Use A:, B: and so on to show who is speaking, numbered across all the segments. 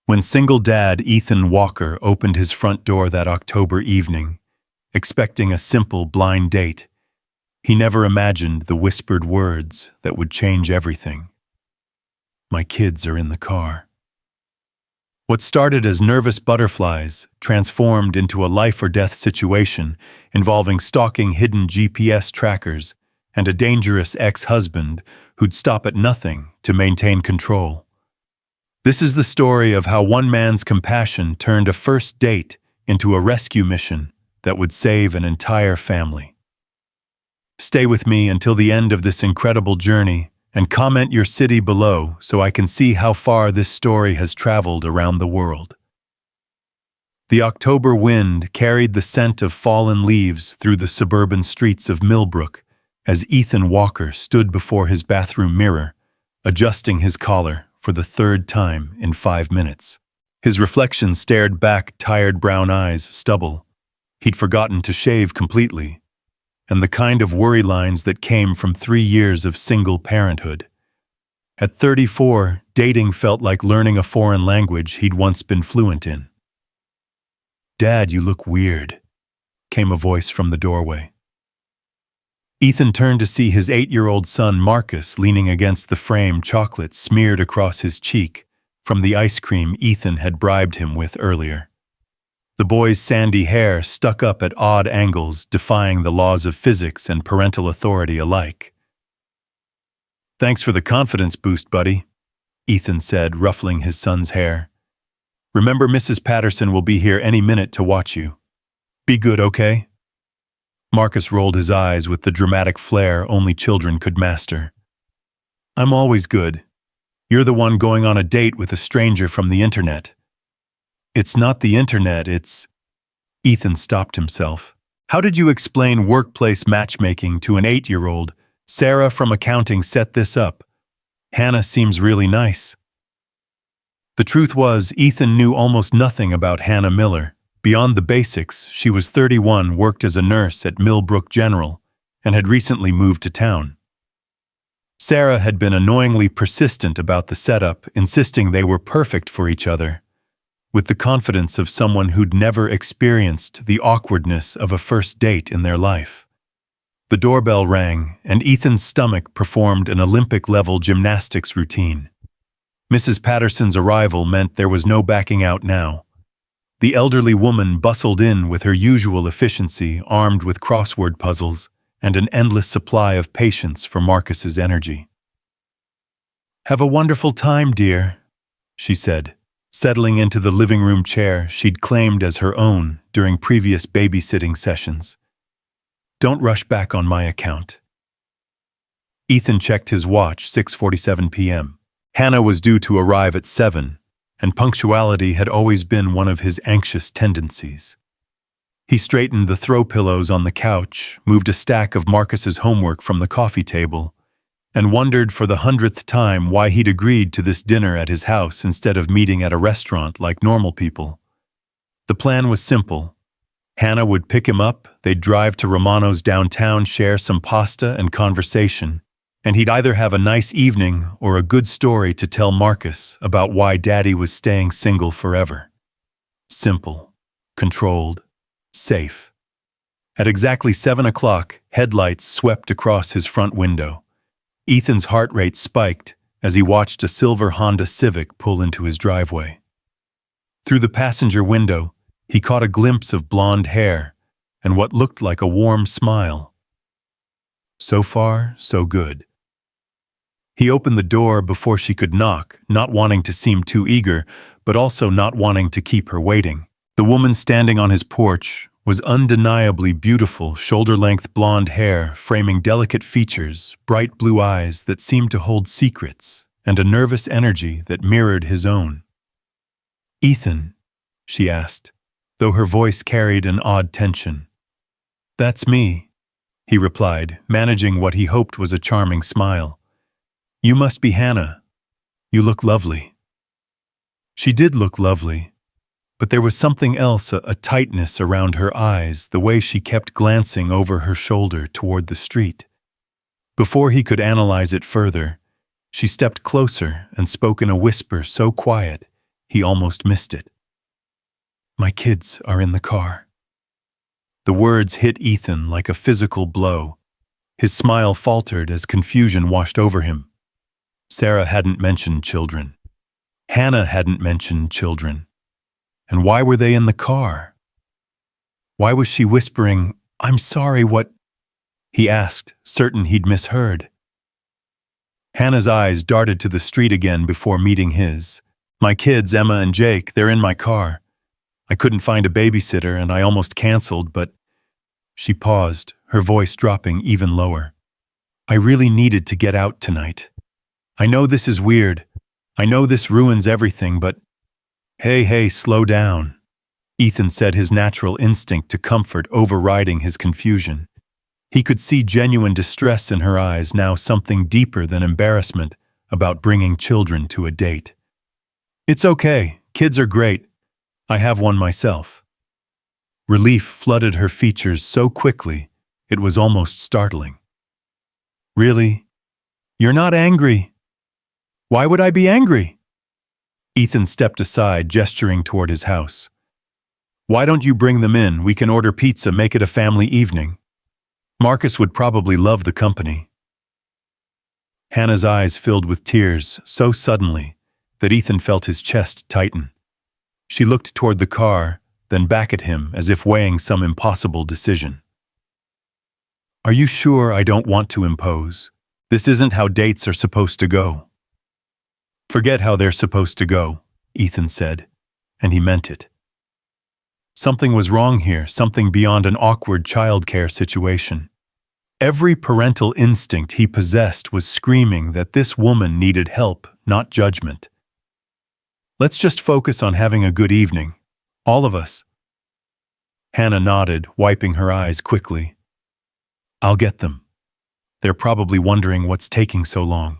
A: When single dad Ethan Walker opened his front door that October evening, expecting a simple blind date, he never imagined the whispered words that would change everything. "My kids are in the car." What started as nervous butterflies transformed into a life-or-death situation involving stalking hidden GPS trackers and a dangerous ex-husband who'd stop at nothing to maintain control. This is the story of how one man's compassion turned a first date into a rescue mission that would save an entire family. Stay with me until the end of this incredible journey and comment your city below so I can see how far this story has traveled around the world. The October wind carried the scent of fallen leaves through the suburban streets of Millbrook as Ethan Walker stood before his bathroom mirror, adjusting his collar for the third time in 5 minutes. His reflection stared back tired brown eyes, stubble. He'd forgotten to shave completely, and the kind of worry lines that came from 3 years of single parenthood. At 34, dating felt like learning a foreign language he'd once been fluent in. "Dad, you look weird," came a voice from the doorway. Ethan turned to see his 8-year-old son Marcus leaning against the frame, chocolate smeared across his cheek from the ice cream Ethan had bribed him with earlier. The boy's sandy hair stuck up at odd angles, defying the laws of physics and parental authority alike. "Thanks for the confidence boost, buddy," Ethan said, ruffling his son's hair. "Remember, Mrs. Patterson will be here any minute to watch you. Be good, okay?" Marcus rolled his eyes with the dramatic flair only children could master. "I'm always good. You're the one going on a date with a stranger from the internet." "It's not the internet, it's—" Ethan stopped himself. "How did you explain workplace matchmaking to an 8-year-old? Sarah from accounting set this up. Hannah seems really nice." The truth was, Ethan knew almost nothing about Hannah Miller. Beyond the basics, she was 31, worked as a nurse at Millbrook General, and had recently moved to town. Sarah had been annoyingly persistent about the setup, insisting they were perfect for each other, with the confidence of someone who'd never experienced the awkwardness of a first date in their life. The doorbell rang, and Ethan's stomach performed an Olympic-level gymnastics routine. Mrs. Patterson's arrival meant there was no backing out now. The elderly woman bustled in with her usual efficiency, armed with crossword puzzles and an endless supply of patience for Marcus's energy. "Have a wonderful time, dear," she said, settling into the living room chair she'd claimed as her own during previous babysitting sessions. "Don't rush back on my account." Ethan checked his watch, 6:47 p.m. Hannah was due to arrive at 7, and punctuality had always been one of his anxious tendencies. He straightened the throw pillows on the couch, moved a stack of Marcus's homework from the coffee table, and wondered for the 100th time why he'd agreed to this dinner at his house instead of meeting at a restaurant like normal people. The plan was simple. Hannah would pick him up, they'd drive to Romano's downtown, share some pasta and conversation, and he'd either have a nice evening or a good story to tell Marcus about why Daddy was staying single forever. Simple, controlled, safe. At exactly 7 o'clock, headlights swept across his front window. Ethan's heart rate spiked as he watched a silver Honda Civic pull into his driveway. Through the passenger window, he caught a glimpse of blonde hair and what looked like a warm smile. So far, so good. He opened the door before she could knock, not wanting to seem too eager, but also not wanting to keep her waiting. The woman standing on his porch was undeniably beautiful, shoulder-length blonde hair framing delicate features, bright blue eyes that seemed to hold secrets, and a nervous energy that mirrored his own. "Ethan?" she asked, though her voice carried an odd tension. "That's me," he replied, managing what he hoped was a charming smile. "You must be Hannah. You look lovely." She did look lovely, but there was something else, a tightness around her eyes, the way she kept glancing over her shoulder toward the street. Before he could analyze it further, she stepped closer and spoke in a whisper so quiet He almost missed it. My kids are in the car. The words hit Ethan like a physical blow. His smile faltered as confusion washed over him. Sarah hadn't mentioned children. Hannah hadn't mentioned children. And why were they in the car? Why was she whispering, "I'm sorry, what?" he asked, certain he'd misheard. Hannah's eyes darted to the street again before meeting his. My kids, Emma and Jake, they're in my car. I couldn't find a babysitter and I almost canceled, but... She paused, her voice dropping even lower. I really needed to get out tonight. I know this is weird. I know this ruins everything, but... Hey, slow down. Ethan said, his natural instinct to comfort overriding his confusion. He could see genuine distress in her eyes, now something deeper than embarrassment about bringing children to a date. It's okay. Kids are great. I have one myself. Relief flooded her features so quickly, it was almost startling. Really? You're not angry? Why would I be angry? Ethan stepped aside, gesturing toward his house. Why don't you bring them in? We can order pizza, make it a family evening. Marcus would probably love the company. Hannah's eyes filled with tears so suddenly that Ethan felt his chest tighten. She looked toward the car, then back at him as if weighing some impossible decision. Are you sure I don't want to impose? This isn't how dates are supposed to go. Forget how they're supposed to go, Ethan said, and he meant it. Something was wrong here, something beyond an awkward childcare situation. Every parental instinct he possessed was screaming that this woman needed help, not judgment. Let's just focus on having a good evening. All of us. Hannah nodded, wiping her eyes quickly. I'll get them. They're probably wondering what's taking so long.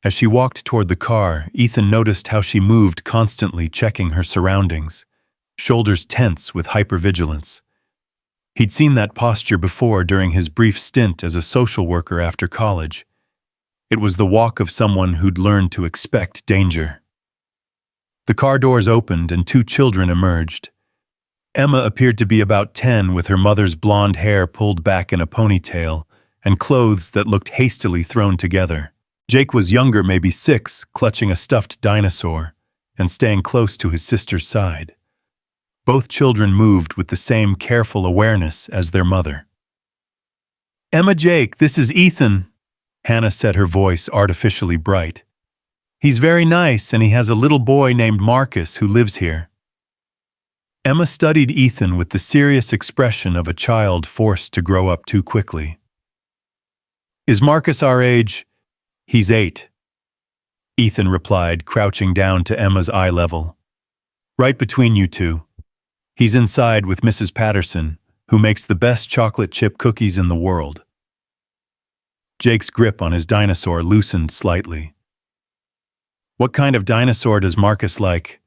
A: As she walked toward the car, Ethan noticed how she moved, constantly checking her surroundings, shoulders tense with hypervigilance. He'd seen that posture before during his brief stint as a social worker after college. It was the walk of someone who'd learned to expect danger. The car doors opened and two children emerged. Emma appeared to be about 10, with her mother's blonde hair pulled back in a ponytail and clothes that looked hastily thrown together. Jake was younger, maybe 6, clutching a stuffed dinosaur and staying close to his sister's side. Both children moved with the same careful awareness as their mother. Emma, Jake, this is Ethan, Hannah said, her voice artificially bright. He's very nice, and he has a little boy named Marcus who lives here. Emma studied Ethan with the serious expression of a child forced to grow up too quickly. Is Marcus our age? He's 8. Ethan replied, crouching down to Emma's eye level. Right between you two. He's inside with Mrs. Patterson, who makes the best chocolate chip cookies in the world. Jake's grip on his dinosaur loosened slightly. What kind of dinosaur does Marcus like?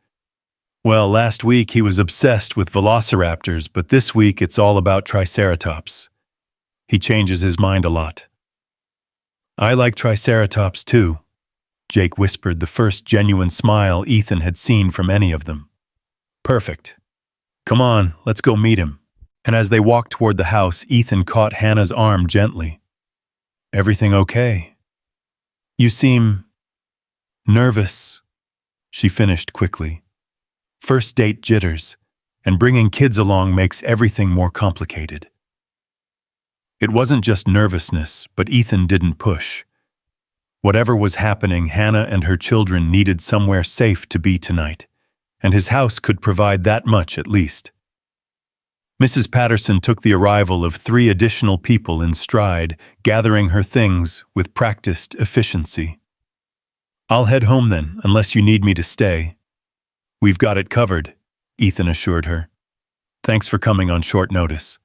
A: Well, last week he was obsessed with velociraptors, but this week it's all about triceratops. He changes his mind a lot. I like triceratops too, Jake whispered, the first genuine smile Ethan had seen from any of them. Perfect. Come on, let's go meet him. And as they walked toward the house, Ethan caught Hannah's arm gently. Everything okay? You seem nervous, she finished quickly. First date jitters, and bringing kids along makes everything more complicated. It wasn't just nervousness, but Ethan didn't push. Whatever was happening, Hannah and her children needed somewhere safe to be tonight, and his house could provide that much at least. Mrs. Patterson took the arrival of 3 additional people in stride, gathering her things with practiced efficiency. I'll head home then, unless you need me to stay. We've got it covered, Ethan assured her. Thanks for coming on short notice.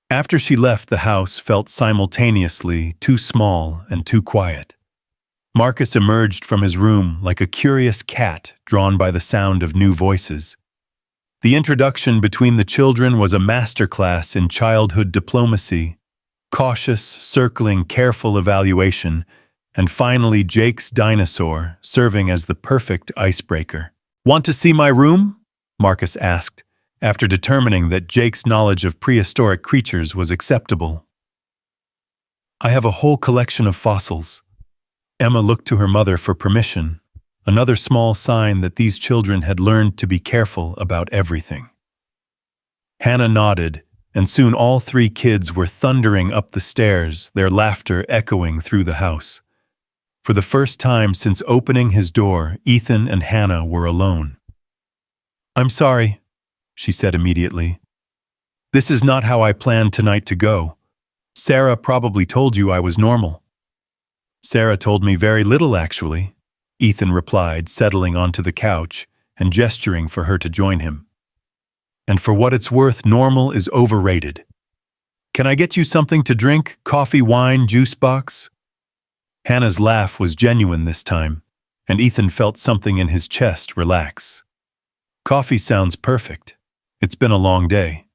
A: After she left, the house felt simultaneously too small and too quiet. Marcus emerged from his room like a curious cat drawn by the sound of new voices. The introduction between the children was a masterclass in childhood diplomacy, cautious, circling, careful evaluation, and finally Jake's dinosaur, serving as the perfect icebreaker. "Want to see my room?" Marcus asked, after determining that Jake's knowledge of prehistoric creatures was acceptable. "I have a whole collection of fossils." Emma looked to her mother for permission, another small sign that these children had learned to be careful about everything. Hannah nodded, and soon all three kids were thundering up the stairs, their laughter echoing through the house. For the first time since opening his door, Ethan and Hannah were alone. "I'm sorry," she said immediately. "This is not how I planned tonight to go. Sarah probably told you I was normal." "Sarah told me very little, actually," Ethan replied, settling onto the couch and gesturing for her to join him. "And for what it's worth, normal is overrated. Can I get you something to drink? Coffee, wine, juice box?" Hannah's laugh was genuine this time, and Ethan felt something in his chest relax. "Coffee sounds perfect. It's been a long day."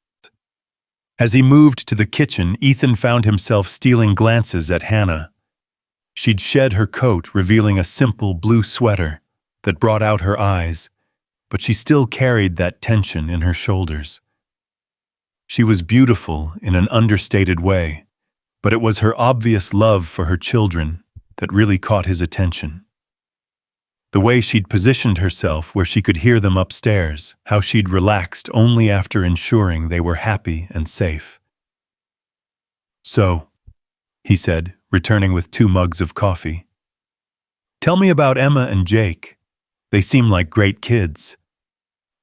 A: As he moved to the kitchen, Ethan found himself stealing glances at Hannah. She'd shed her coat, revealing a simple blue sweater that brought out her eyes, but she still carried that tension in her shoulders. She was beautiful in an understated way, but it was her obvious love for her children that really caught his attention. The way she'd positioned herself where she could hear them upstairs, how she'd relaxed only after ensuring they were happy and safe. "So," he said, returning with 2 mugs of coffee. "Tell me about Emma and Jake. They seem like great kids."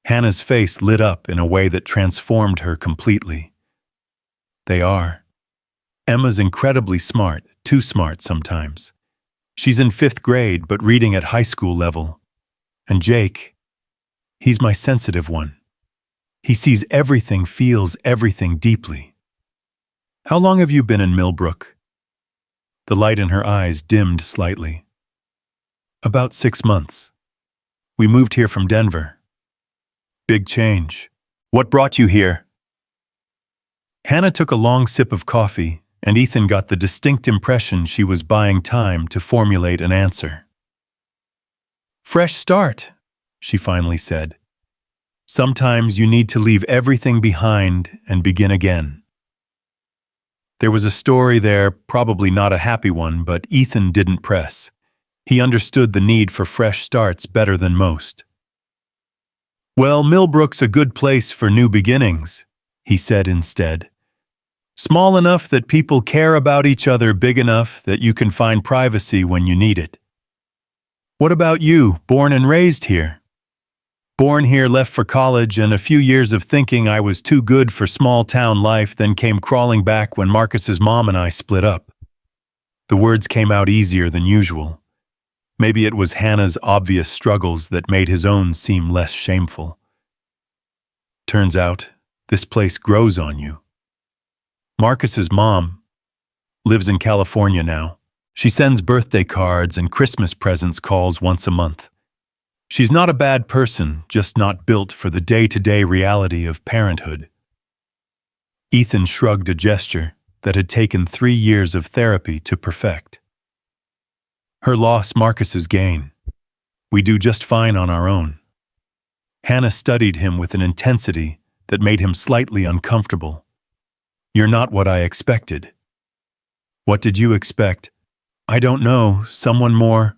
A: Hannah's face lit up in a way that transformed her completely. "They are. Emma's incredibly smart, too smart sometimes. She's in 5th grade but reading at high school level. And Jake, he's my sensitive one. He sees everything, feels everything deeply." "How long have you been in Millbrook?" The light in her eyes dimmed slightly. "About 6 months. We moved here from Denver." "Big change. What brought you here?" Hannah took a long sip of coffee, and Ethan got the distinct impression she was buying time to formulate an answer. "Fresh start," she finally said. "Sometimes you need to leave everything behind and begin again." There was a story there, probably not a happy one, but Ethan didn't press. He understood the need for fresh starts better than most. "Well, Millbrook's a good place for new beginnings," he said instead. "Small enough that people care about each other, big enough that you can find privacy when you need it." "What about you, born and raised here?" "Born here, left for college, and a few years of thinking I was too good for small-town life, then came crawling back when Marcus's mom and I split up." The words came out easier than usual. Maybe it was Hannah's obvious struggles that made his own seem less shameful. "Turns out, this place grows on you." Marcus's mom lives in California now. She sends birthday cards and Christmas presents calls once a month. She's not a bad person, just not built for the day-to-day reality of parenthood. Ethan shrugged a gesture that had taken 3 years of therapy to perfect. "Her loss, Marcus's gain. We do just fine on our own." Hannah studied him with an intensity that made him slightly uncomfortable. "You're not what I expected." "What did you expect?" "I don't know, someone more."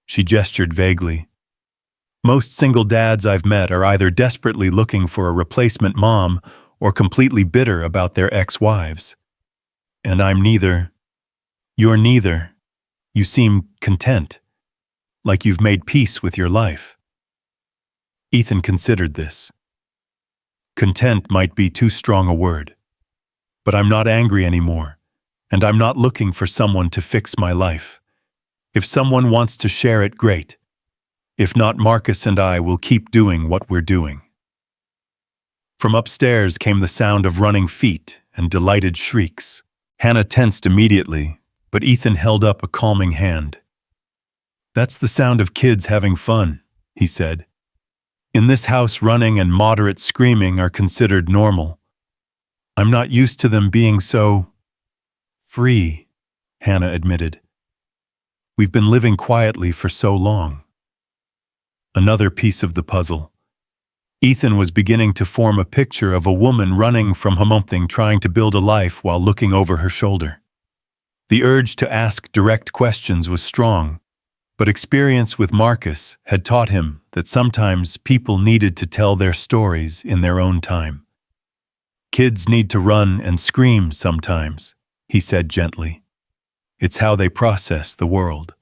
A: She gestured vaguely. "Most single dads I've met are either desperately looking for a replacement mom or completely bitter about their ex-wives. And I'm neither." "You're neither. You seem content, like you've made peace with your life." Ethan considered this. Content might be too strong a word. But I'm not angry anymore, and I'm not looking for someone to fix my life. If someone wants to share it, great. If not, Marcus and I will keep doing what we're doing. From upstairs came the sound of running feet and delighted shrieks. Hannah tensed immediately, but Ethan held up a calming hand. "That's the sound of kids having fun," he said. "In this house, running and moderate screaming are considered normal. I'm not used to them being so free," Hannah admitted. We've been living quietly for so long. Another piece of the puzzle. Ethan was beginning to form a picture of a woman running from something, trying to build a life while looking over her shoulder. The urge to ask direct questions was strong, but experience with Marcus had taught him that sometimes people needed to tell their stories in their own time. Kids need to run and scream sometimes, he said gently. It's how they process the world.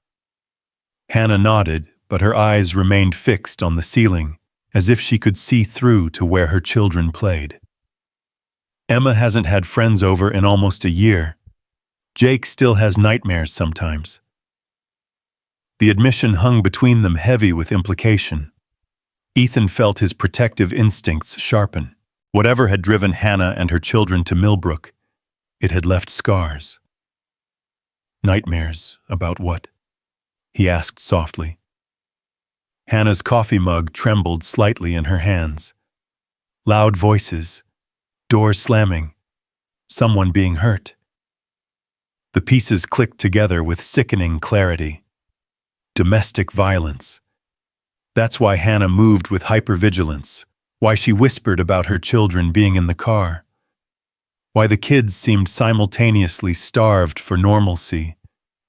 A: Hannah nodded, but her eyes remained fixed on the ceiling, as if she could see through to where her children played. Emma hasn't had friends over in almost a year. Jake still has nightmares sometimes. The admission hung between them heavy with implication. Ethan felt his protective instincts sharpen. Whatever had driven Hannah and her children to Millbrook, it had left scars. Nightmares about what? He asked softly. Hannah's coffee mug trembled slightly in her hands. Loud voices, doors slamming, someone being hurt. The pieces clicked together with sickening clarity. Domestic violence. That's why Hannah moved with hypervigilance, why she whispered about her children being in the car, why the kids seemed simultaneously starved for normalcy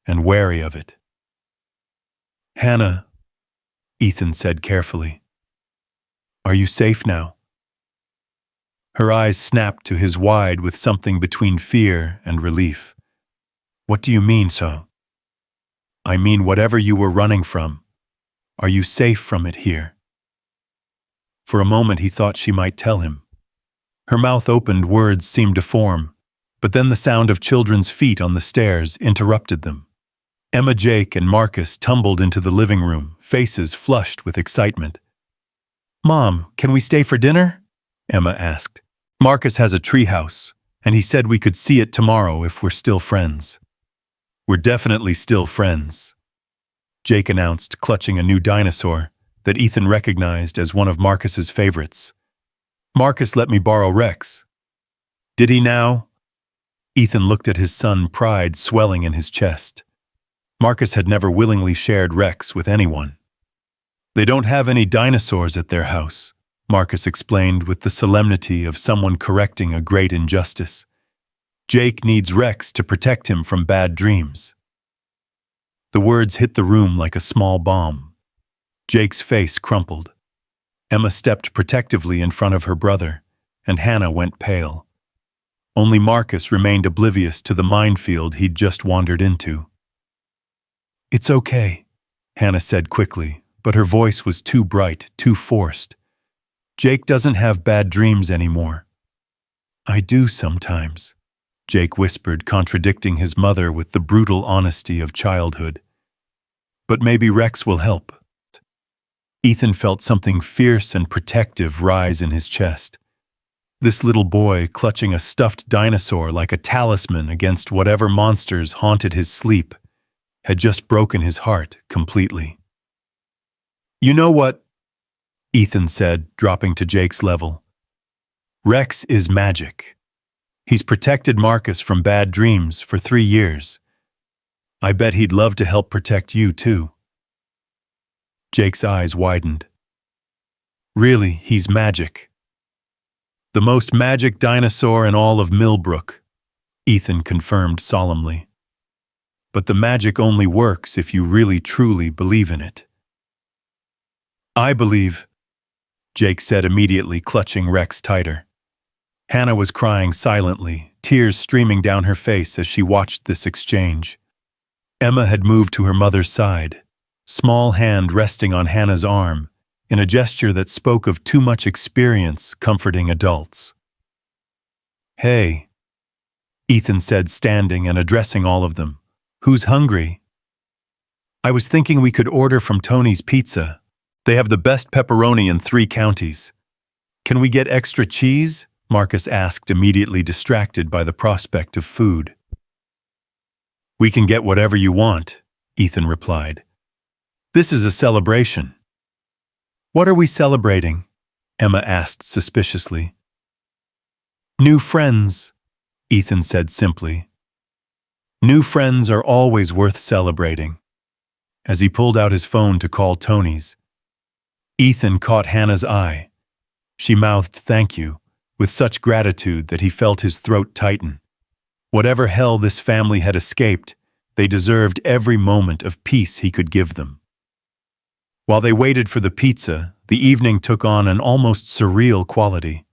A: and wary of it. Hannah, Ethan said carefully, are you safe now? Her eyes snapped to his wide with something between fear and relief. What do you mean, so? I mean whatever you were running from. Are you safe from it here? For a moment he thought she might tell him. Her mouth opened, words seemed to form, but then the sound of children's feet on the stairs interrupted them. Emma, Jake, and Marcus tumbled into the living room, faces flushed with excitement. Mom, can we stay for dinner? Emma asked. Marcus has a treehouse, and he said we could see it tomorrow if we're still friends. We're definitely still friends, Jake announced, clutching a new dinosaur that Ethan recognized as one of Marcus's favorites. Marcus let me borrow Rex. Did he now? Ethan looked at his son, pride swelling in his chest. Marcus had never willingly shared Rex with anyone. They don't have any dinosaurs at their house, Marcus explained with the solemnity of someone correcting a great injustice. Jake needs Rex to protect him from bad dreams. The words hit the room like a small bomb. Jake's face crumpled. Emma stepped protectively in front of her brother, and Hannah went pale. Only Marcus remained oblivious to the minefield he'd just wandered into. It's okay, Hannah said quickly, but her voice was too bright, too forced. Jake doesn't have bad dreams anymore. I do sometimes, Jake whispered, contradicting his mother with the brutal honesty of childhood. But maybe Rex will help. Ethan felt something fierce and protective rise in his chest. This little boy, clutching a stuffed dinosaur like a talisman against whatever monsters haunted his sleep, had just broken his heart completely. You know what? Ethan said, dropping to Jake's level. Rex is magic. He's protected Marcus from bad dreams for 3 years. I bet he'd love to help protect you, too. Jake's eyes widened. Really, he's magic. The most magic dinosaur in all of Millbrook, Ethan confirmed solemnly. But the magic only works if you really truly believe in it. I believe, Jake said immediately, clutching Rex tighter. Hannah was crying silently, tears streaming down her face as she watched this exchange. Emma had moved to her mother's side, small hand resting on Hannah's arm, in a gesture that spoke of too much experience comforting adults. Hey, Ethan said, standing and addressing all of them. Who's hungry? I was thinking we could order from Tony's Pizza. They have the best pepperoni in 3 counties. Can we get extra cheese? Marcus asked, immediately distracted by the prospect of food. We can get whatever you want, Ethan replied. This is a celebration. What are we celebrating? Emma asked suspiciously. New friends, Ethan said simply. New friends are always worth celebrating. as he pulled out his phone to call Tony's. Ethan caught Hannah's eye. She mouthed thank you, with such gratitude that he felt his throat tighten. Whatever hell this family had escaped, they deserved every moment of peace he could give them. While they waited for the pizza, the evening took on an almost surreal quality.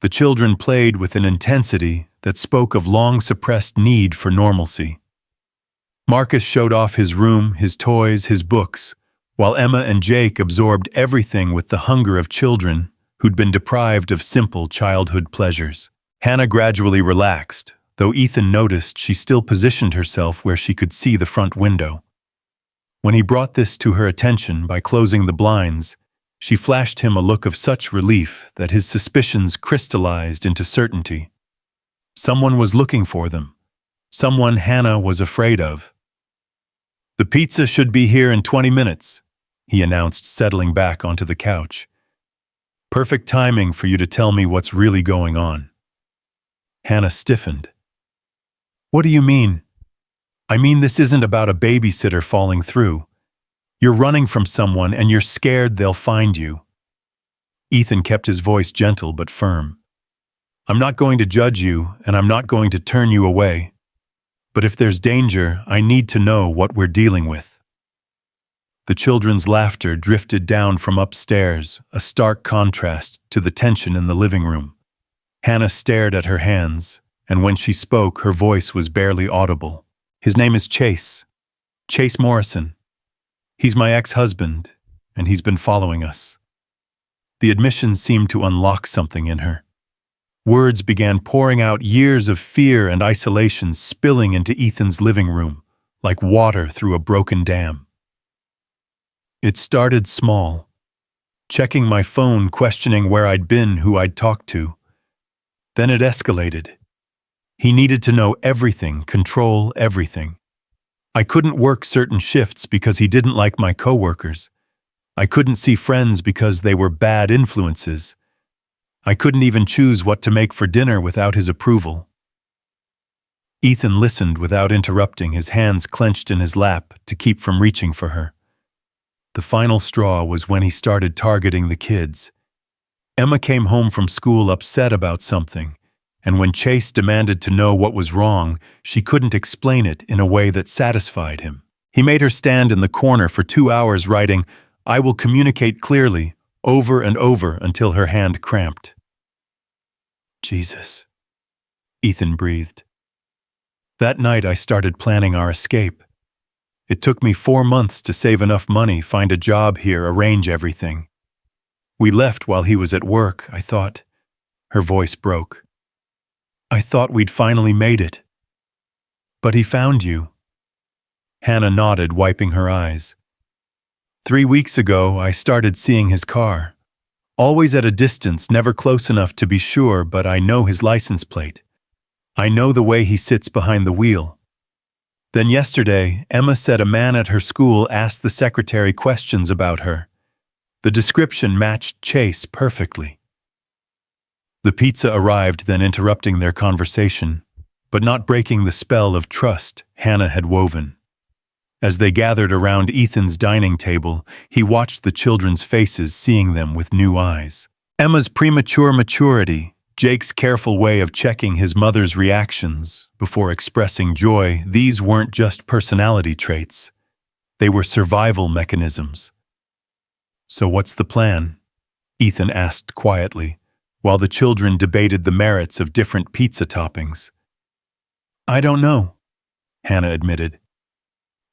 A: The children played with an intensity that spoke of long-suppressed need for normalcy. Marcus showed off his room, his toys, his books, while Emma and Jake absorbed everything with the hunger of children who'd been deprived of simple childhood pleasures. Hannah gradually relaxed, though Ethan noticed she still positioned herself where she could see the front window. When he brought this to her attention by closing the blinds, she flashed him a look of such relief that his suspicions crystallized into certainty. Someone was looking for them. Someone Hannah was afraid of. "The pizza should be here in 20 minutes, he announced, settling back onto the couch. "Perfect timing for you to tell me what's really going on." Hannah stiffened. "What do you mean?" "I mean, this isn't about a babysitter falling through. You're running from someone and you're scared they'll find you." Ethan kept his voice gentle but firm. "I'm not going to judge you, and I'm not going to turn you away. But if there's danger, I need to know what we're dealing with." The children's laughter drifted down from upstairs, a stark contrast to the tension in the living room. Hannah stared at her hands, and when she spoke, her voice was barely audible. "His name is Chase. Chase Morrison. He's my ex-husband, and he's been following us." The admission seemed to unlock something in her. Words began pouring out, years of fear and isolation spilling into Ethan's living room, like water through a broken dam. "It started small. Checking my phone, questioning where I'd been, who I'd talked to. Then it escalated. He needed to know everything, control everything. I couldn't work certain shifts because he didn't like my coworkers. I couldn't see friends because they were bad influences. I couldn't even choose what to make for dinner without his approval." Ethan listened without interrupting, his hands clenched in his lap to keep from reaching for her. The final straw was when he started targeting the kids. Emma came home from school upset about something, and when Chase demanded to know what was wrong, she couldn't explain it in a way that satisfied him. He made her stand in the corner for 2 hours writing, "I will communicate clearly," over and over until her hand cramped. "Jesus," Ethan breathed. "That night I started planning our escape. It took me 4 months to save enough money, find a job here, arrange everything. We left while he was at work, I thought." Her voice broke. "I thought we'd finally made it. But he found you." Hannah nodded, wiping her eyes. 3 weeks ago, I started seeing his car. Always at a distance, never close enough to be sure, but I know his license plate. I know the way he sits behind the wheel. Then yesterday, Emma said a man at her school asked the secretary questions about her. The description matched Chase perfectly. The pizza arrived, then interrupting their conversation, but not breaking the spell of trust Hannah had woven. As they gathered around Ethan's dining table, he watched the children's faces, seeing them with new eyes. Emma's premature maturity, Jake's careful way of checking his mother's reactions before expressing joy, these weren't just personality traits. They were survival mechanisms. "So what's the plan?" Ethan asked quietly, while the children debated the merits of different pizza toppings. "I don't know," Hannah admitted.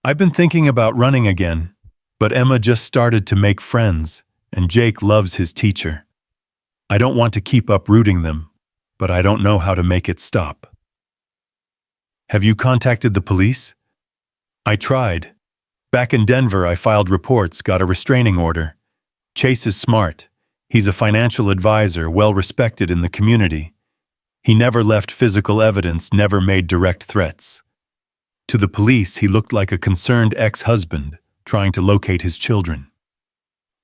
A: "I've been thinking about running again, but Emma just started to make friends, and Jake loves his teacher. I don't want to keep uprooting them, but I don't know how to make it stop." "Have you contacted the police?" "I tried. Back in Denver, I filed reports, got a restraining order. Chase is smart. He's a financial advisor, well-respected in the community. He never left physical evidence, never made direct threats. To the police, he looked like a concerned ex-husband trying to locate his children.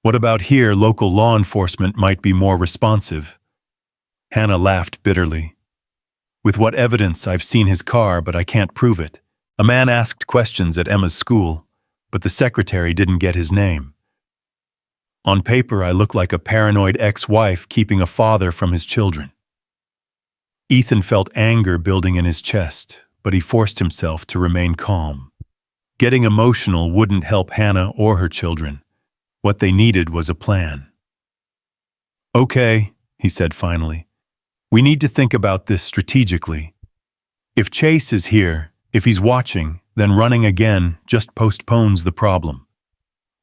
A: What about here? Local law enforcement might be more responsive." Hannah laughed bitterly. "With what evidence? I've seen his car, but I can't prove it. A man asked questions at Emma's school. but the secretary didn't get his name. On paper, I look like a paranoid ex-wife keeping a father from his children. Ethan felt anger building in his chest, but he forced himself to remain calm. Getting emotional wouldn't help Hannah or her children. What they needed was a plan. "Okay," he said finally. "We need to think about this strategically. If Chase is here, if he's watching, then running again just postpones the problem.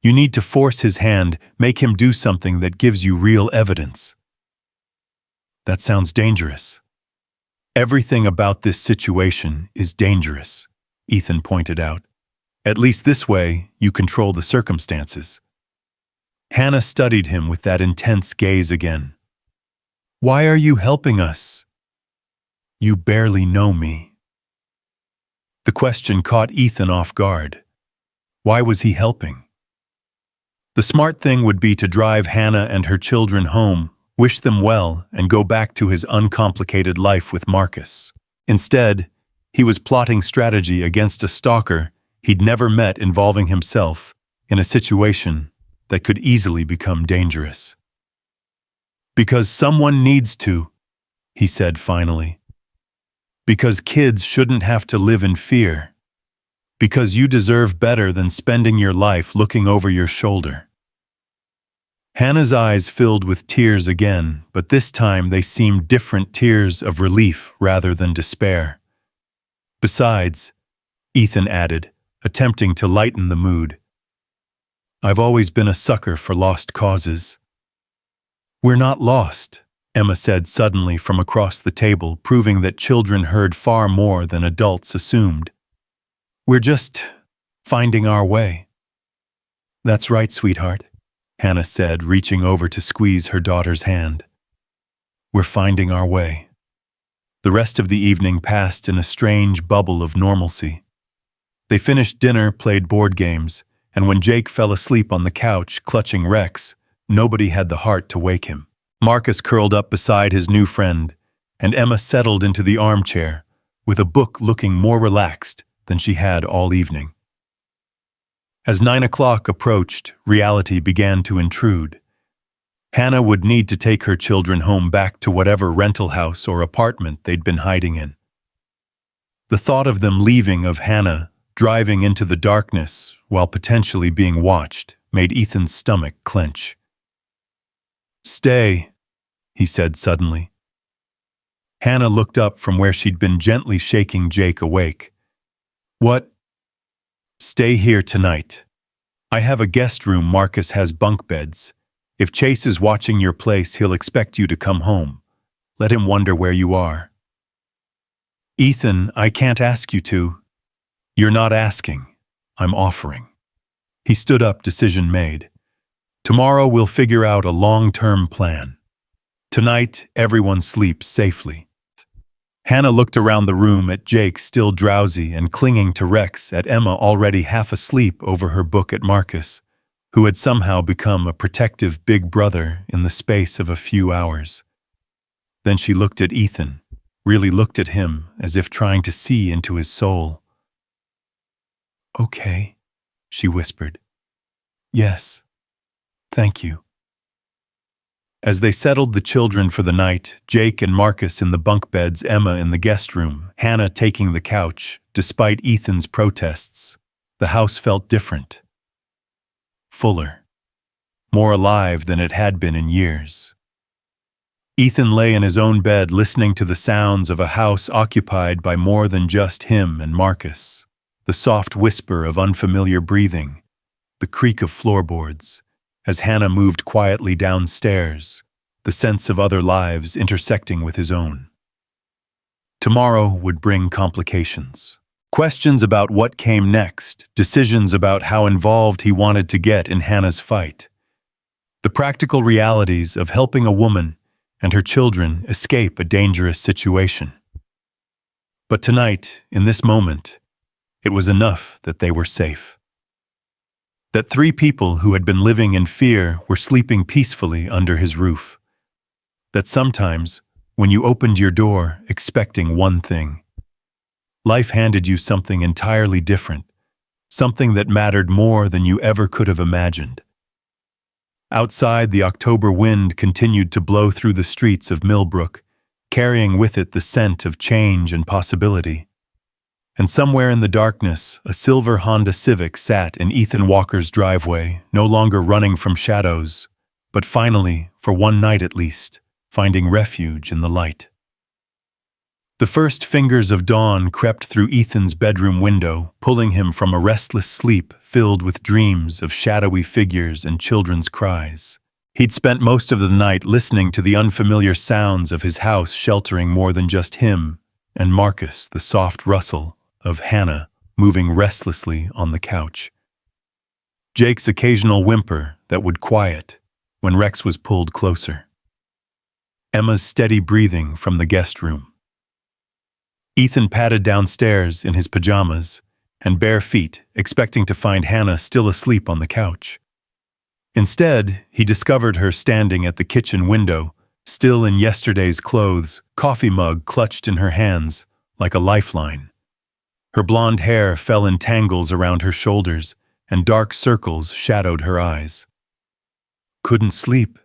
A: You need to force his hand, make him do something that gives you real evidence." "That sounds dangerous." "Everything about this situation is dangerous," Ethan pointed out. "At least this way, you control the circumstances." Hannah studied him with that intense gaze again. "Why are you helping us?" "You barely know me." The question caught Ethan off guard. Why was he helping? The smart thing would be to drive Hannah and her children home, wish them well, and go back to his uncomplicated life with Marcus. Instead, he was plotting strategy against a stalker he'd never met involving himself in a situation that could easily become dangerous. "Because someone needs to," he said finally. "Because kids shouldn't have to live in fear. Because you deserve better than spending your life looking over your shoulder." Hannah's eyes filled with tears again, but this time they seemed different tears of relief rather than despair. "Besides," Ethan added, attempting to lighten the mood, "I've always been a sucker for lost causes." "We're not lost," Emma said suddenly from across the table, proving that children heard far more than adults assumed. "We're just finding our way." "That's right, sweetheart," Hannah said, reaching over to squeeze her daughter's hand. "We're finding our way." The rest of the evening passed in a strange bubble of normalcy. They finished dinner, played board games, and when Jake fell asleep on the couch, clutching Rex, nobody had the heart to wake him. Marcus curled up beside his new friend, and Emma settled into the armchair, with a book looking more relaxed than she had all evening. As 9 o'clock approached, reality began to intrude. Hannah would need to take her children home back to whatever rental house or apartment they'd been hiding in. The thought of them leaving, of Hannah driving into the darkness while potentially being watched, made Ethan's stomach clench. "Stay," he said suddenly. Hannah looked up from where she'd been gently shaking Jake awake. "What?" "Stay here tonight. I have a guest room. Marcus has bunk beds. If Chase is watching your place, he'll expect you to come home. Let him wonder where you are." "Ethan, I can't ask you to." "You're not asking. I'm offering." He stood up, decision made. "Tomorrow we'll figure out a long-term plan. Tonight, everyone sleeps safely." Hannah looked around the room at Jake, still drowsy and clinging to Rex, at Emma, already half asleep over her book, at Marcus, who had somehow become a protective big brother in the space of a few hours. Then she looked at Ethan, really looked at him as if trying to see into his soul. "Okay," she whispered. "Yes, thank you." As they settled the children for the night, Jake and Marcus in the bunk beds, Emma in the guest room, Hannah taking the couch, despite Ethan's protests, the house felt different. Fuller. More alive than it had been in years. Ethan lay in his own bed, listening to the sounds of a house occupied by more than just him and Marcus. The soft whisper of unfamiliar breathing, the creak of floorboards, as Hannah moved quietly downstairs, the sense of other lives intersecting with his own. Tomorrow would bring complications. Questions about what came next, decisions about how involved he wanted to get in Hannah's fight. The practical realities of helping a woman and her children escape a dangerous situation. But tonight, in this moment, it was enough that they were safe. That 3 people who had been living in fear were sleeping peacefully under his roof. That sometimes, when you opened your door expecting one thing, life handed you something entirely different, something that mattered more than you ever could have imagined. Outside, the October wind continued to blow through the streets of Millbrook, carrying with it the scent of change and possibility. And somewhere in the darkness, a silver Honda Civic sat in Ethan Walker's driveway, no longer running from shadows, but finally, for one night at least, finding refuge in the light. The first fingers of dawn crept through Ethan's bedroom window, pulling him from a restless sleep filled with dreams of shadowy figures and children's cries. He'd spent most of the night listening to the unfamiliar sounds of his house sheltering more than just him, and Marcus, the soft rustle of Hannah moving restlessly on the couch. Jake's occasional whimper that would quiet when Rex was pulled closer. Emma's steady breathing from the guest room. Ethan padded downstairs in his pajamas and bare feet, expecting to find Hannah still asleep on the couch. Instead, he discovered her standing at the kitchen window, still in yesterday's clothes, coffee mug clutched in her hands like a lifeline. Her blonde hair fell in tangles around her shoulders, and dark circles shadowed her eyes. "Couldn't sleep?"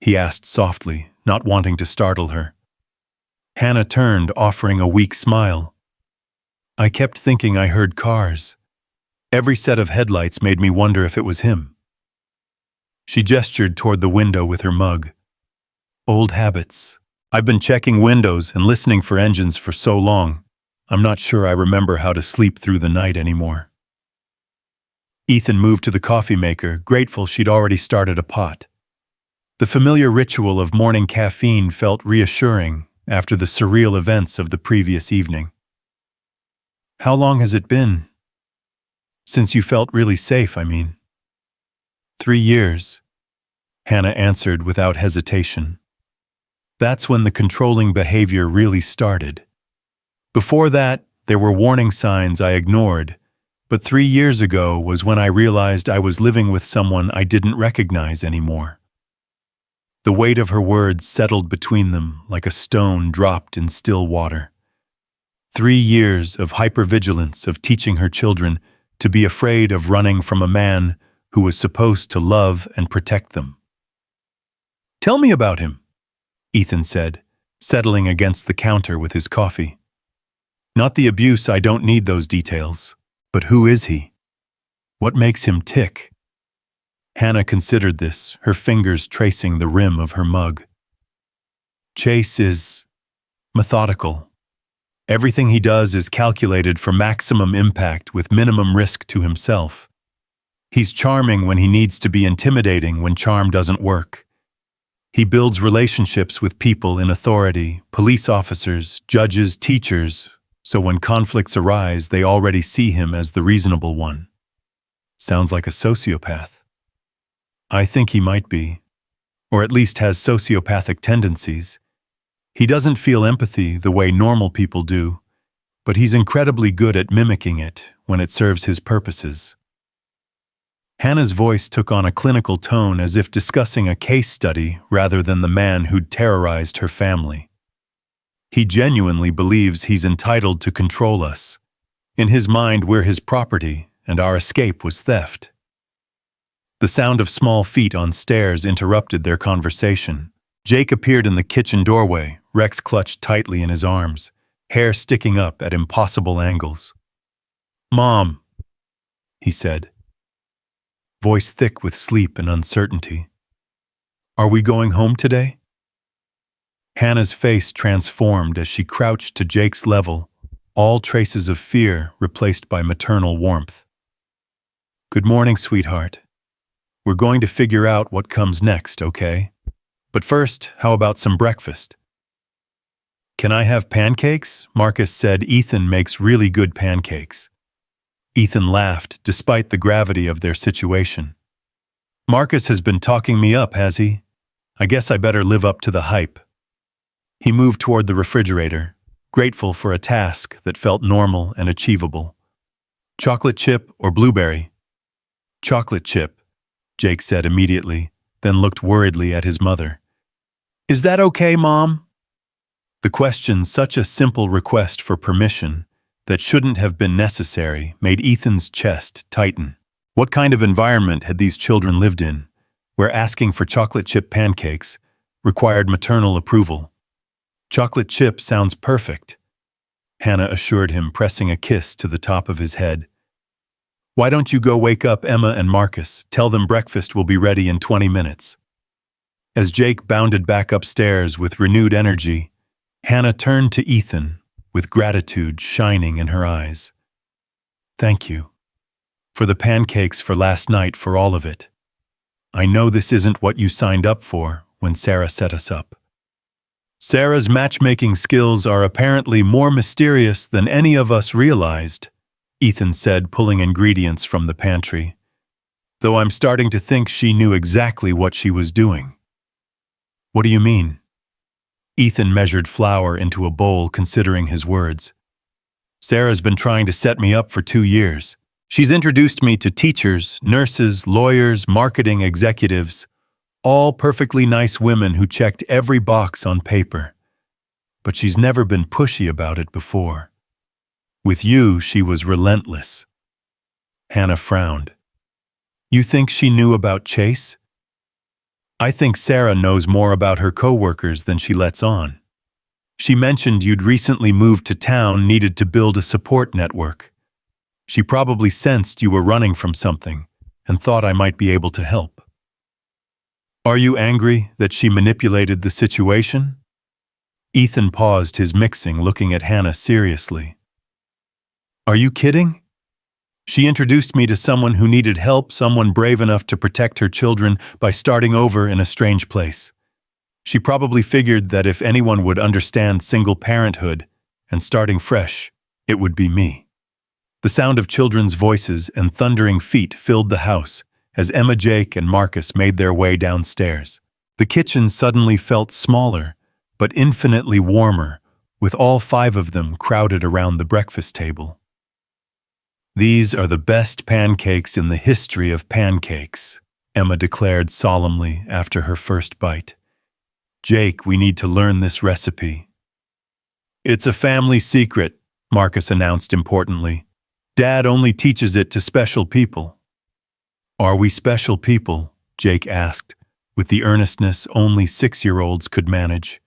A: he asked softly, not wanting to startle her. Hannah turned, offering a weak smile. "I kept thinking I heard cars. Every set of headlights made me wonder if it was him." She gestured toward the window with her mug. "Old habits. I've been checking windows and listening for engines for so long, I'm not sure I remember how to sleep through the night anymore." Ethan moved to the coffee maker, grateful she'd already started a pot. The familiar ritual of morning caffeine felt reassuring after the surreal events of the previous evening. "How long has it been? Since you felt really safe, I mean." 3 years, Hannah answered without hesitation. That's when the controlling behavior really started. Before that, there were warning signs I ignored, but 3 years ago was when I realized I was living with someone I didn't recognize anymore. The weight of her words settled between them like a stone dropped in still water. 3 years of hypervigilance of teaching her children to be afraid of running from a man who was supposed to love and protect them. "Tell me about him," Ethan said, settling against the counter with his coffee. "Not the abuse, I don't need those details. But who is he? What makes him tick?" Hannah considered this, her fingers tracing the rim of her mug. "Chase is methodical. Everything he does is calculated for maximum impact with minimum risk to himself. He's charming when he needs to be intimidating when charm doesn't work. He builds relationships with people in authority, police officers, judges, teachers, so when conflicts arise, they already see him as the reasonable one. Sounds like a sociopath." "I think he might be, or at least has sociopathic tendencies. He doesn't feel empathy the way normal people do, but he's incredibly good at mimicking it when it serves his purposes." Hannah's voice took on a clinical tone as if discussing a case study rather than the man who'd terrorized her family. "He genuinely believes he's entitled to control us. In his mind, we're his property, and our escape was theft." The sound of small feet on stairs interrupted their conversation. Jake appeared in the kitchen doorway, Rex clutched tightly in his arms, hair sticking up at impossible angles. "Mom," he said, voice thick with sleep and uncertainty. "Are we going home today?" Hannah's face transformed as she crouched to Jake's level, all traces of fear replaced by maternal warmth. "Good morning, sweetheart. We're going to figure out what comes next, okay? But first, how about some breakfast?" "Can I have pancakes?" Marcus said. "Ethan makes really good pancakes." Ethan laughed, despite the gravity of their situation. "Marcus has been talking me up, has he? I guess I better live up to the hype." He moved toward the refrigerator, grateful for a task that felt normal and achievable. "Chocolate chip or blueberry?" "Chocolate chip," Jake said immediately, then looked worriedly at his mother. "Is that okay, Mom?" The question, such a simple request for permission, that shouldn't have been necessary made Ethan's chest tighten. What kind of environment had these children lived in, where asking for chocolate chip pancakes required maternal approval? Chocolate chip sounds perfect, Hannah assured him, pressing a kiss to the top of his head. Why don't you go wake up Emma and Marcus? Tell them breakfast will be ready in 20 minutes. As Jake bounded back upstairs with renewed energy, Hannah turned to Ethan with gratitude shining in her eyes. Thank you. For the pancakes, for last night, for all of it. I know this isn't what you signed up for when Sarah set us up. Sarah's matchmaking skills are apparently more mysterious than any of us realized, Ethan said, pulling ingredients from the pantry. Though I'm starting to think she knew exactly what she was doing. What do you mean? Ethan measured flour into a bowl, considering his words. Sarah's been trying to set me up for 2 years. She's introduced me to teachers, nurses, lawyers, marketing executives, all perfectly nice women who checked every box on paper. But she's never been pushy about it before. With you, she was relentless. Hannah frowned. You think she knew about Chase? I think Sarah knows more about her coworkers than she lets on. She mentioned you'd recently moved to town, needed to build a support network. She probably sensed you were running from something and thought I might be able to help. Are you angry that she manipulated the situation? Ethan paused his mixing, looking at Hannah seriously. Are you kidding? She introduced me to someone who needed help, someone brave enough to protect her children by starting over in a strange place. She probably figured that if anyone would understand single parenthood and starting fresh, it would be me. The sound of children's voices and thundering feet filled the house as Emma, Jake, and Marcus made their way downstairs. The kitchen suddenly felt smaller, but infinitely warmer, with all 5 of them crowded around the breakfast table. These are the best pancakes in the history of pancakes, Emma declared solemnly after her first bite. Jake, we need to learn this recipe. It's a family secret, Marcus announced importantly. Dad only teaches it to special people. Are we special people? Jake asked, with the earnestness only 6-year-olds could manage.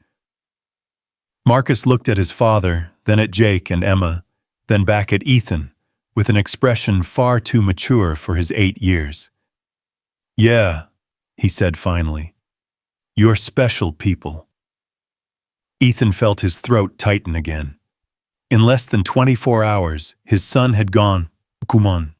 A: Marcus looked at his father, then at Jake and Emma, then back at Ethan, with an expression far too mature for his 8 years. Yeah, he said finally. You're special people. Ethan felt his throat tighten again. In less than 24 hours, his son had gone, Kuman.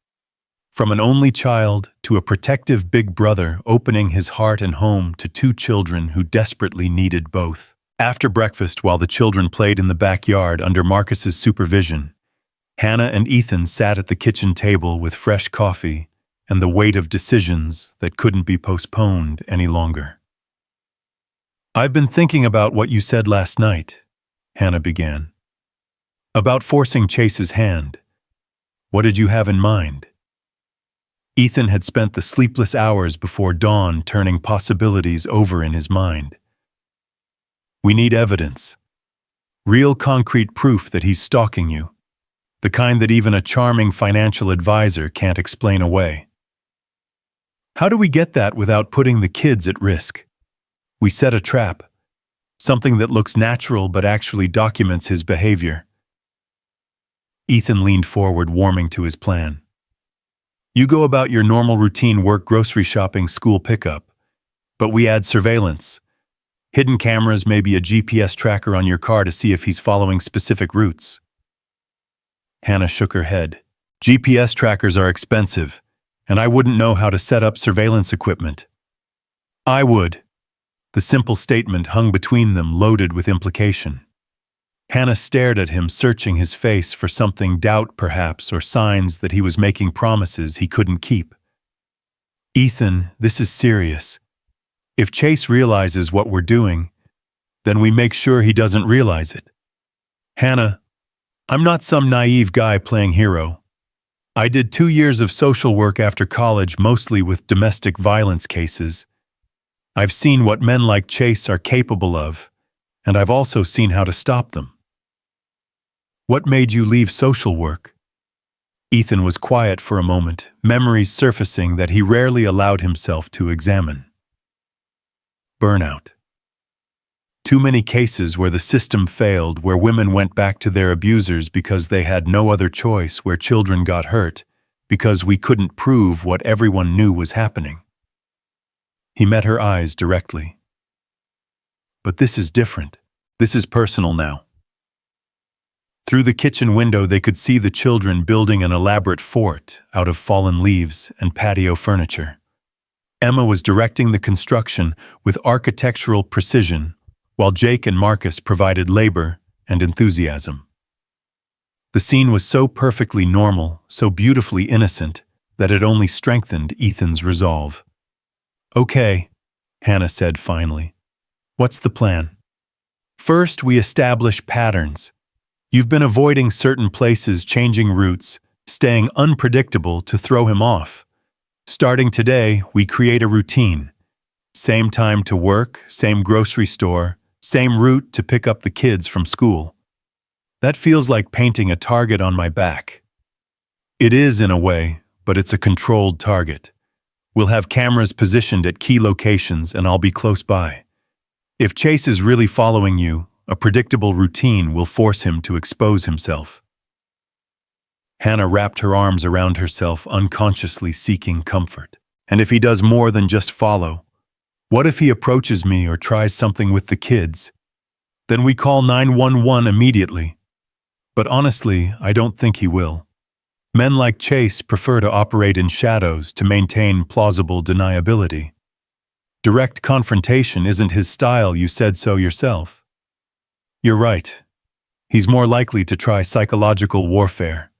A: From an only child to a protective big brother, opening his heart and home to 2 children who desperately needed both. After breakfast, while the children played in the backyard under Marcus's supervision, Hannah and Ethan sat at the kitchen table with fresh coffee and the weight of decisions that couldn't be postponed any longer. I've been thinking about what you said last night, Hannah began. About forcing Chase's hand. What did you have in mind? Ethan had spent the sleepless hours before dawn turning possibilities over in his mind. We need evidence. Real concrete proof that he's stalking you. The kind that even a charming financial advisor can't explain away. How do we get that without putting the kids at risk? We set a trap. Something that looks natural but actually documents his behavior. Ethan leaned forward, warming to his plan. You go about your normal routine work, grocery shopping, school pickup. But we add surveillance. Hidden cameras, maybe a GPS tracker on your car to see if he's following specific routes. Hannah shook her head. GPS trackers are expensive, and I wouldn't know how to set up surveillance equipment. I would. The simple statement hung between them, loaded with implication. Hannah stared at him, searching his face for something, doubt perhaps, or signs that he was making promises he couldn't keep. Ethan, this is serious. If Chase realizes what we're doing, then we make sure he doesn't realize it. Hannah, I'm not some naive guy playing hero. I did 2 years of social work after college, mostly with domestic violence cases. I've seen what men like Chase are capable of, and I've also seen how to stop them. What made you leave social work? Ethan was quiet for a moment, memories surfacing that he rarely allowed himself to examine. Burnout. Too many cases where the system failed, where women went back to their abusers because they had no other choice, where children got hurt, because we couldn't prove what everyone knew was happening. He met her eyes directly. But this is different. This is personal now. Through the kitchen window they could see the children building an elaborate fort out of fallen leaves and patio furniture. Emma was directing the construction with architectural precision, while Jake and Marcus provided labor and enthusiasm. The scene was so perfectly normal, so beautifully innocent, that it only strengthened Ethan's resolve. "Okay," Hannah said finally. "What's the plan?" "First, we establish patterns. You've been avoiding certain places, changing routes, staying unpredictable to throw him off. Starting today, we create a routine. Same time to work, same grocery store, same route to pick up the kids from school. That feels like painting a target on my back." "It is in a way, but it's a controlled target. We'll have cameras positioned at key locations and I'll be close by. If Chase is really following you, a predictable routine will force him to expose himself." Hannah wrapped her arms around herself, unconsciously seeking comfort. "And if he does more than just follow? What if he approaches me or tries something with the kids? Then we call 911 immediately. But honestly, I don't think he will. Men like Chase prefer to operate in shadows to maintain plausible deniability. Direct confrontation isn't his style, you said so yourself." "You're right. He's more likely to try psychological warfare.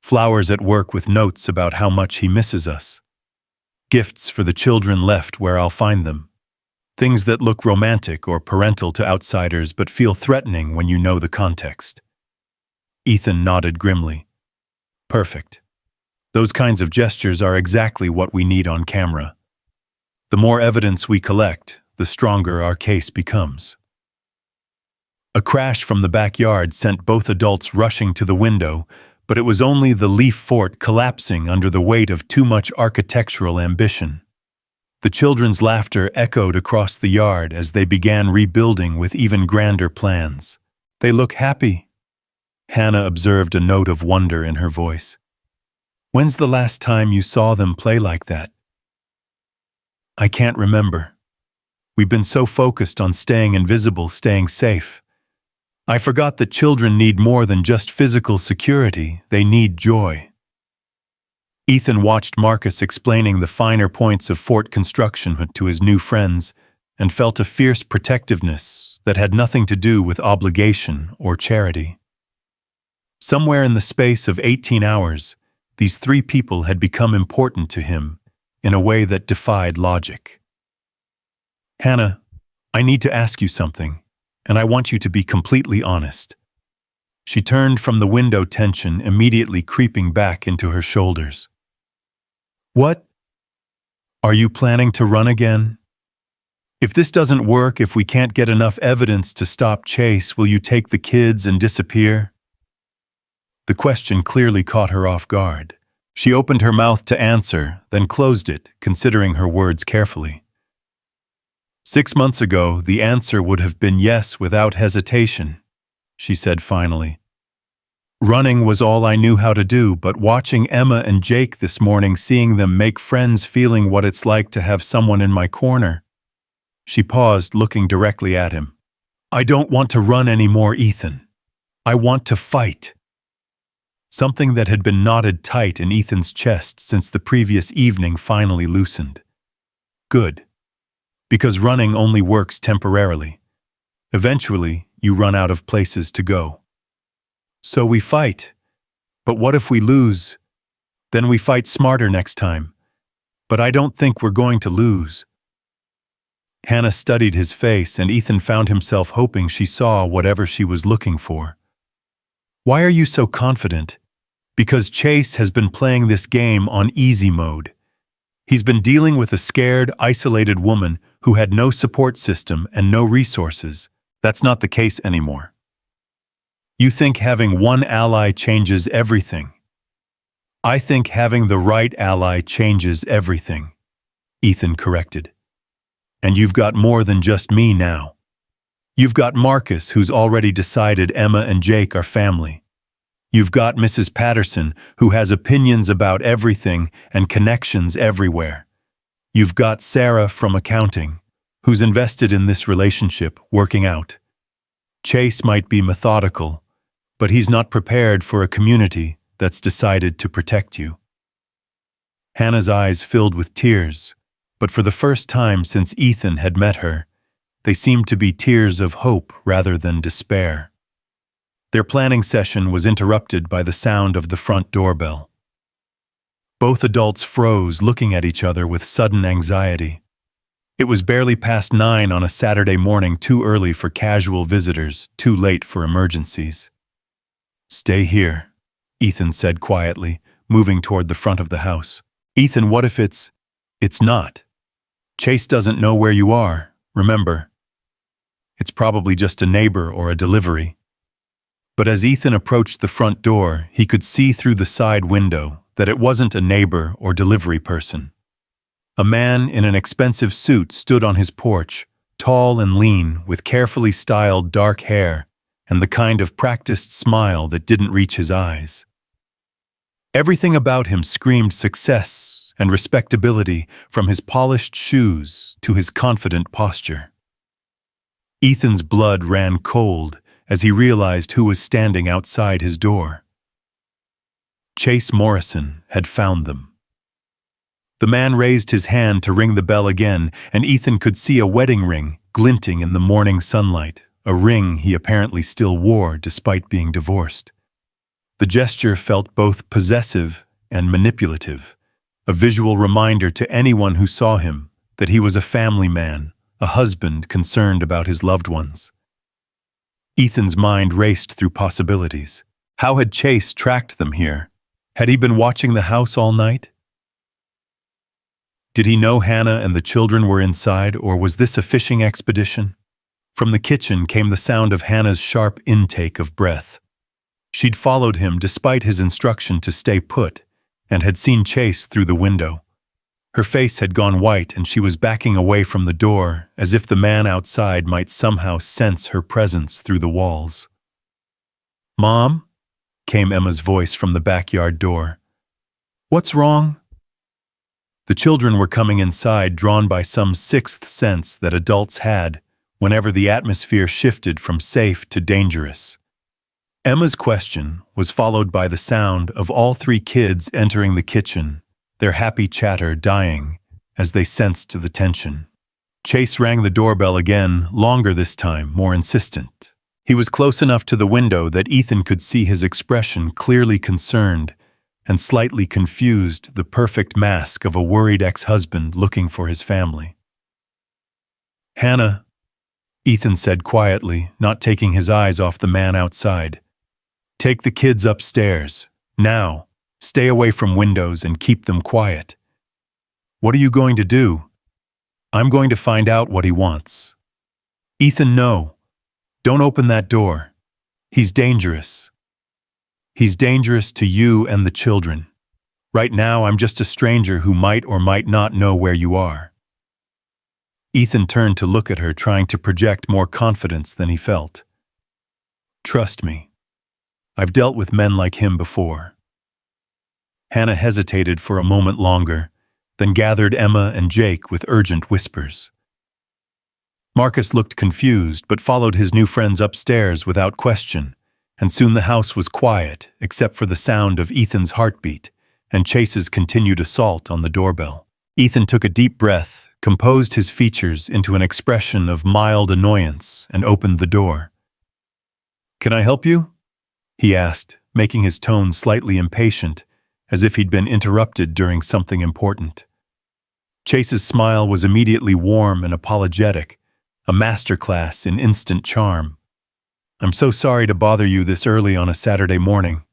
A: Flowers at work with notes about how much he misses us. Gifts for the children left where I'll find them. Things that look romantic or parental to outsiders but feel threatening when you know the context." Ethan nodded grimly. "Perfect. Those kinds of gestures are exactly what we need on camera. The more evidence we collect, the stronger our case becomes." A crash from the backyard sent both adults rushing to the window, but it was only the leaf fort collapsing under the weight of too much architectural ambition. The children's laughter echoed across the yard as they began rebuilding with even grander plans. "They look happy." Hannah observed a note of wonder in her voice. "When's the last time you saw them play like that?" "I can't remember. We've been so focused on staying invisible, staying safe. I forgot that children need more than just physical security, they need joy." Ethan watched Marcus explaining the finer points of fort construction to his new friends and felt a fierce protectiveness that had nothing to do with obligation or charity. Somewhere in the space of 18 hours, these three people had become important to him in a way that defied logic. "Hannah, I need to ask you something, and I want you to be completely honest." She turned from the window, tension immediately creeping back into her shoulders. "What? Are you planning to run again? If this doesn't work, if we can't get enough evidence to stop Chase, will you take the kids and disappear?" The question clearly caught her off guard. She opened her mouth to answer, then closed it, considering her words carefully. 6 months ago, the answer would have been yes without hesitation, she said finally. Running was all I knew how to do, but watching Emma and Jake this morning, seeing them make friends, feeling what it's like to have someone in my corner. She paused, looking directly at him. "I don't want to run anymore, Ethan. I want to fight." Something that had been knotted tight in Ethan's chest since the previous evening finally loosened. Good. Because running only works temporarily. Eventually, you run out of places to go. So we fight. But what if we lose? Then we fight smarter next time. But I don't think we're going to lose. Hannah studied his face, and Ethan found himself hoping she saw whatever she was looking for. Why are you so confident? Because Chase has been playing this game on easy mode. He's been dealing with a scared, isolated woman who had no support system and no resources. That's not the case anymore. You think having one ally changes everything. I think having the right ally changes everything, Ethan corrected. And you've got more than just me now. You've got Marcus, who's already decided Emma and Jake are family. You've got Mrs. Patterson, who has opinions about everything and connections everywhere. You've got Sarah from accounting, who's invested in this relationship working out. Chase might be methodical, but he's not prepared for a community that's decided to protect you. Hannah's eyes filled with tears, but for the first time since Ethan had met her, they seemed to be tears of hope rather than despair. Their planning session was interrupted by the sound of the front doorbell. Both adults froze, looking at each other with sudden anxiety. It was barely past 9 on a Saturday morning, too early for casual visitors, too late for emergencies. "Stay here," Ethan said quietly, moving toward the front of the house. "Ethan, what if it's not? Chase doesn't know where you are, remember. It's probably just a neighbor or a delivery." But as Ethan approached the front door, he could see through the side window that it wasn't a neighbor or delivery person. A man in an expensive suit stood on his porch, tall and lean, with carefully styled dark hair and the kind of practiced smile that didn't reach his eyes. Everything about him screamed success and respectability, from his polished shoes to his confident posture. Ethan's blood ran cold as he realized who was standing outside his door. Chase Morrison had found them. The man raised his hand to ring the bell again, and Ethan could see a wedding ring glinting in the morning sunlight, a ring he apparently still wore despite being divorced. The gesture felt both possessive and manipulative, a visual reminder to anyone who saw him that he was a family man, a husband concerned about his loved ones. Ethan's mind raced through possibilities. How had Chase tracked them here? Had he been watching the house all night? Did he know Hannah and the children were inside, or was this a fishing expedition? From the kitchen came the sound of Hannah's sharp intake of breath. She'd followed him despite his instruction to stay put, and had seen Chase through the window. Her face had gone white, and she was backing away from the door, as if the man outside might somehow sense her presence through the walls. "Mom?" came Emma's voice from the backyard door. "What's wrong?" The children were coming inside, drawn by some sixth sense that adults had whenever the atmosphere shifted from safe to dangerous. Emma's question was followed by the sound of all 3 kids entering the kitchen, their happy chatter dying as they sensed the tension. Chase rang the doorbell again, longer this time, more insistent. He was close enough to the window that Ethan could see his expression, clearly concerned and slightly confused, the perfect mask of a worried ex-husband looking for his family. "Hannah," Ethan said quietly, not taking his eyes off the man outside. "Take the kids upstairs. Now. Stay away from windows and keep them quiet." "What are you going to do?" "I'm going to find out what he wants." "Ethan, no. Don't open that door. He's dangerous. He's dangerous to you and the children. Right now, I'm just a stranger who might or might not know where you are." Ethan turned to look at her, trying to project more confidence than he felt. "Trust me. I've dealt with men like him before." Hannah hesitated for a moment longer, then gathered Emma and Jake with urgent whispers. Marcus looked confused, but followed his new friends upstairs without question, and soon the house was quiet, except for the sound of Ethan's heartbeat and Chase's continued assault on the doorbell. Ethan took a deep breath, composed his features into an expression of mild annoyance, and opened the door. "Can I help you?" he asked, making his tone slightly impatient, as if he'd been interrupted during something important. Chase's smile was immediately warm and apologetic, a masterclass in instant charm. "I'm so sorry to bother you this early on a Saturday morning.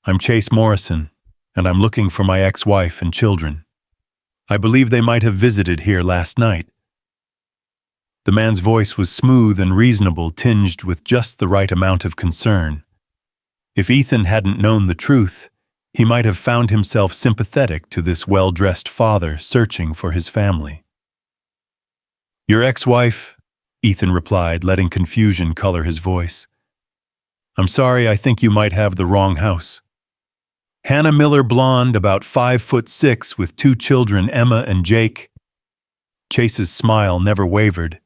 A: I'm Chase Morrison, and I'm looking for my ex-wife and children. I believe they might have visited here last night." The man's voice was smooth and reasonable, tinged with just the right amount of concern. If Ethan hadn't known the truth, he might have found himself sympathetic to this well-dressed father searching for his family. "Your ex-wife?" Ethan replied, letting confusion color his voice. "I'm sorry, I think you might have the wrong house. Hannah Miller, blonde, about 5'6", with 2 children, Emma and Jake." Chase's smile never wavered,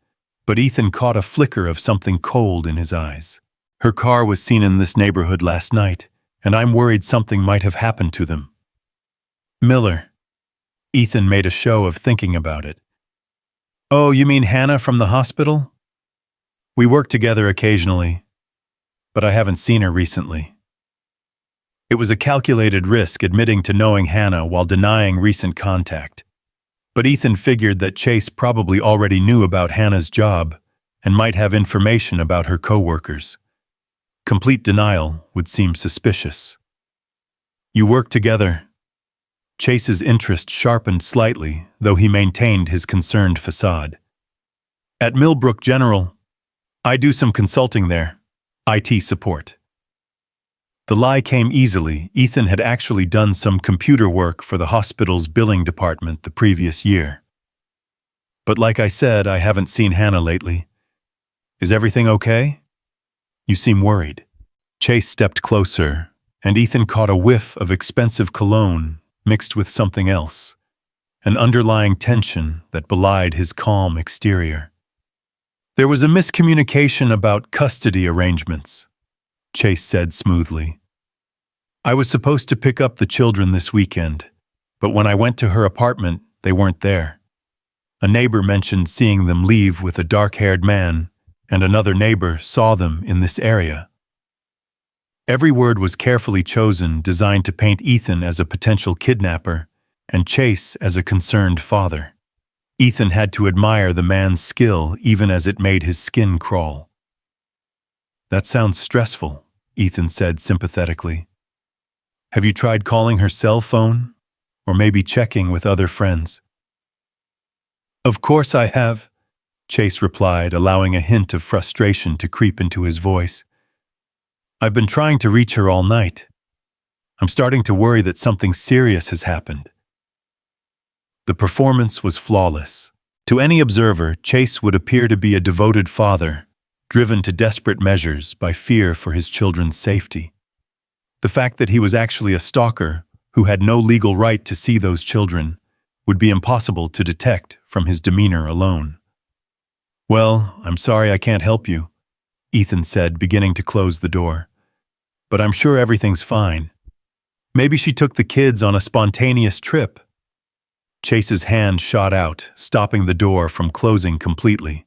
A: but Ethan caught a flicker of something cold in his eyes. "Her car was seen in this neighborhood last night, and I'm worried something might have happened to them." "Miller." Ethan made a show of thinking about it. "Oh, you mean Hannah from the hospital? We work together occasionally, but I haven't seen her recently." It was a calculated risk admitting to knowing Hannah while denying recent contact. But Ethan figured that Chase probably already knew about Hannah's job and might have information about her coworkers. Complete denial would seem suspicious. "You work together?" Chase's interest sharpened slightly, though he maintained his concerned facade. "At Millbrook General. I do some consulting there. IT support." The lie came easily. Ethan had actually done some computer work for the hospital's billing department the previous year. "But like I said, I haven't seen Hannah lately. Is everything okay? You seem worried." Chase stepped closer, and Ethan caught a whiff of expensive cologne mixed with something else, an underlying tension that belied his calm exterior. "There was a miscommunication about custody arrangements," Chase said smoothly. "I was supposed to pick up the children this weekend, but when I went to her apartment, they weren't there. A neighbor mentioned seeing them leave with a dark-haired man, and another neighbor saw them in this area." Every word was carefully chosen, designed to paint Ethan as a potential kidnapper and Chase as a concerned father. Ethan had to admire the man's skill even as it made his skin crawl. "That sounds stressful," Ethan said sympathetically. "Have you tried calling her cell phone? Or maybe checking with other friends?" "Of course I have," Chase replied, allowing a hint of frustration to creep into his voice. "I've been trying to reach her all night. I'm starting to worry that something serious has happened." The performance was flawless. To any observer, Chase would appear to be a devoted father, driven to desperate measures by fear for his children's safety. The fact that he was actually a stalker who had no legal right to see those children would be impossible to detect from his demeanor alone. "Well, I'm sorry I can't help you," Ethan said, beginning to close the door. "But I'm sure everything's fine. Maybe she took the kids on a spontaneous trip." Chase's hand shot out, stopping the door from closing completely.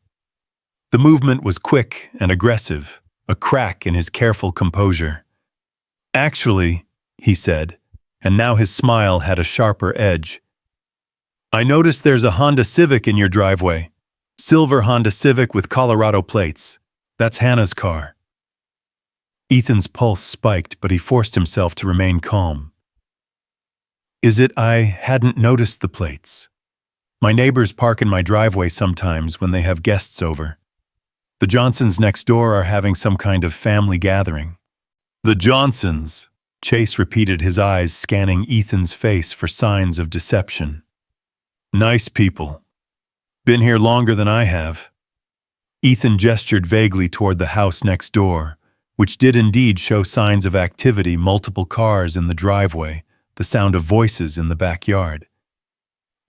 A: The movement was quick and aggressive, a crack in his careful composure. "Actually," he said, and now his smile had a sharper edge, "I noticed there's a Honda Civic in your driveway. Silver Honda Civic with Colorado plates. That's Hannah's car." Ethan's pulse spiked, but he forced himself to remain calm. "Is it? I hadn't noticed the plates. My neighbors park in my driveway sometimes when they have guests over. The Johnsons next door are having some kind of family gathering." "The Johnsons," Chase repeated, his eyes scanning Ethan's face for signs of deception. "Nice people. Been here longer than I have." Ethan gestured vaguely toward the house next door, which did indeed show signs of activity, multiple cars in the driveway, the sound of voices in the backyard.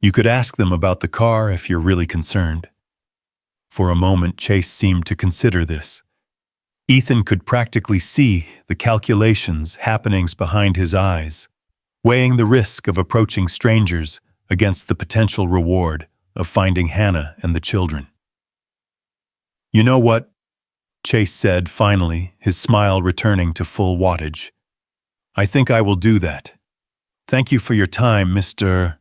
A: "You could ask them about the car if you're really concerned." For a moment, Chase seemed to consider this. Ethan could practically see the calculations, happenings behind his eyes, weighing the risk of approaching strangers against the potential reward of finding Hannah and the children. "You know what?" Chase said finally, his smile returning to full wattage. "I think I will do that. Thank you for your time, Mr.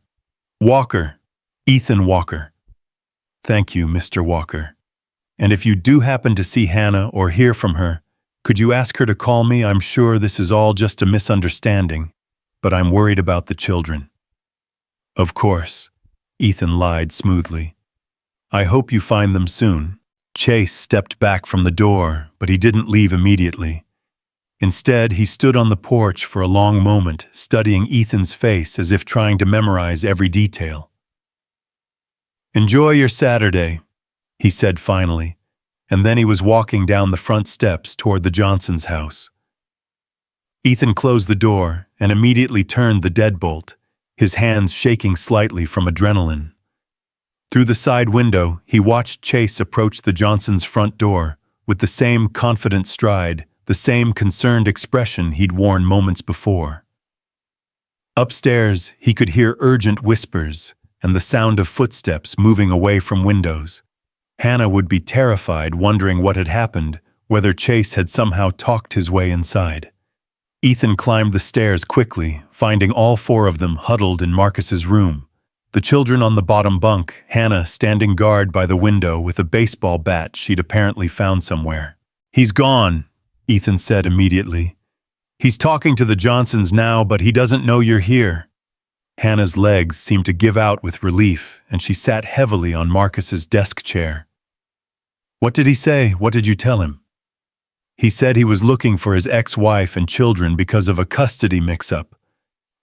A: Walker. Ethan Walker." "Thank you, Mr. Walker. And if you do happen to see Hannah or hear from her, could you ask her to call me? I'm sure this is all just a misunderstanding, but I'm worried about the children." "Of course," Ethan lied smoothly. "I hope you find them soon." Chase stepped back from the door, but he didn't leave immediately. Instead, he stood on the porch for a long moment, studying Ethan's face as if trying to memorize every detail. "Enjoy your Saturday," he said finally, and then he was walking down the front steps toward the Johnsons' house. Ethan closed the door and immediately turned the deadbolt, his hands shaking slightly from adrenaline. Through the side window, he watched Chase approach the Johnsons' front door with the same confident stride, the same concerned expression he'd worn moments before. Upstairs, he could hear urgent whispers and the sound of footsteps moving away from windows. Hannah would be terrified, wondering what had happened, whether Chase had somehow talked his way inside. Ethan climbed the stairs quickly, finding all four of them huddled in Marcus's room. The children on the bottom bunk, Hannah standing guard by the window with a baseball bat she'd apparently found somewhere. "He's gone," Ethan said immediately. "He's talking to the Johnsons now, but he doesn't know you're here." Hannah's legs seemed to give out with relief, and she sat heavily on Marcus's desk chair. "What did he say? What did you tell him?" "He said he was looking for his ex-wife and children because of a custody mix-up.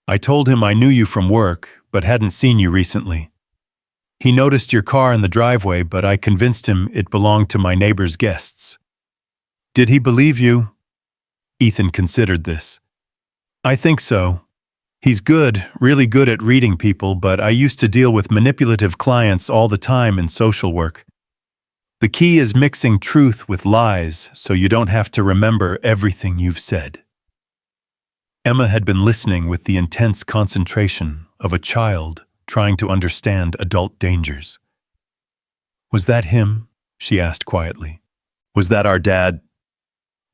A: I told him I knew you from work, but hadn't seen you recently. He noticed your car in the driveway, but I convinced him it belonged to my neighbor's guests." "Did he believe you?" Ethan considered this. "I think so. He's good, really good at reading people, but I used to deal with manipulative clients all the time in social work. The key is mixing truth with lies so you don't have to remember everything you've said." Emma had been listening with the intense concentration of a child trying to understand adult dangers. "Was that him?" she asked quietly. "Was that our dad?"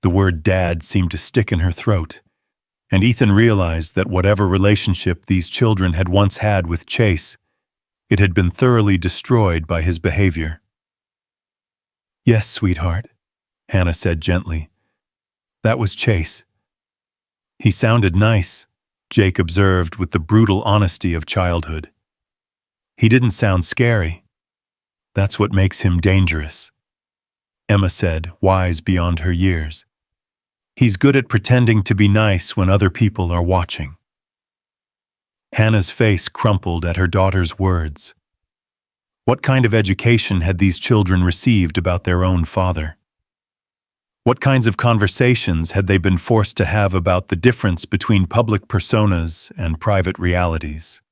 A: The word dad seemed to stick in her throat, and Ethan realized that whatever relationship these children had once had with Chase, it had been thoroughly destroyed by his behavior. "Yes, sweetheart," Hannah said gently. "That was Chase." "He sounded nice," Jake observed with the brutal honesty of childhood. "He didn't sound scary. That's what makes him dangerous," Emma said, wise beyond her years. "He's good at pretending to be nice when other people are watching." Hannah's face crumpled at her daughter's words. What kind of education had these children received about their own father? What kinds of conversations had they been forced to have about the difference between public personas and private realities?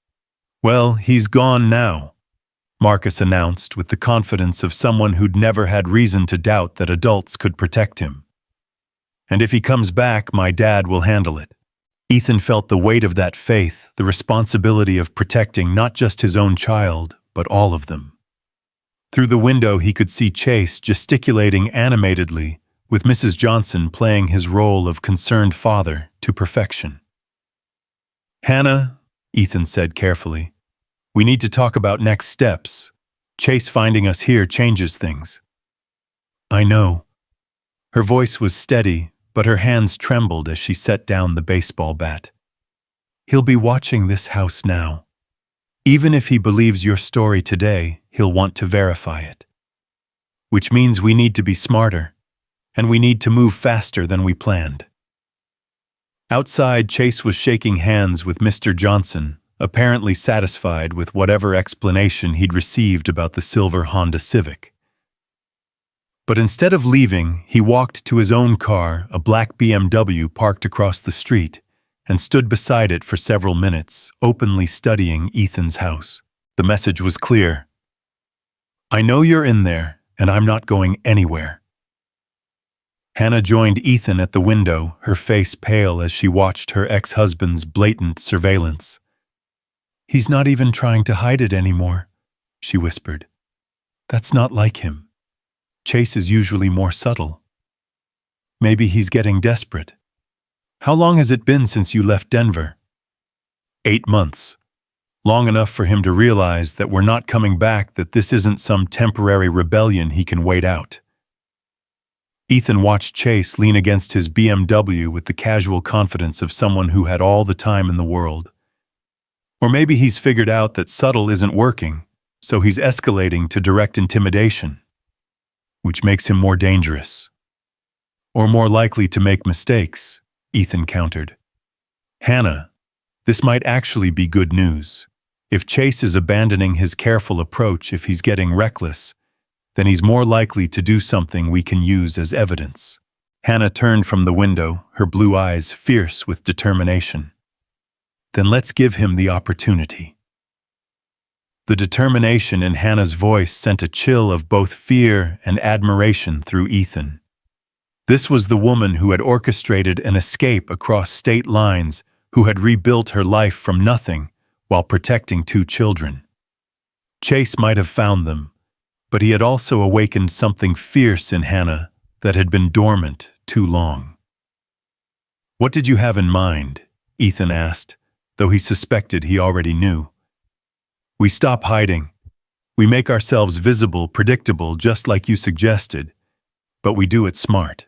A: "Well, he's gone now," Marcus announced with the confidence of someone who'd never had reason to doubt that adults could protect him. "And if he comes back, my dad will handle it." Ethan felt the weight of that faith, the responsibility of protecting not just his own child, but all of them. Through the window he could see Chase gesticulating animatedly, with Mrs. Johnson playing his role of concerned father to perfection. "Hannah," Ethan said carefully, "we need to talk about next steps. Chase finding us here changes things." "I know." Her voice was steady, but her hands trembled as she set down the baseball bat. "He'll be watching this house now. Even if he believes your story today, he'll want to verify it. Which means we need to be smarter, and we need to move faster than we planned." Outside, Chase was shaking hands with Mr. Johnson, apparently satisfied with whatever explanation he'd received about the silver Honda Civic. But instead of leaving, he walked to his own car, a black BMW parked across the street, and stood beside it for several minutes, openly studying Ethan's house. The message was clear. "I know you're in there, and I'm not going anywhere." Hannah joined Ethan at the window, her face pale as she watched her ex-husband's blatant surveillance. "He's not even trying to hide it anymore," she whispered. "That's not like him. Chase is usually more subtle. Maybe he's getting desperate. How long has it been since you left Denver?" 8 months. Long enough for him to realize that we're not coming back, that this isn't some temporary rebellion he can wait out. Ethan watched Chase lean against his BMW with the casual confidence of someone who had all the time in the world. Or maybe he's figured out that subtle isn't working, so he's escalating to direct intimidation, which makes him more dangerous, or more likely to make mistakes. Ethan countered. Hannah, this might actually be good news. If Chase is abandoning his careful approach, if he's getting reckless, then he's more likely to do something we can use as evidence. Hannah turned from the window, her blue eyes fierce with determination. Then let's give him the opportunity. The determination in Hannah's voice sent a chill of both fear and admiration through Ethan. This was the woman who had orchestrated an escape across state lines, who had rebuilt her life from nothing while protecting 2 children. Chase might have found them, but he had also awakened something fierce in Hannah that had been dormant too long. What did you have in mind? Ethan asked, though he suspected he already knew. We stop hiding. We make ourselves visible, predictable, just like you suggested, but we do it smart.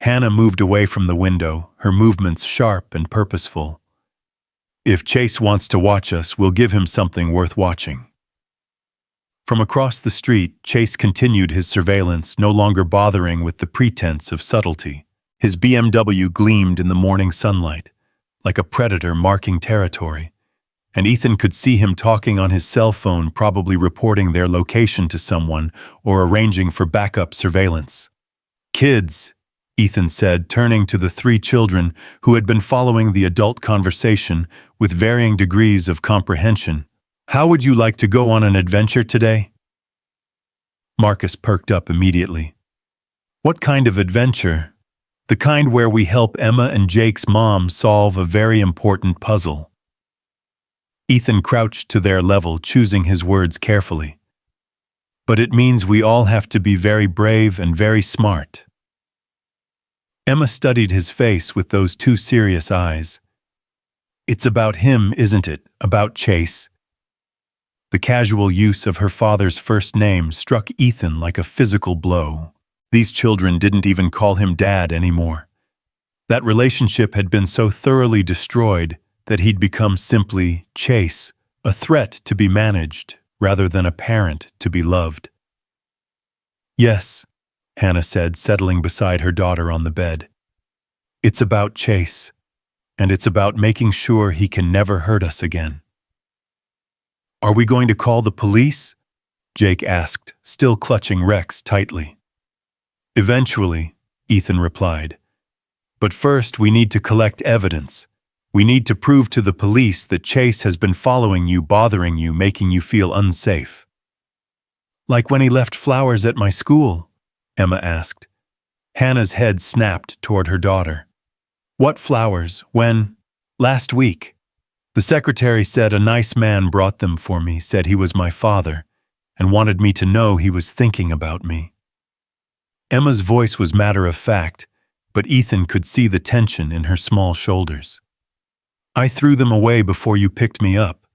A: Hannah moved away from the window, her movements sharp and purposeful. If Chase wants to watch us, we'll give him something worth watching. From across the street, Chase continued his surveillance, no longer bothering with the pretense of subtlety. His BMW gleamed in the morning sunlight, like a predator marking territory, and Ethan could see him talking on his cell phone, probably reporting their location to someone or arranging for backup surveillance. Kids, Ethan said, turning to the 3 children who had been following the adult conversation with varying degrees of comprehension. How would you like to go on an adventure today? Marcus perked up immediately. What kind of adventure? The kind where we help Emma and Jake's mom solve a very important puzzle. Ethan crouched to their level, choosing his words carefully. But it means we all have to be very brave and very smart. Emma studied his face with those 2 serious eyes. It's about him, isn't it? About Chase? The casual use of her father's first name struck Ethan like a physical blow. These children didn't even call him Dad anymore. That relationship had been so thoroughly destroyed that he'd become simply Chase, a threat to be managed rather than a parent to be loved. Yes, Hannah said, settling beside her daughter on the bed. It's about Chase, and it's about making sure he can never hurt us again. Are we going to call the police? Jake asked, still clutching Rex tightly. Eventually, Ethan replied. But first we need to collect evidence. We need to prove to the police that Chase has been following you, bothering you, making you feel unsafe. Like when he left flowers at my school? Emma asked. Hannah's head snapped toward her daughter. What flowers? When? Last week. The secretary said a nice man brought them for me, said he was my father, and wanted me to know he was thinking about me. Emma's voice was matter of fact, but Ethan could see the tension in her small shoulders. I threw them away before you picked me up.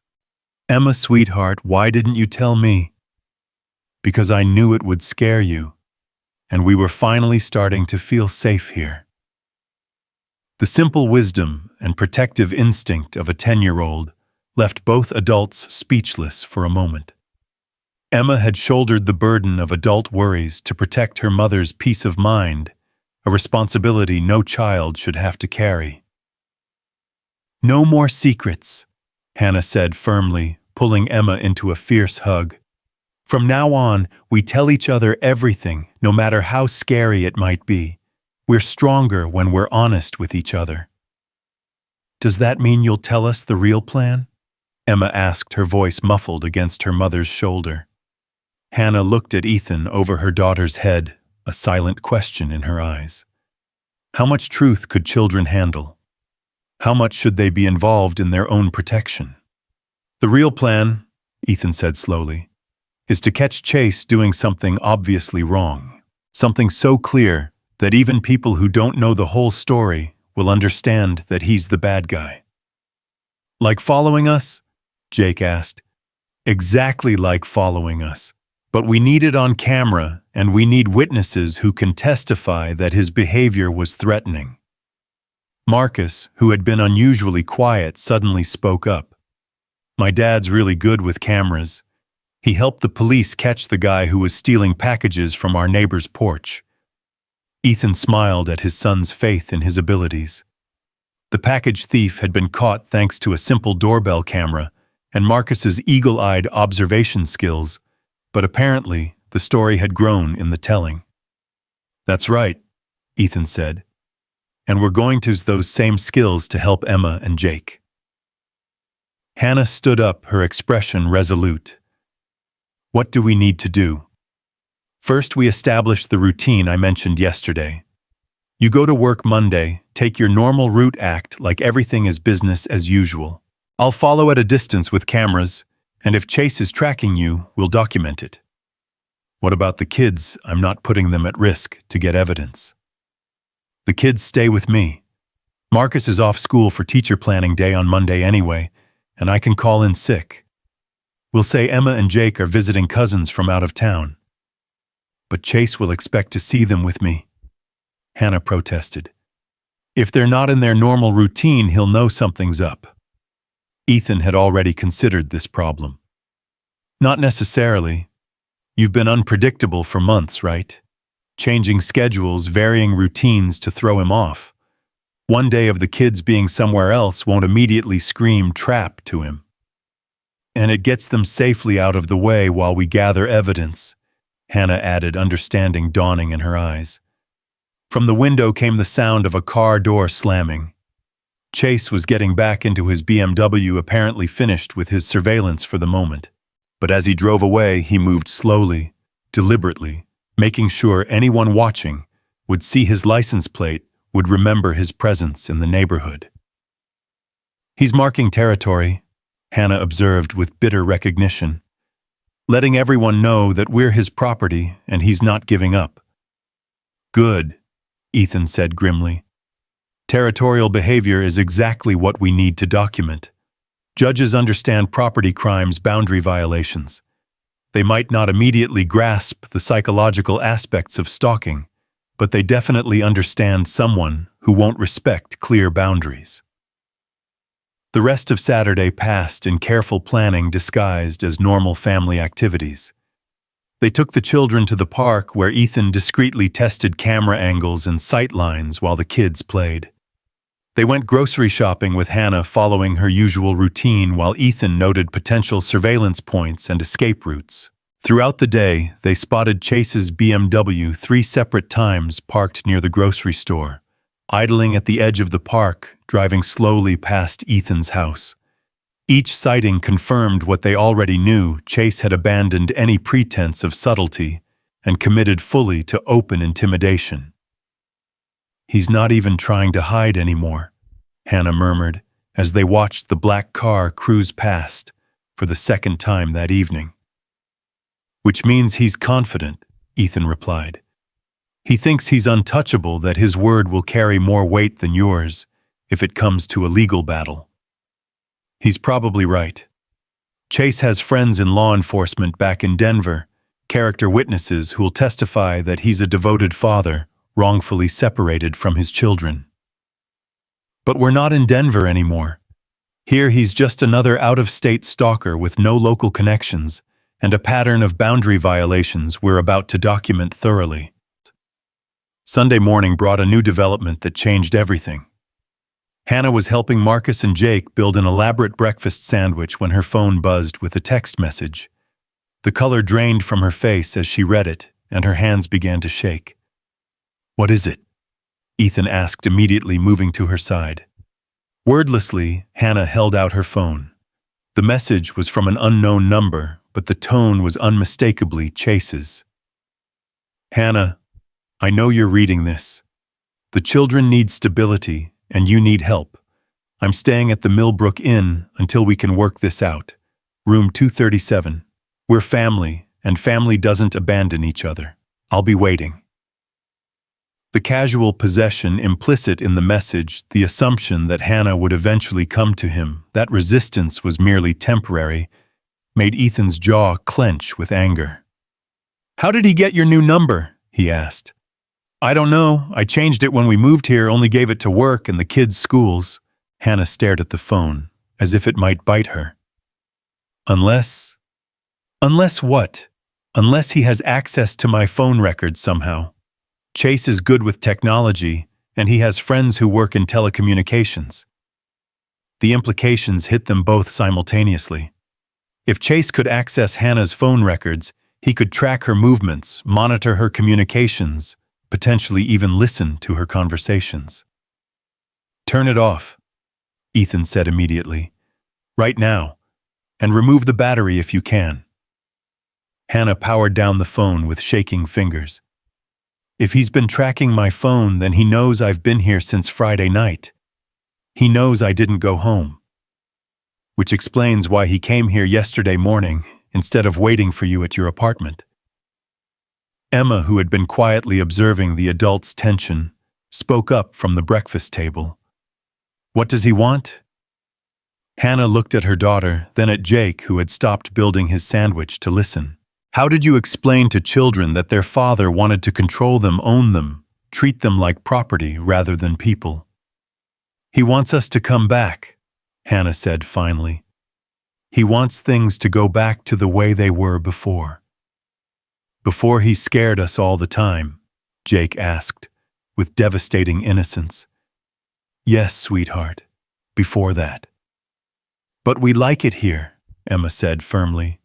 A: Emma, sweetheart, why didn't you tell me? Because I knew it would scare you, and we were finally starting to feel safe here. The simple wisdom and protective instinct of a 10-year-old left both adults speechless for a moment. Emma had shouldered the burden of adult worries to protect her mother's peace of mind, a responsibility no child should have to carry. No more secrets, Hannah said firmly, pulling Emma into a fierce hug. From now on, we tell each other everything, no matter how scary it might be. We're stronger when we're honest with each other. Does that mean you'll tell us the real plan? Emma asked, her voice muffled against her mother's shoulder. Hannah looked at Ethan over her daughter's head, a silent question in her eyes. How much truth could children handle? How much should they be involved in their own protection? The real plan, Ethan said slowly, is to catch Chase doing something obviously wrong. Something so clear that even people who don't know the whole story will understand that he's the bad guy. Like following us? Jake asked. Exactly like following us. But we need it on camera, and we need witnesses who can testify that his behavior was threatening. Marcus, who had been unusually quiet, suddenly spoke up. My dad's really good with cameras. He helped the police catch the guy who was stealing packages from our neighbor's porch. Ethan smiled at his son's faith in his abilities. The package thief had been caught thanks to a simple doorbell camera and Marcus's eagle-eyed observation skills, but apparently the story had grown in the telling. "That's right," Ethan said, "and we're going to use those same skills to help Emma and Jake." Hannah stood up, her expression resolute. "What do we need to do?" "First, we establish the routine I mentioned yesterday. You go to work Monday, take your normal route, act like everything is business as usual. I'll follow at a distance with cameras, and if Chase is tracking you, we'll document it. What about the kids? I'm not putting them at risk to get evidence." "The kids stay with me. Marcus is off school for teacher planning day on Monday anyway, and I can call in sick. We'll say Emma and Jake are visiting cousins from out of town." "But Chase will expect to see them with me," Hannah protested. "If they're not in their normal routine, he'll know something's up." Ethan had already considered this problem. "Not necessarily. You've been unpredictable for months, right? Changing schedules, varying routines to throw him off. One day of the kids being somewhere else won't immediately scream trap to him. And it gets them safely out of the way while we gather evidence," Hannah added, understanding dawning in her eyes. From the window came the sound of a car door slamming. Chase was getting back into his BMW, apparently finished with his surveillance for the moment. But as he drove away, he moved slowly, deliberately, making sure anyone watching would see his license plate, would remember his presence in the neighborhood. "He's marking territory," Hannah observed with bitter recognition, "letting everyone know that we're his property and he's not giving up." "Good," Ethan said grimly. "Territorial behavior is exactly what we need to document. Judges understand property crimes, boundary violations. They might not immediately grasp the psychological aspects of stalking, but they definitely understand someone who won't respect clear boundaries." The rest of Saturday passed in careful planning disguised as normal family activities. They took the children to the park where Ethan discreetly tested camera angles and sight lines while the kids played. They went grocery shopping with Hannah, following her usual routine while Ethan noted potential surveillance points and escape routes. Throughout the day, they spotted Chase's BMW 3 separate times parked near the grocery store, idling at the edge of the park, driving slowly past Ethan's house. Each sighting confirmed what they already knew: Chase had abandoned any pretense of subtlety and committed fully to open intimidation. "He's not even trying to hide anymore," Hannah murmured as they watched the black car cruise past for the second time that evening. "Which means he's confident," Ethan replied. "He thinks he's untouchable, that his word will carry more weight than yours if it comes to a legal battle." "He's probably right. Chase has friends in law enforcement back in Denver, character witnesses who'll testify that he's a devoted father, wrongfully separated from his children. But we're not in Denver anymore. Here he's just another out-of-state stalker with no local connections and a pattern of boundary violations we're about to document thoroughly." Sunday morning brought a new development that changed everything. Hannah was helping Marcus and Jake build an elaborate breakfast sandwich when her phone buzzed with a text message. The color drained from her face as she read it, and her hands began to shake. "What is it?" Ethan asked, immediately moving to her side. Wordlessly, Hannah held out her phone. The message was from an unknown number, but the tone was unmistakably Chase's. "Hannah, I know you're reading this. The children need stability, and you need help. I'm staying at the Millbrook Inn until we can work this out. Room 237. We're family, and family doesn't abandon each other. I'll be waiting." The casual possession implicit in the message, the assumption that Hannah would eventually come to him, that resistance was merely temporary, made Ethan's jaw clench with anger. "How did he get your new number?" he asked. "I don't know. I changed it when we moved here, only gave it to work and the kids' schools." Hannah stared at the phone, as if it might bite her. Unless what? Unless he has access to my phone records somehow." Chase is good with technology, and he has friends who work in telecommunications. The implications hit them both simultaneously. If Chase could access Hannah's phone records, he could track her movements, monitor her communications, potentially even listen to her conversations. "Turn it off," Ethan said immediately. "Right now. And remove the battery if you can." Hannah powered down the phone with shaking fingers. "If he's been tracking my phone, then he knows I've been here since Friday night. He knows I didn't go home. Which explains why he came here yesterday morning instead of waiting for you at your apartment." Emma, who had been quietly observing the adults' tension, spoke up from the breakfast table. "What does he want?" Hannah looked at her daughter, then at Jake, who had stopped building his sandwich to listen. "How did you explain to children that their father wanted to control them, own them, treat them like property rather than people?" "He wants us to come back," Hannah said finally. "He wants things to go back to the way they were before." "Before he scared us all the time?" Jake asked, with devastating innocence. "Yes, sweetheart, before that." "But we like it here," Emma said firmly.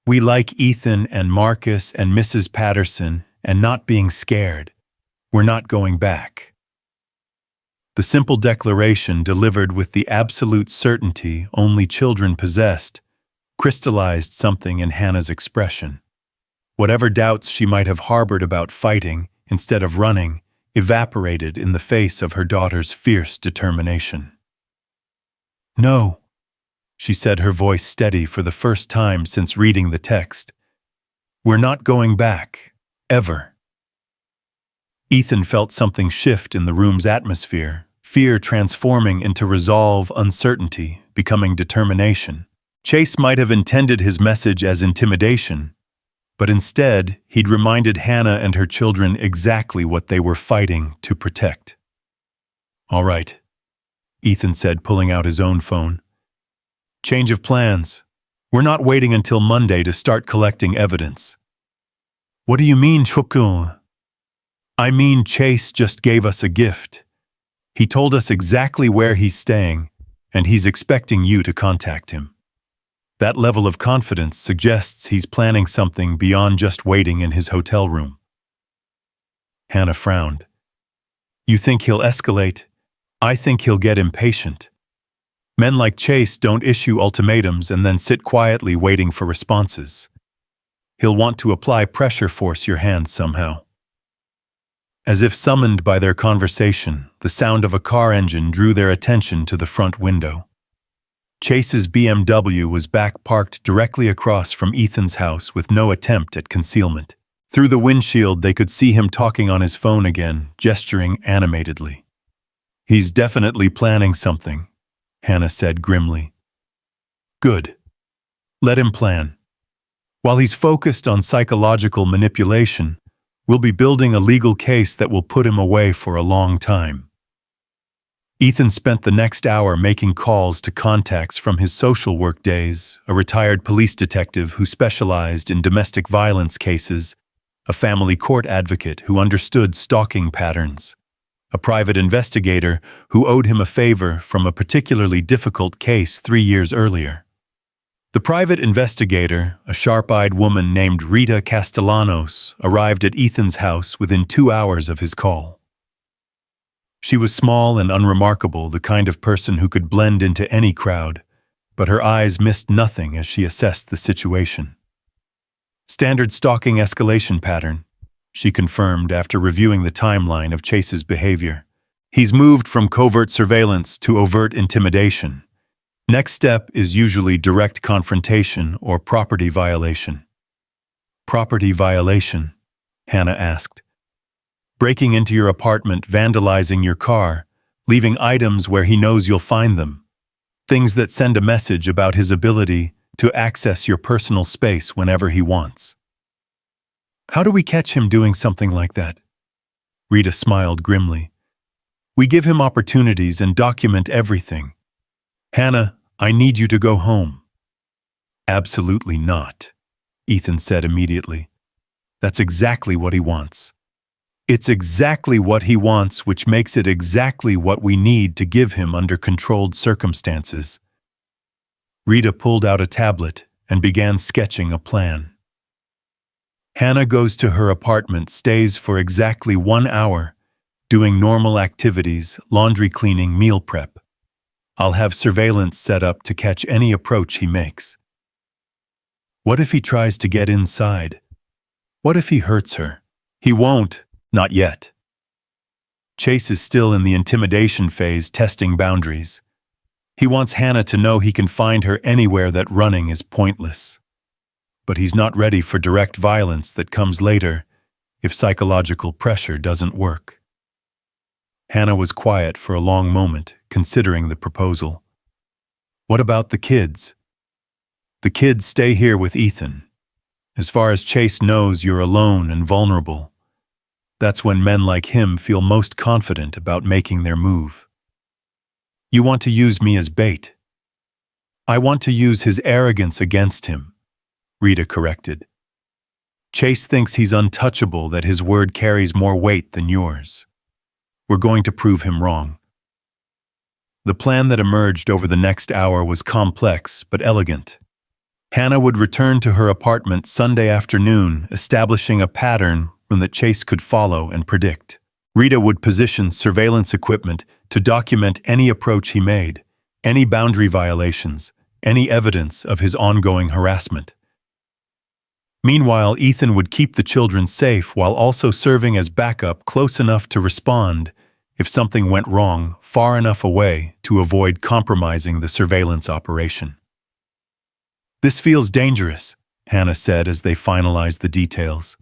A: "We like Ethan and Marcus and Mrs. Patterson and not being scared. We're not going back." The simple declaration, delivered with the absolute certainty only children possessed, crystallized something in Hannah's expression. Whatever doubts she might have harbored about fighting instead of running evaporated in the face of her daughter's fierce determination. "No," she said, her voice steady for the first time since reading the text. "We're not going back, ever." Ethan felt something shift in the room's atmosphere, fear transforming into resolve, uncertainty, becoming determination. Chase might have intended his message as intimidation, but instead he'd reminded Hannah and her children exactly what they were fighting to protect. "All right," Ethan said, pulling out his own phone. "Change of plans. We're not waiting until Monday to start collecting evidence." "What do you mean, Chukun?" "I mean, Chase just gave us a gift. He told us exactly where he's staying, and he's expecting you to contact him. That level of confidence suggests he's planning something beyond just waiting in his hotel room." Hannah frowned. "You think he'll escalate? I think he'll get impatient. Men like Chase don't issue ultimatums and then sit quietly waiting for responses. He'll want to apply pressure, force your hand somehow." As if summoned by their conversation, the sound of a car engine drew their attention to the front window. Chase's BMW was back, parked directly across from Ethan's house with no attempt at concealment. Through the windshield, they could see him talking on his phone again, gesturing animatedly. "He's definitely planning something," Hannah said grimly. "Good. Let him plan. While he's focused on psychological manipulation, we'll be building a legal case that will put him away for a long time." Ethan spent the next hour making calls to contacts from his social work days, a retired police detective who specialized in domestic violence cases, a family court advocate who understood stalking patterns, a private investigator who owed him a favor from a particularly difficult case 3 years earlier. The private investigator, a sharp-eyed woman named Rita Castellanos, arrived at Ethan's house within 2 hours of his call. She was small and unremarkable, the kind of person who could blend into any crowd, but her eyes missed nothing as she assessed the situation. "Standard stalking escalation pattern," she confirmed after reviewing the timeline of Chase's behavior. "He's moved from covert surveillance to overt intimidation. Next step is usually direct confrontation or property violation." "Property violation?" Hannah asked. "Breaking into your apartment, vandalizing your car, leaving items where he knows you'll find them. Things that send a message about his ability to access your personal space whenever he wants." "How do we catch him doing something like that?" Rita smiled grimly. "We give him opportunities and document everything. Hannah, I need you to go home." "Absolutely not," Ethan said immediately. "That's exactly what he wants. It's exactly what he wants, which makes it exactly what we need to give him under controlled circumstances. Rita pulled out a tablet and began sketching a plan. Hannah goes to her apartment, stays for exactly 1 hour, doing normal activities, laundry cleaning, meal prep. I'll have surveillance set up to catch any approach he makes. What if he tries to get inside? What if he hurts her? He won't, not yet. Chase is still in the intimidation phase, testing boundaries. He wants Hannah to know he can find her anywhere, that running is pointless. But he's not ready for direct violence that comes later if psychological pressure doesn't work. Hannah was quiet for a long moment, considering the proposal. What about the kids? The kids stay here with Ethan. As far as Chase knows, you're alone and vulnerable. That's when men like him feel most confident about making their move. You want to use me as bait. I want to use his arrogance against him, Rita corrected. Chase thinks he's untouchable, that his word carries more weight than yours. We're going to prove him wrong. The plan that emerged over the next hour was complex but elegant. Hannah would return to her apartment Sunday afternoon, establishing a pattern that Chase could follow and predict. Rita would position surveillance equipment to document any approach he made, any boundary violations, any evidence of his ongoing harassment. Meanwhile, Ethan would keep the children safe while also serving as backup, close enough to respond if something went wrong, far enough away to avoid compromising the surveillance operation. This feels dangerous, Hannah said as they finalized the details.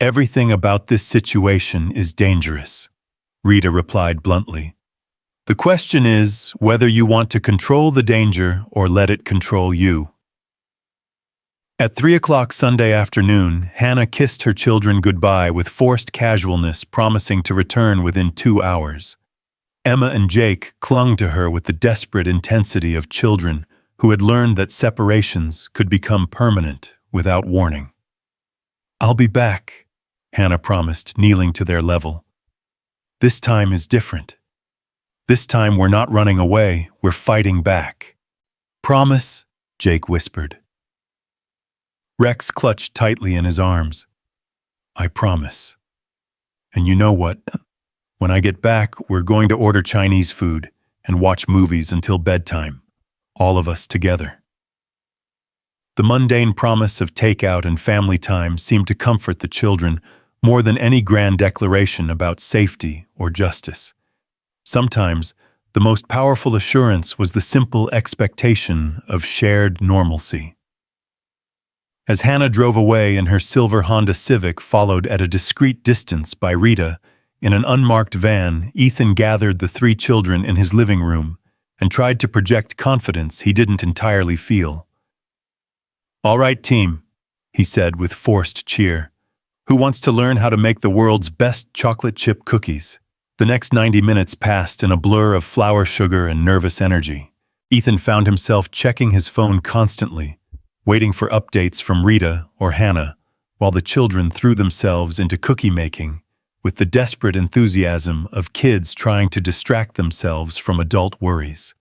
A: Everything about this situation is dangerous, Rita replied bluntly. The question is whether you want to control the danger or let it control you. At 3 o'clock Sunday afternoon, Hannah kissed her children goodbye with forced casualness, promising to return within 2 hours. Emma and Jake clung to her with the desperate intensity of children who had learned that separations could become permanent without warning. I'll be back, Hannah promised, kneeling to their level. This time is different. This time we're not running away, we're fighting back. Promise, Jake whispered. Rex clutched tightly in his arms. I promise. And you know what? When I get back, we're going to order Chinese food and watch movies until bedtime, all of us together. The mundane promise of takeout and family time seemed to comfort the children more than any grand declaration about safety or justice. Sometimes, the most powerful assurance was the simple expectation of shared normalcy. As Hannah drove away in her silver Honda Civic, followed at a discreet distance by Rita, in an unmarked van, Ethan gathered the 3 children in his living room and tried to project confidence he didn't entirely feel. All right, team, he said with forced cheer. Who wants to learn how to make the world's best chocolate chip cookies? The next 90 minutes passed in a blur of flour, sugar, and nervous energy. Ethan found himself checking his phone constantly, waiting for updates from Rita or Hannah, while the children threw themselves into cookie making with the desperate enthusiasm of kids trying to distract themselves from adult worries.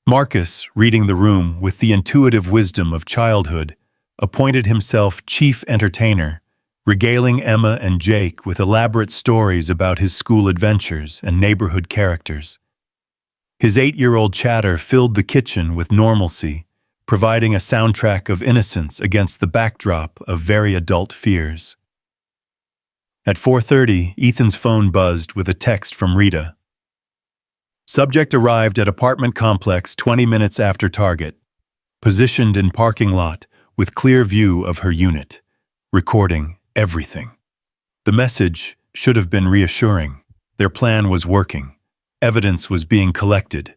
A: Marcus, reading the room with the intuitive wisdom of childhood, appointed himself chief entertainer, regaling Emma and Jake with elaborate stories about his school adventures and neighborhood characters. His 8-year-old chatter filled the kitchen with normalcy, providing a soundtrack of innocence against the backdrop of very adult fears. At 4:30, Ethan's phone buzzed with a text from Rita. Subject arrived at apartment complex 20 minutes after target. Positioned in parking lot with clear view of her unit. Recording everything. The message should have been reassuring. Their plan was working. Evidence was being collected.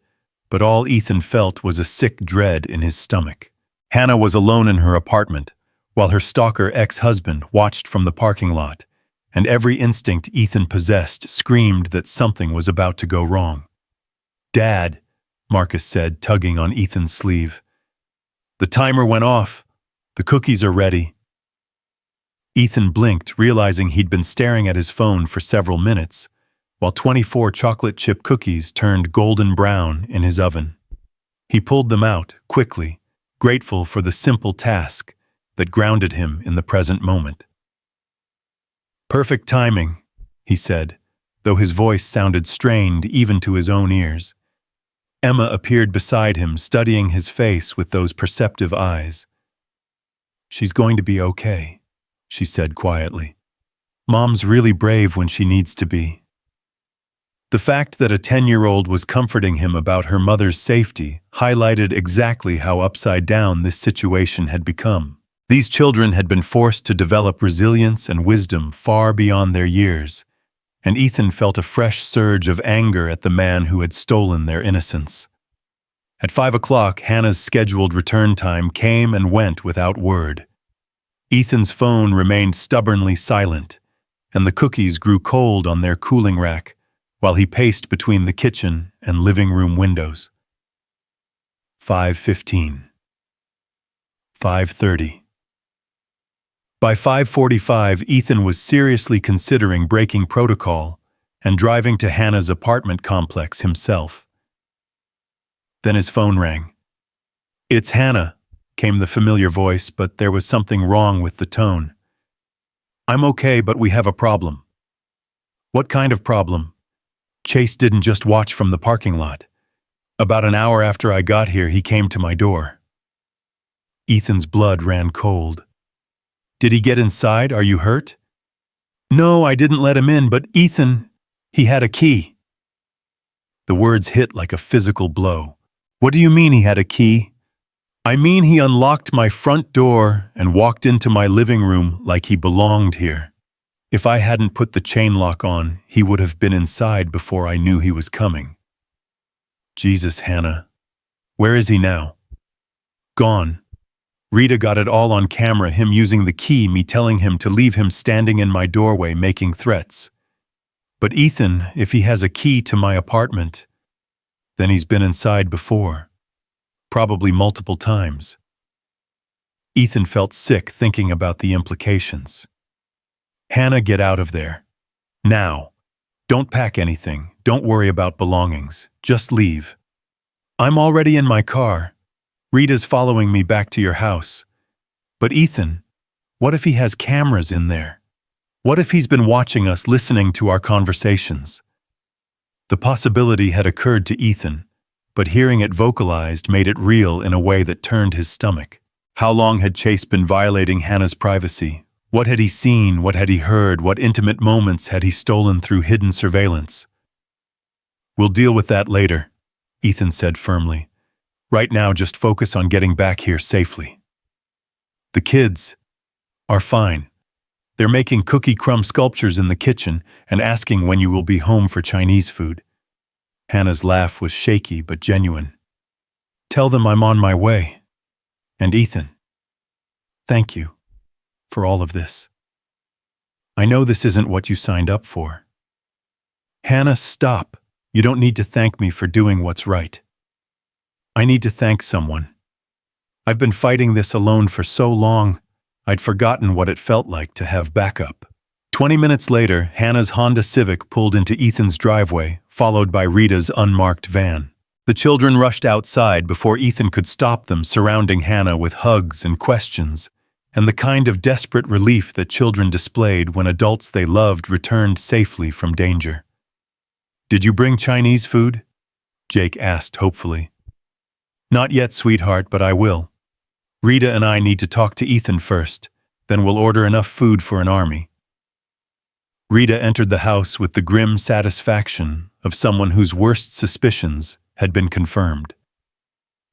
A: But all Ethan felt was a sick dread in his stomach. Hannah was alone in her apartment, while her stalker ex-husband watched from the parking lot, and every instinct Ethan possessed screamed that something was about to go wrong. Dad, Marcus said, tugging on Ethan's sleeve. The timer went off. The cookies are ready. Ethan blinked, realizing he'd been staring at his phone for several minutes, while 24 chocolate chip cookies turned golden brown in his oven. He pulled them out, quickly, grateful for the simple task that grounded him in the present moment. "Perfect timing," he said, though his voice sounded strained even to his own ears. Emma appeared beside him, studying his face with those perceptive eyes. "She's going to be okay," she said quietly. "Mom's really brave when she needs to be." The fact that a 10-year-old was comforting him about her mother's safety highlighted exactly how upside down this situation had become. These children had been forced to develop resilience and wisdom far beyond their years, and Ethan felt a fresh surge of anger at the man who had stolen their innocence. At 5 o'clock, Hannah's scheduled return time came and went without word. Ethan's phone remained stubbornly silent, and the cookies grew cold on their cooling rack while he paced between the kitchen and living room windows. 5:15. 5:30. By 5:45, Ethan was seriously considering breaking protocol and driving to Hannah's apartment complex himself. Then his phone rang. "It's Hannah," came the familiar voice, but there was something wrong with the tone. "I'm okay, but we have a problem." "What kind of problem?" "Chase didn't just watch from the parking lot. About an hour after I got here, he came to my door." Ethan's blood ran cold. "Did he get inside? Are you hurt?" "No, I didn't let him in, but Ethan, he had a key." The words hit like a physical blow. "What do you mean he had a key?" "I mean he unlocked my front door and walked into my living room like he belonged here. If I hadn't put the chain lock on, he would have been inside before I knew he was coming." "Jesus, Hannah. Where is he now?" "Gone. Rita got it all on camera, him using the key, me telling him to leave him standing in my doorway making threats. But Ethan, if he has a key to my apartment, then he's been inside before. Probably multiple times." Ethan felt sick thinking about the implications. "Hannah, get out of there. Now. Don't pack anything. Don't worry about belongings. Just leave." "I'm already in my car. Rita's following me back to your house." "But Ethan, what if he has cameras in there? What if he's been watching us, listening to our conversations?" The possibility had occurred to Ethan, but hearing it vocalized made it real in a way that turned his stomach. How long had Chase been violating Hannah's privacy? What had he seen? What had he heard? What intimate moments had he stolen through hidden surveillance? "We'll deal with that later," Ethan said firmly. "Right now, just focus on getting back here safely." "The kids are fine. They're making cookie crumb sculptures in the kitchen and asking when you will be home for Chinese food." Hannah's laugh was shaky but genuine. "Tell them I'm on my way. And Ethan, thank you for all of this. I know this isn't what you signed up for." "Hannah, stop. You don't need to thank me for doing what's right. I need to thank someone. I've been fighting this alone for so long, I'd forgotten what it felt like to have backup." 20 minutes later, Hannah's Honda Civic pulled into Ethan's driveway, followed by Rita's unmarked van. The children rushed outside before Ethan could stop them, surrounding Hannah with hugs and questions, and the kind of desperate relief that children displayed when adults they loved returned safely from danger. "Did you bring Chinese food?" Jake asked hopefully. "Not yet, sweetheart, but I will. Rita and I need to talk to Ethan first, then we'll order enough food for an army." Rita entered the house with the grim satisfaction of someone whose worst suspicions had been confirmed.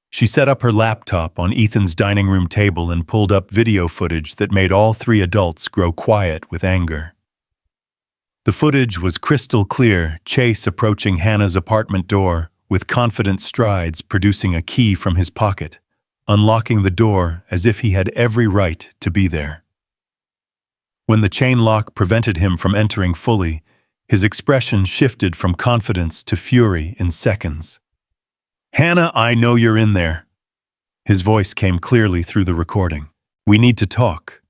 A: She set up her laptop on Ethan's dining room table and pulled up video footage that made all three adults grow quiet with anger. The footage was crystal clear, Chase approaching Hannah's apartment door with confident strides, producing a key from his pocket, unlocking the door as if he had every right to be there. When the chain lock prevented him from entering fully, his expression shifted from confidence to fury in seconds. "Hannah, I know you're in there." His voice came clearly through the recording. "We need to talk."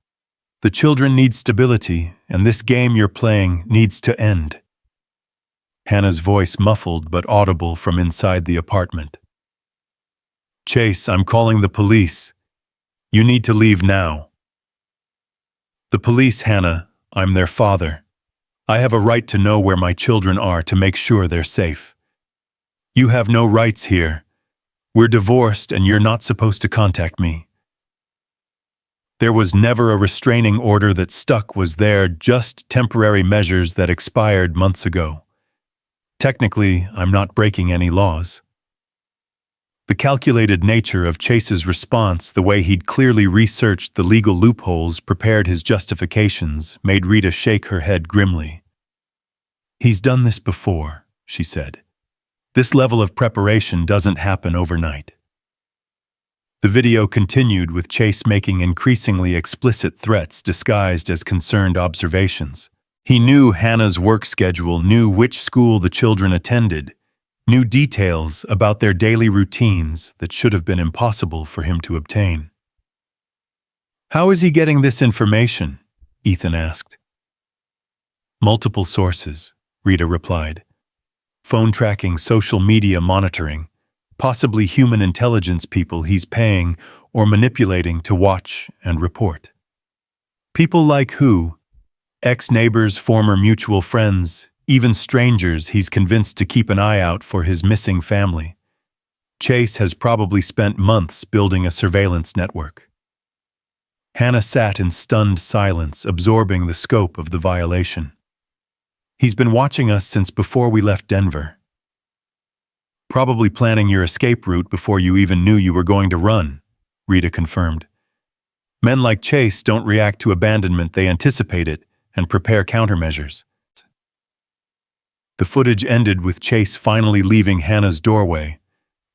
A: The children need stability, and this game you're playing needs to end. Hannah's voice muffled but audible from inside the apartment. Chase, I'm calling the police. You need to leave now. The police, Hannah. I'm their father. I have a right to know where my children are to make sure they're safe. You have no rights here. We're divorced and you're not supposed to contact me. There was never a restraining order that stuck, was there, just temporary measures that expired months ago. Technically, I'm not breaking any laws. The calculated nature of Chase's response, the way he'd clearly researched the legal loopholes, prepared his justifications, made Rita shake her head grimly. He's done this before, she said. This level of preparation doesn't happen overnight. The video continued with Chase making increasingly explicit threats disguised as concerned observations. He knew Hannah's work schedule, knew which school the children attended, knew details about their daily routines that should have been impossible for him to obtain. How is he getting this information? Ethan asked. Multiple sources, Rita replied. Phone tracking, social media monitoring, possibly human intelligence people he's paying or manipulating to watch and report. People like who? Ex-neighbors, former mutual friends, even strangers he's convinced to keep an eye out for his missing family. Chase has probably spent months building a surveillance network. Hannah sat in stunned silence, absorbing the scope of the violation. He's been watching us since before we left Denver. Probably planning your escape route before you even knew you were going to run, Rita confirmed. Men like Chase don't react to abandonment, they anticipate it and prepare countermeasures. The footage ended with Chase finally leaving Hannah's doorway,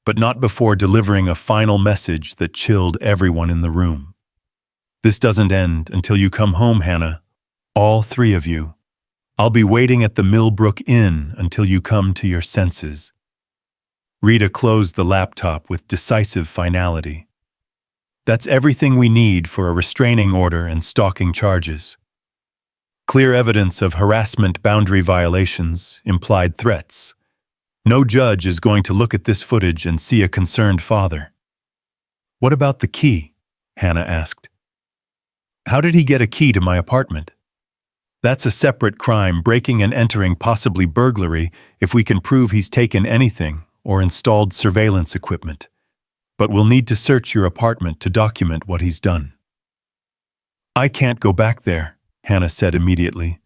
A: but not before delivering a final message that chilled everyone in the room. This doesn't end until you come home, Hannah. All three of you. I'll be waiting at the Millbrook Inn until you come to your senses. Rita closed the laptop with decisive finality. That's everything we need for a restraining order and stalking charges. Clear evidence of harassment, boundary violations, implied threats. No judge is going to look at this footage and see a concerned father. What about the key? Hannah asked. How did he get a key to my apartment? That's a separate crime, breaking and entering, possibly burglary, if we can prove he's taken anything or installed surveillance equipment. But we'll need to search your apartment to document what he's done. I can't go back there, Hannah said immediately.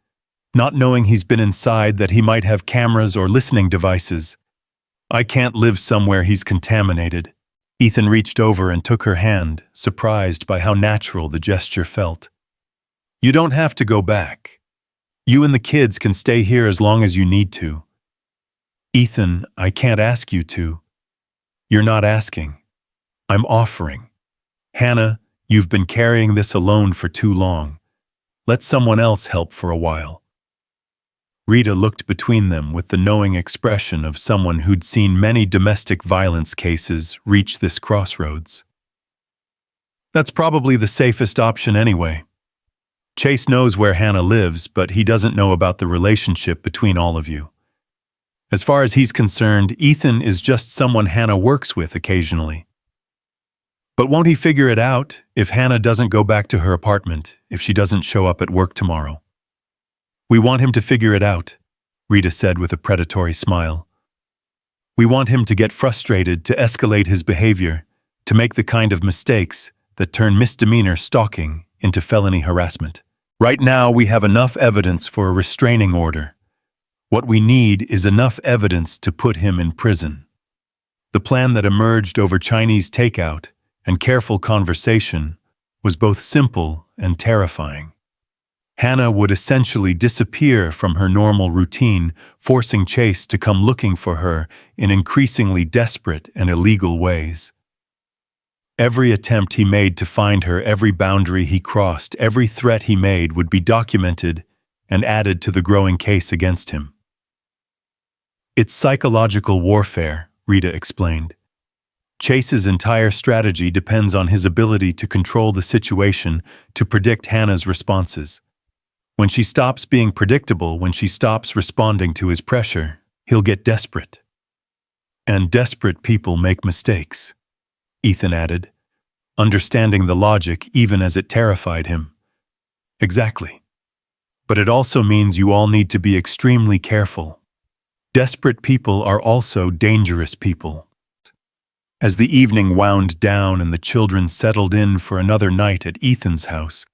A: Not knowing he's been inside, that he might have cameras or listening devices. I can't live somewhere he's contaminated. Ethan reached over and took her hand, surprised by how natural the gesture felt. You don't have to go back. You and the kids can stay here as long as you need to. Ethan, I can't ask you to. You're not asking. I'm offering. Hannah, you've been carrying this alone for too long. Let someone else help for a while. Rita looked between them with the knowing expression of someone who'd seen many domestic violence cases reach this crossroads. That's probably the safest option anyway. Chase knows where Hannah lives, but he doesn't know about the relationship between all of you. As far as he's concerned, Ethan is just someone Hannah works with occasionally. But won't he figure it out if Hannah doesn't go back to her apartment, if she doesn't show up at work tomorrow? We want him to figure it out, Rita said with a predatory smile. We want him to get frustrated, to escalate his behavior, to make the kind of mistakes that turn misdemeanor stalking into felony harassment. Right now, we have enough evidence for a restraining order. What we need is enough evidence to put him in prison. The plan that emerged over Chinese takeout and careful conversation was both simple and terrifying. Hannah would essentially disappear from her normal routine, forcing Chase to come looking for her in increasingly desperate and illegal ways. Every attempt he made to find her, every boundary he crossed, every threat he made would be documented and added to the growing case against him. It's psychological warfare, Rita explained. Chase's entire strategy depends on his ability to control the situation, to predict Hannah's responses. When she stops being predictable, when she stops responding to his pressure, he'll get desperate. And desperate people make mistakes, Ethan added, understanding the logic even as it terrified him. Exactly. But it also means you all need to be extremely careful. Desperate people are also dangerous people. As the evening wound down and the children settled in for another night at Ethan's house,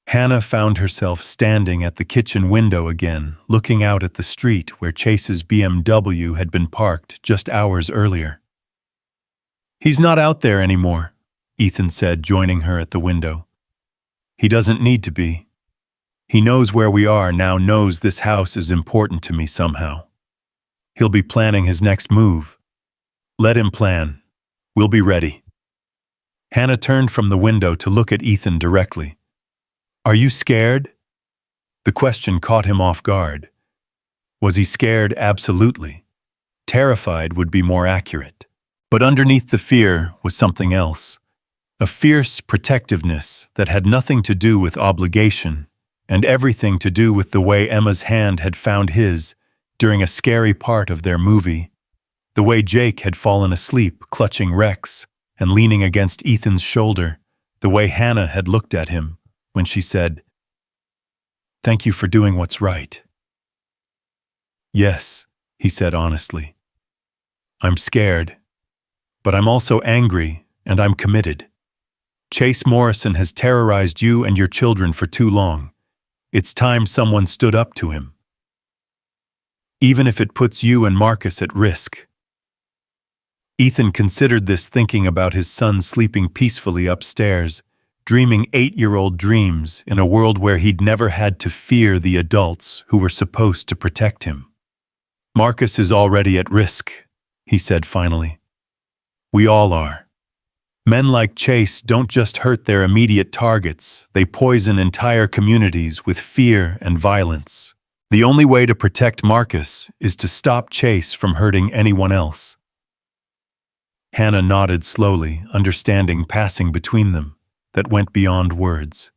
A: Hannah found herself standing at the kitchen window again, looking out at the street where Chase's BMW had been parked just hours earlier. "He's not out there anymore," Ethan said, joining her at the window. "He doesn't need to be. He knows where we are now, knows this house is important to me somehow. He'll be planning his next move. Let him plan. We'll be ready." Hannah turned from the window to look at Ethan directly. "Are you scared?" The question caught him off guard. Was he scared? Absolutely. Terrified would be more accurate. But underneath the fear was something else. A fierce protectiveness that had nothing to do with obligation and everything to do with the way Emma's hand had found his during a scary part of their movie, the way Jake had fallen asleep clutching Rex and leaning against Ethan's shoulder, the way Hannah had looked at him when she said, "Thank you for doing what's right." "Yes," he said honestly. "I'm scared, but I'm also angry and I'm committed. Chase Morrison has terrorized you and your children for too long. It's time someone stood up to him. Even if it puts you and Marcus at risk." Ethan considered this, thinking about his son sleeping peacefully upstairs, dreaming 8-year-old dreams in a world where he'd never had to fear the adults who were supposed to protect him. "Marcus is already at risk," he said finally. "We all are. Men like Chase don't just hurt their immediate targets, they poison entire communities with fear and violence. The only way to protect Marcus is to stop Chase from hurting anyone else." Hannah nodded slowly, understanding passing between them that went beyond words.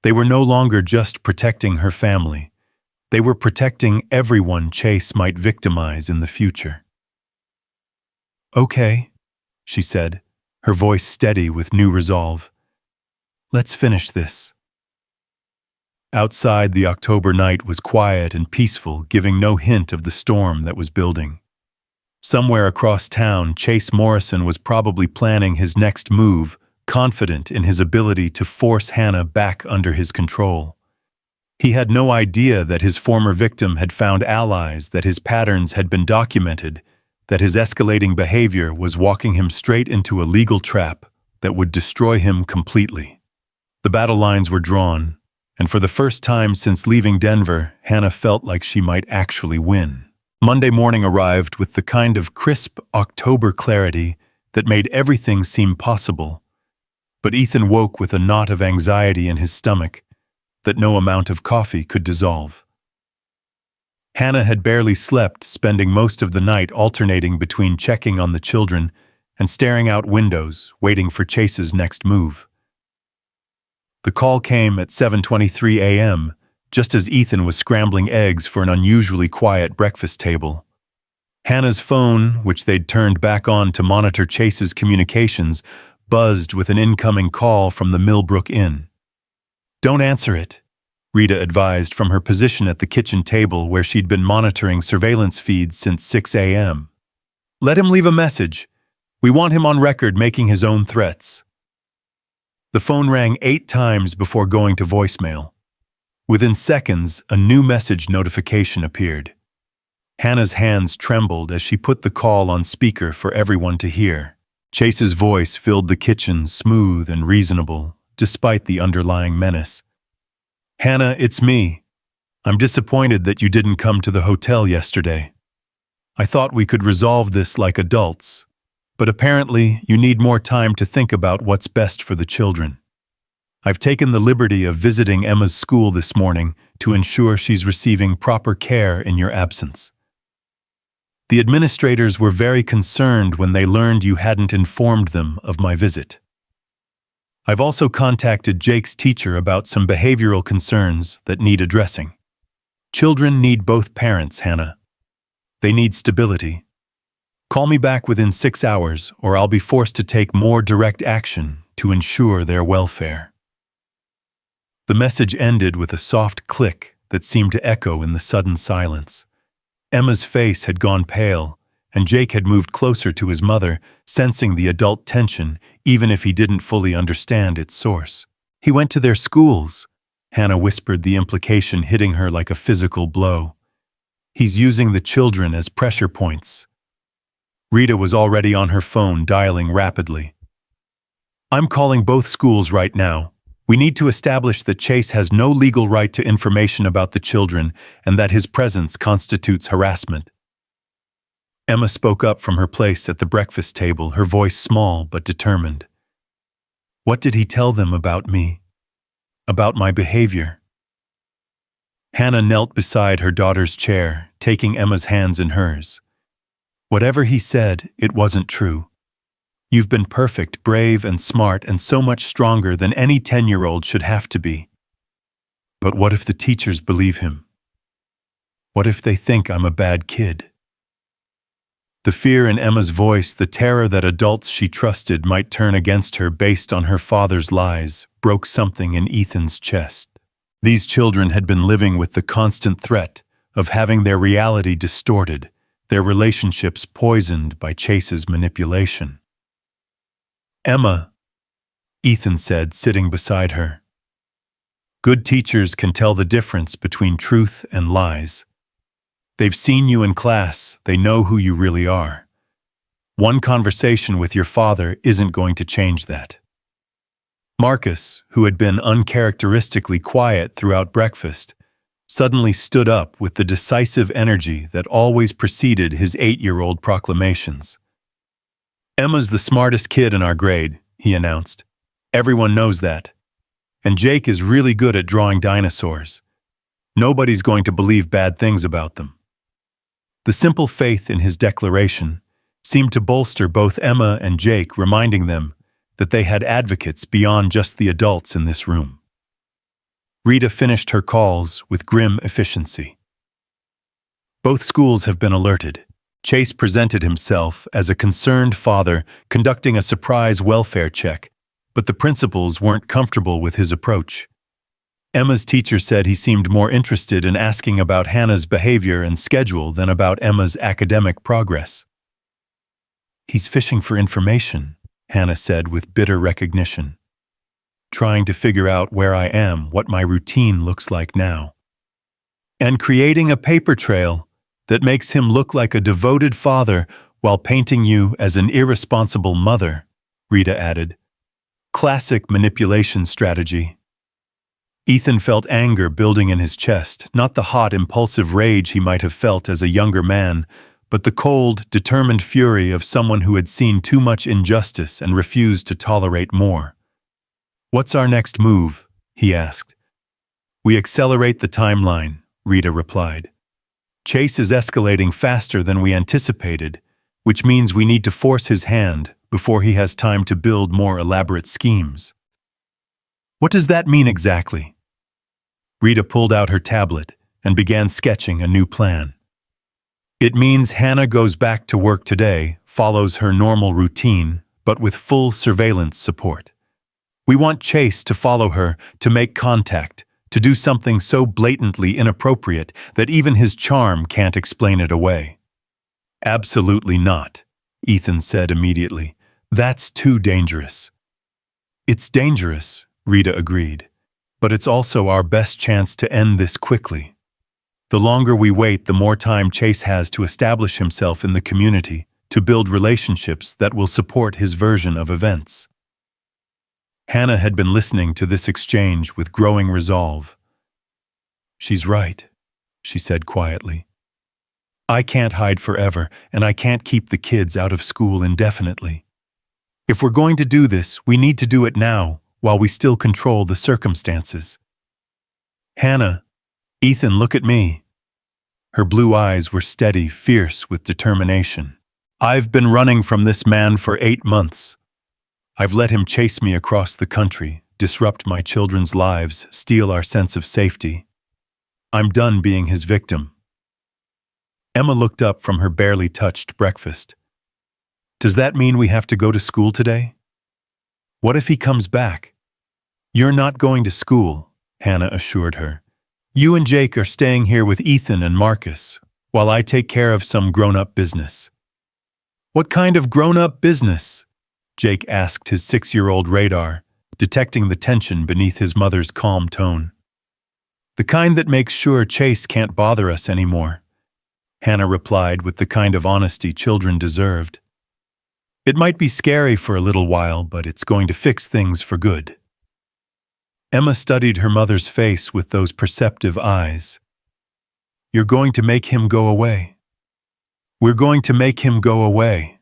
A: They were no longer just protecting her family. They were protecting everyone Chase might victimize in the future. "Okay," she said, her voice steady with new resolve. "Let's finish this." Outside, the October night was quiet and peaceful, giving no hint of the storm that was building. Somewhere across town, Chase Morrison was probably planning his next move, confident in his ability to force Hannah back under his control. He had no idea that his former victim had found allies, that his patterns had been documented, that his escalating behavior was walking him straight into a legal trap that would destroy him completely. The battle lines were drawn, and for the first time since leaving Denver, Hannah felt like she might actually win. Monday morning arrived with the kind of crisp October clarity that made everything seem possible. But Ethan woke with a knot of anxiety in his stomach that no amount of coffee could dissolve. Hannah had barely slept, spending most of the night alternating between checking on the children and staring out windows, waiting for Chase's next move. The call came at 7:23 a.m., just as Ethan was scrambling eggs for an unusually quiet breakfast table. Hannah's phone, which they'd turned back on to monitor Chase's communications, buzzed with an incoming call from the Millbrook Inn. "Don't answer it," Rita advised from her position at the kitchen table where she'd been monitoring surveillance feeds since 6 a.m. "Let him leave a message. We want him on record making his own threats." The phone rang 8 times before going to voicemail. Within seconds, a new message notification appeared. Hannah's hands trembled as she put the call on speaker for everyone to hear. Chase's voice filled the kitchen, smooth and reasonable, despite the underlying menace. "Hannah, it's me. I'm disappointed that you didn't come to the hotel yesterday. I thought we could resolve this like adults, but apparently you need more time to think about what's best for the children. I've taken the liberty of visiting Emma's school this morning to ensure she's receiving proper care in your absence." The administrators were very concerned when they learned you hadn't informed them of my visit. I've also contacted Jake's teacher about some behavioral concerns that need addressing. Children need both parents, Hannah. They need stability. Call me back within 6 hours, or I'll be forced to take more direct action to ensure their welfare. The message ended with a soft click that seemed to echo in the sudden silence. Emma's face had gone pale, and Jake had moved closer to his mother, sensing the adult tension, even if he didn't fully understand its source. He went to their schools, Hannah whispered, the implication hitting her like a physical blow. He's using the children as pressure points. Rita was already on her phone, dialing rapidly. I'm calling both schools right now. We need to establish that Chase has no legal right to information about the children and that his presence constitutes harassment. Emma spoke up from her place at the breakfast table, her voice small but determined. What did he tell them about me? About my behavior? Hannah knelt beside her daughter's chair, taking Emma's hands in hers. Whatever he said, it wasn't true. You've been perfect, brave, and smart, and so much stronger than any 10-year-old should have to be. But what if the teachers believe him? What if they think I'm a bad kid? The fear in Emma's voice, the terror that adults she trusted might turn against her based on her father's lies, broke something in Ethan's chest. These children had been living with the constant threat of having their reality distorted, their relationships poisoned by Chase's manipulation. Emma, Ethan said, sitting beside her. Good teachers can tell the difference between truth and lies. They've seen you in class, they know who you really are. One conversation with your father isn't going to change that. Marcus, who had been uncharacteristically quiet throughout breakfast, suddenly stood up with the decisive energy that always preceded his 8-year-old proclamations. Emma's the smartest kid in our grade, he announced. Everyone knows that. And Jake is really good at drawing dinosaurs. Nobody's going to believe bad things about them. The simple faith in his declaration seemed to bolster both Emma and Jake, reminding them that they had advocates beyond just the adults in this room. Rita finished her calls with grim efficiency. Both schools have been alerted. Chase presented himself as a concerned father conducting a surprise welfare check, but the principals weren't comfortable with his approach. Emma's teacher said he seemed more interested in asking about Hannah's behavior and schedule than about Emma's academic progress. He's fishing for information, Hannah said with bitter recognition. Trying to figure out where I am, what my routine looks like now. And creating a paper trail that makes him look like a devoted father while painting you as an irresponsible mother, Rita added. Classic manipulation strategy. Ethan felt anger building in his chest, not the hot, impulsive rage he might have felt as a younger man, but the cold, determined fury of someone who had seen too much injustice and refused to tolerate more. What's our next move? He asked. We accelerate the timeline, Rita replied. Chase is escalating faster than we anticipated, which means we need to force his hand before he has time to build more elaborate schemes. What does that mean exactly? Rita pulled out her tablet and began sketching a new plan. It means Hannah goes back to work today, follows her normal routine, but with full surveillance support. We want Chase to follow her, to make contact, to do something so blatantly inappropriate that even his charm can't explain it away. Absolutely not, Ethan said immediately. That's too dangerous. It's dangerous, Rita agreed, but it's also our best chance to end this quickly. The longer we wait, the more time Chase has to establish himself in the community, to build relationships that will support his version of events. Hannah had been listening to this exchange with growing resolve. She's right, she said quietly. I can't hide forever, and I can't keep the kids out of school indefinitely. If we're going to do this, we need to do it now, while we still control the circumstances. Hannah, Ethan, look at me. Her blue eyes were steady, fierce with determination. "I've been running from this man for 8 months. I've let him chase me across the country, disrupt my children's lives, steal our sense of safety. I'm done being his victim." Emma looked up from her barely touched breakfast. "Does that mean we have to go to school today? What if he comes back?" "You're not going to school," Hannah assured her. "You and Jake are staying here with Ethan and Marcus, while I take care of some grown-up business." "What kind of grown-up business?" Jake asked his 6-year-old radar, detecting the tension beneath his mother's calm tone. "The kind that makes sure Chase can't bother us anymore," Hannah replied with the kind of honesty children deserved. "It might be scary for a little while, but it's going to fix things for good." Emma studied her mother's face with those perceptive eyes. "You're going to make him go away." "We're going to make him go away,"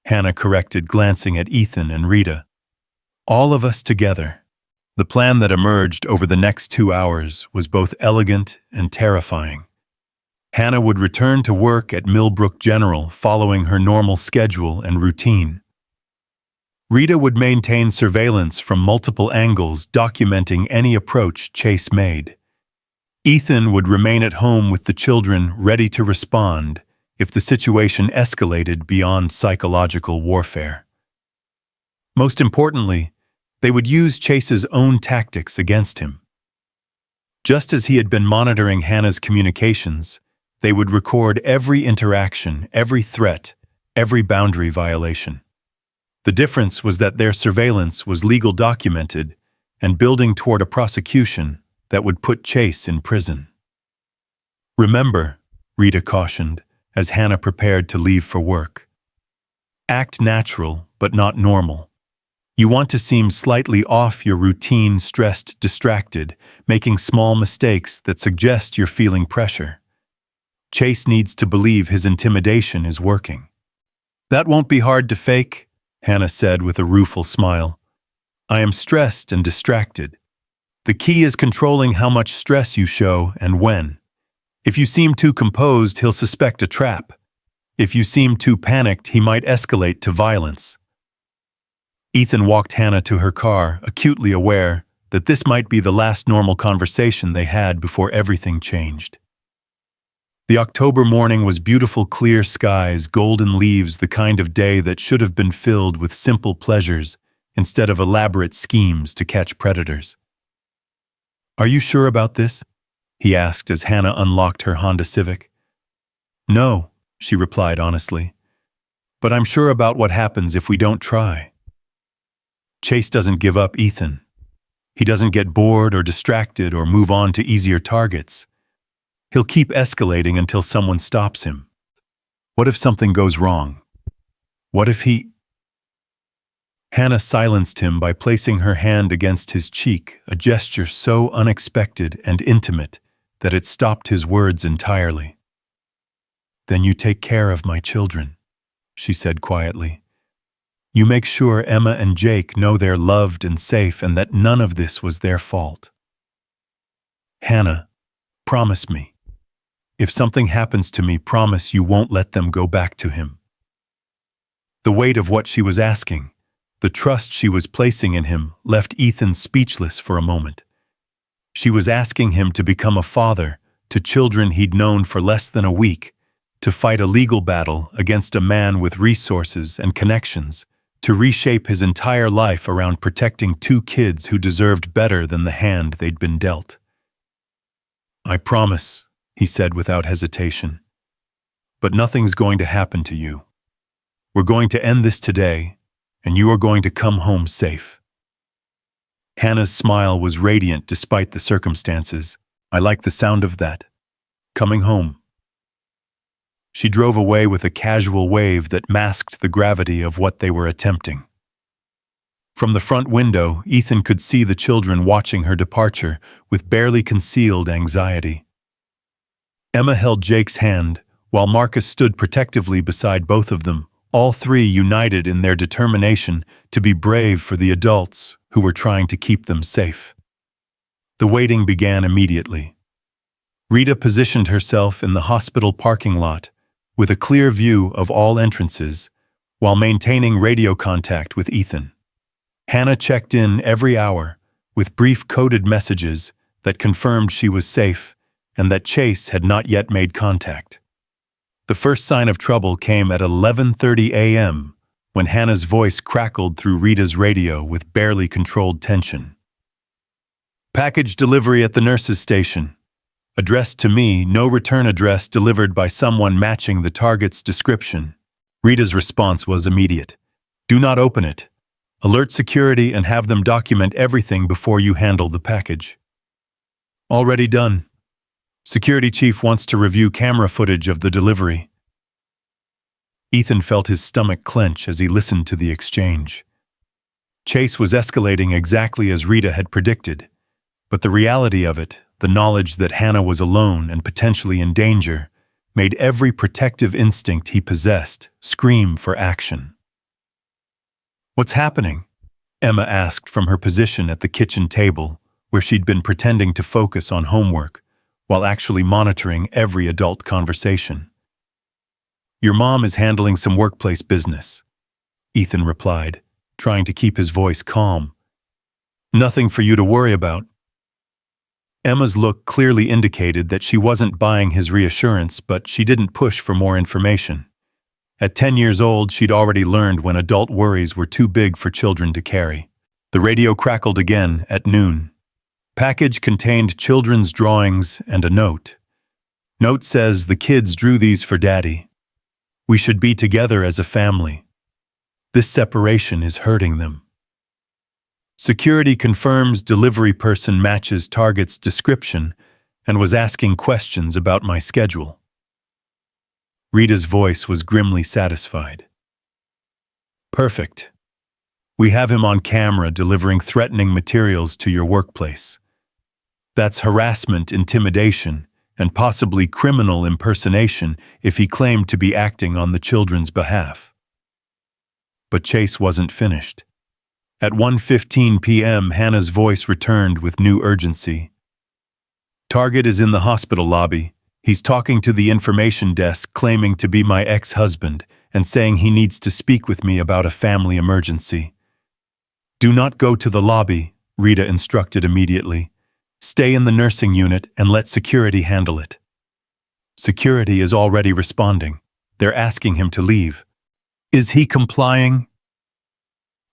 A: Hannah corrected, glancing at Ethan and Rita. "All of us together." The plan that emerged over the next 2 hours was both elegant and terrifying. Hannah would return to work at Millbrook General following her normal schedule and routine. Rita would maintain surveillance from multiple angles, documenting any approach Chase made. Ethan would remain at home with the children, ready to respond if the situation escalated beyond psychological warfare. Most importantly, they would use Chase's own tactics against him. Just as he had been monitoring Hannah's communications, they would record every interaction, every threat, every boundary violation. The difference was that their surveillance was legal documented and building toward a prosecution that would put Chase in prison. "Remember," Rita cautioned, as Hannah prepared to leave for work, "act natural, but not normal. You want to seem slightly off your routine, stressed, distracted, making small mistakes that suggest you're feeling pressure. Chase needs to believe his intimidation is working." "That won't be hard to fake," Hannah said with a rueful smile. "I am stressed and distracted. The key is controlling how much stress you show and when. If you seem too composed, he'll suspect a trap. If you seem too panicked, he might escalate to violence." Ethan walked Hannah to her car, acutely aware that this might be the last normal conversation they had before everything changed. The October morning was beautiful, clear skies, golden leaves, the kind of day that should have been filled with simple pleasures instead of elaborate schemes to catch predators. "Are you sure about this?" he asked as Hannah unlocked her Honda Civic. "No," she replied honestly, "but I'm sure about what happens if we don't try." Chase doesn't give up, Ethan. He doesn't get bored or distracted or move on to easier targets. He'll keep escalating until someone stops him. What if something goes wrong? What if he... Hannah silenced him by placing her hand against his cheek, a gesture so unexpected and intimate that it stopped his words entirely. "Then you take care of my children," she said quietly. "You make sure Emma and Jake know they're loved and safe and that none of this was their fault. Hannah, promise me. If something happens to me, promise you won't let them go back to him." The weight of what she was asking, the trust she was placing in him, left Ethan speechless for a moment. She was asking him to become a father to children he'd known for less than a week, to fight a legal battle against a man with resources and connections, to reshape his entire life around protecting 2 kids who deserved better than the hand they'd been dealt. "I promise," he said without hesitation. "But nothing's going to happen to you. We're going to end this today, and you are going to come home safe." Hannah's smile was radiant despite the circumstances. "I like the sound of that. Coming home." She drove away with a casual wave that masked the gravity of what they were attempting. From the front window, Ethan could see the children watching her departure with barely concealed anxiety. Emma held Jake's hand, while Marcus stood protectively beside both of them, all 3 united in their determination to be brave for the adults who were trying to keep them safe. The waiting began immediately. Rita positioned herself in the hospital parking lot with a clear view of all entrances while maintaining radio contact with Ethan. Hannah checked in every hour with brief coded messages that confirmed she was safe and that Chase had not yet made contact. The first sign of trouble came at 11:30 a.m. when Hannah's voice crackled through Rita's radio with barely controlled tension. Package delivery at the nurse's station. Addressed to me, no return address delivered by someone matching the target's description. Rita's response was immediate. Do not open it. Alert security and have them document everything before you handle the package. Already done. Security chief wants to review camera footage of the delivery. Ethan felt his stomach clench as he listened to the exchange. Chase was escalating exactly as Rita had predicted, but the reality of it, the knowledge that Hannah was alone and potentially in danger, made every protective instinct he possessed scream for action. What's happening? Emma asked from her position at the kitchen table, where she'd been pretending to focus on homework, while actually monitoring every adult conversation. Your mom is handling some workplace business, Ethan replied, trying to keep his voice calm. Nothing for you to worry about. Emma's look clearly indicated that she wasn't buying his reassurance, but she didn't push for more information. At 10 years old, she'd already learned when adult worries were too big for children to carry. The radio crackled again at noon. Package contained children's drawings and a note. Note says the kids drew these for Daddy. We should be together as a family. This separation is hurting them. Security confirms delivery person matches target's description and was asking questions about my schedule. Rita's voice was grimly satisfied. Perfect. We have him on camera delivering threatening materials to your workplace. That's harassment, intimidation, and possibly criminal impersonation if he claimed to be acting on the children's behalf. But Chase wasn't finished. At 1:15 p.m., Hannah's voice returned with new urgency. Target is in the hospital lobby. He's talking to the information desk claiming to be my ex-husband and saying he needs to speak with me about a family emergency. Do not go to the lobby, Rita instructed immediately. Stay in the nursing unit and let security handle it. Security is already responding. They're asking him to leave. Is he complying?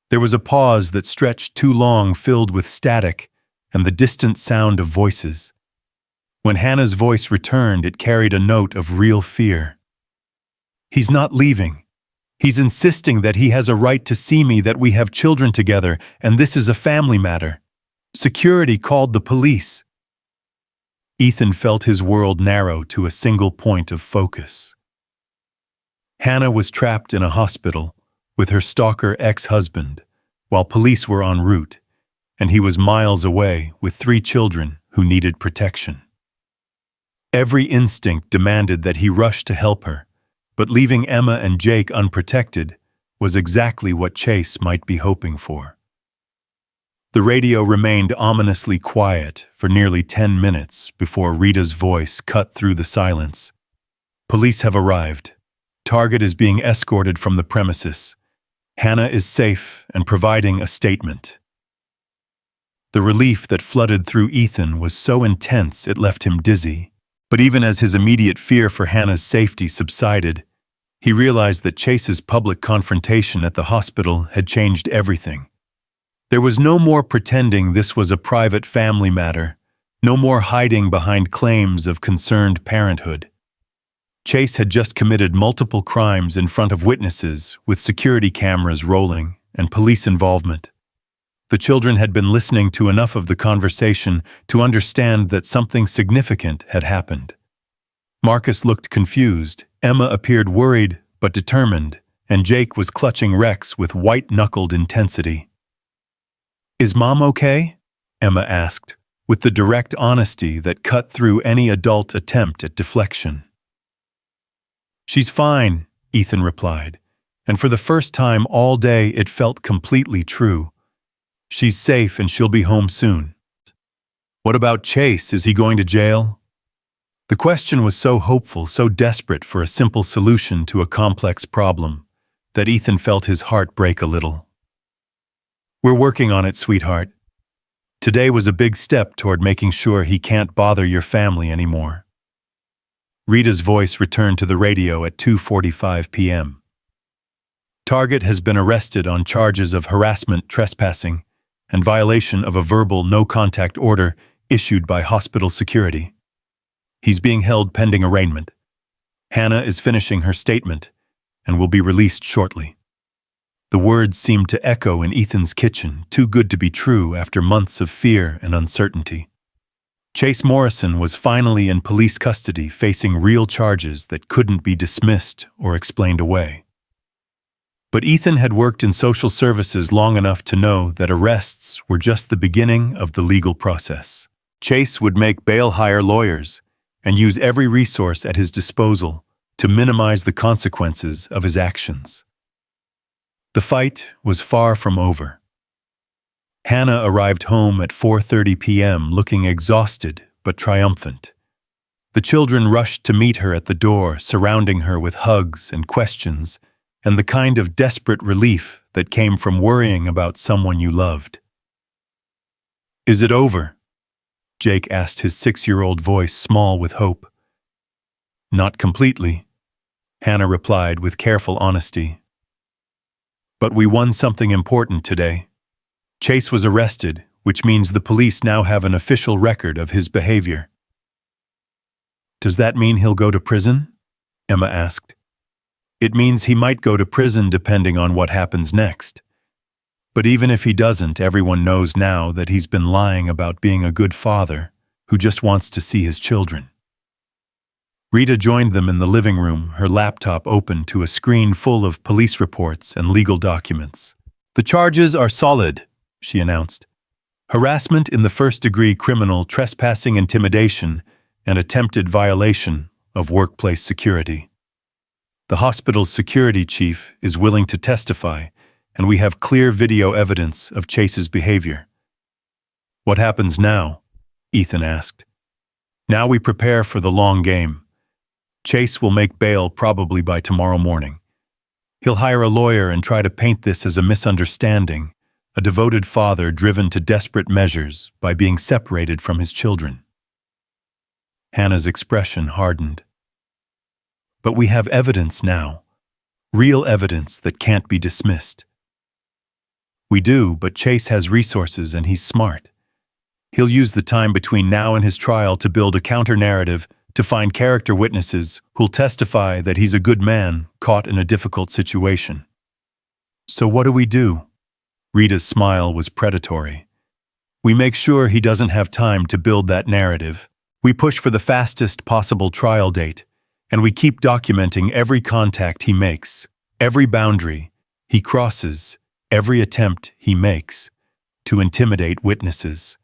A: There was a pause that stretched too long, filled with static and the distant sound of voices. When Hannah's voice returned, it carried a note of real fear. He's not leaving. He's insisting that he has a right to see me, that we have children together, and this is a family matter. Security called the police. Ethan felt his world narrow to a single point of focus. Hannah was trapped in a hospital with her stalker ex-husband, while police were en route, and he was miles away with 3 children who needed protection. Every instinct demanded that he rush to help her, but leaving Emma and Jake unprotected was exactly what Chase might be hoping for. The radio remained ominously quiet for nearly 10 minutes before Rita's voice cut through the silence. Police have arrived. Target is being escorted from the premises. Hannah is safe and providing a statement. The relief that flooded through Ethan was so intense it left him dizzy. But even as his immediate fear for Hannah's safety subsided, he realized that Chase's public confrontation at the hospital had changed everything. There was no more pretending this was a private family matter, no more hiding behind claims of concerned parenthood. Chase had just committed multiple crimes in front of witnesses, with security cameras rolling and police involvement. The children had been listening to enough of the conversation to understand that something significant had happened. Marcus looked confused, Emma appeared worried but determined, and Jake was clutching Rex with white-knuckled intensity. "Is Mom okay?" Emma asked, with the direct honesty that cut through any adult attempt at deflection. "She's fine," Ethan replied, and for the first time all day it felt completely true. "She's safe and she'll be home soon." "What about Chase? Is he going to jail?" The question was so hopeful, so desperate for a simple solution to a complex problem, that Ethan felt his heart break a little. "We're working on it, sweetheart. Today was a big step toward making sure he can't bother your family anymore." Rita's voice returned to the radio at 2:45 p.m. "Target has been arrested on charges of harassment, trespassing, and violation of a verbal no-contact order issued by hospital security. He's being held pending arraignment. Hannah is finishing her statement and will be released shortly." The words seemed to echo in Ethan's kitchen, too good to be true after months of fear and uncertainty. Chase Morrison was finally in police custody, facing real charges that couldn't be dismissed or explained away. But Ethan had worked in social services long enough to know that arrests were just the beginning of the legal process. Chase would make bail hire lawyers and use every resource at his disposal to minimize the consequences of his actions. The fight was far from over. Hannah arrived home at 4:30 p.m. looking exhausted but triumphant. The children rushed to meet her at the door, surrounding her with hugs and questions, and the kind of desperate relief that came from worrying about someone you loved. "Is it over?" Jake asked, his 6-year-old voice small with hope. "Not completely," Hannah replied with careful honesty. "But we won something important today. Chase was arrested, which means the police now have an official record of his behavior." "Does that mean he'll go to prison?" Emma asked. "It means he might go to prison depending on what happens next. But even if he doesn't, everyone knows now that he's been lying about being a good father who just wants to see his children." Rita joined them in the living room, her laptop open to a screen full of police reports and legal documents. "The charges are solid," she announced. "Harassment in the first-degree criminal, trespassing, intimidation, and attempted violation of workplace security. The hospital's security chief is willing to testify, and we have clear video evidence of Chase's behavior." "What happens now?" Ethan asked. "Now we prepare for the long game. Chase will make bail probably by tomorrow morning. He'll hire a lawyer and try to paint this as a misunderstanding, a devoted father driven to desperate measures by being separated from his children." Hannah's expression hardened. "But we have evidence now, real evidence that can't be dismissed." "We do, but Chase has resources and he's smart. He'll use the time between now and his trial to build a counter-narrative, to find character witnesses who'll testify that he's a good man caught in a difficult situation." "So what do we do?" Rita's smile was predatory. "We make sure he doesn't have time to build that narrative. We push for the fastest possible trial date, and we keep documenting every contact he makes, every boundary he crosses, every attempt he makes to intimidate witnesses."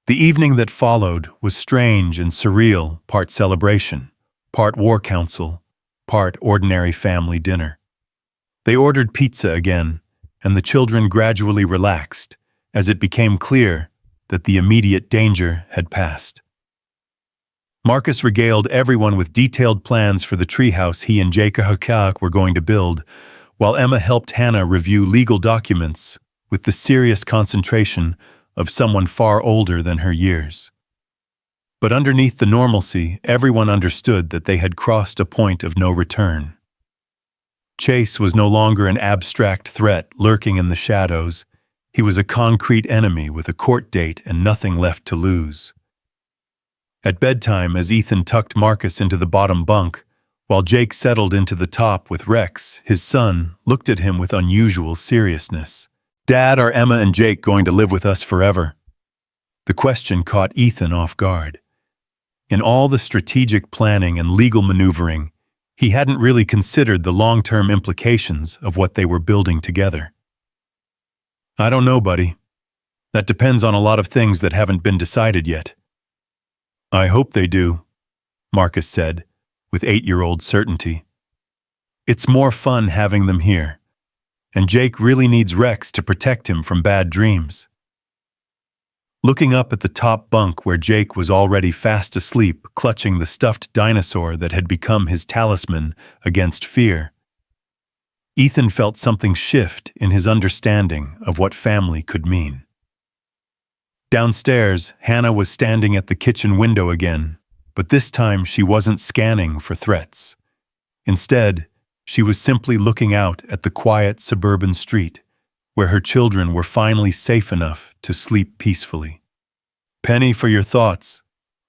A: The evening that followed was strange and surreal, part celebration, part war council, part ordinary family dinner. They ordered pizza again, and the children gradually relaxed as it became clear that the immediate danger had passed. Marcus regaled everyone with detailed plans for the treehouse he and Jacob were going to build, while Emma helped Hannah review legal documents with the serious concentration of someone far older than her years. But underneath the normalcy, everyone understood that they had crossed a point of no return. Chase was no longer an abstract threat lurking in the shadows. He was a concrete enemy with a court date and nothing left to lose. At bedtime, as Ethan tucked Marcus into the bottom bunk, while Jake settled into the top with Rex, his son looked at him with unusual seriousness. "Dad, are Emma and Jake going to live with us forever?" The question caught Ethan off guard. In all the strategic planning and legal maneuvering, he hadn't really considered the long-term implications of what they were building together. "I don't know, buddy. That depends on a lot of things that haven't been decided yet." "I hope they do," Marcus said, with 8-year-old certainty. "It's more fun having them here. And Jake really needs Rex to protect him from bad dreams." Looking up at the top bunk where Jake was already fast asleep, clutching the stuffed dinosaur that had become his talisman against fear, Ethan felt something shift in his understanding of what family could mean. Downstairs, Hannah was standing at the kitchen window again, but this time she wasn't scanning for threats. Instead, she was simply looking out at the quiet suburban street, where her children were finally safe enough to sleep peacefully. "Penny, for your thoughts,"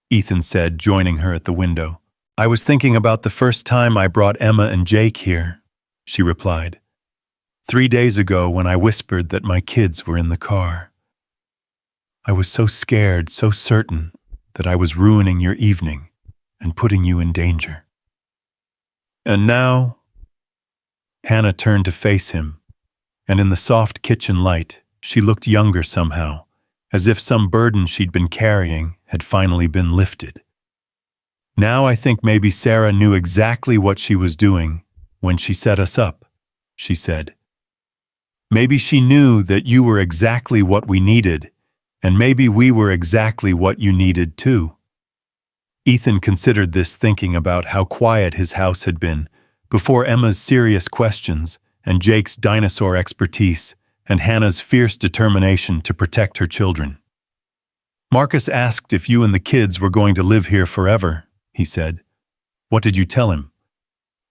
A: Ethan said, joining her at the window. "I was thinking about the first time I brought Emma and Jake here," she replied. "3 days ago when I whispered that my kids were in the car. I was so scared, so certain that I was ruining your evening and putting you in danger. And now—" Hannah turned to face him, and in the soft kitchen light, she looked younger somehow, as if some burden she'd been carrying had finally been lifted. "Now I think maybe Sarah knew exactly what she was doing when she set us up," she said. "Maybe she knew that you were exactly what we needed, and maybe we were exactly what you needed too." Ethan considered this, thinking about how quiet his house had been before Emma's serious questions and Jake's dinosaur expertise and Hannah's fierce determination to protect her children. "Marcus asked if you and the kids were going to live here forever," he said. "What did you tell him?"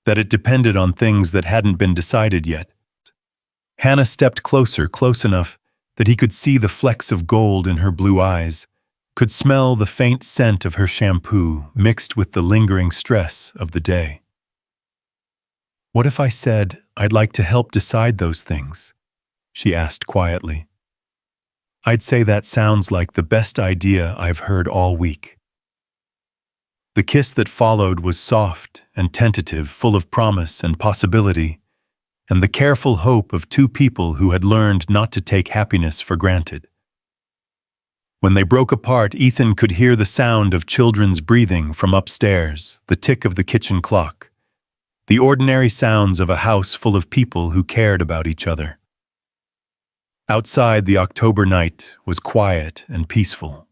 A: "That it depended on things that hadn't been decided yet." Hannah stepped closer, close enough that he could see the flecks of gold in her blue eyes, could smell the faint scent of her shampoo mixed with the lingering stress of the day. "What if I said I'd like to help decide those things?" she asked quietly. "I'd say that sounds like the best idea I've heard all week." The kiss that followed was soft and tentative, full of promise and possibility, and the careful hope of two people who had learned not to take happiness for granted. When they broke apart, Ethan could hear the sound of children's breathing from upstairs, the tick of the kitchen clock, the ordinary sounds of a house full of people who cared about each other. Outside, the October night was quiet and peaceful.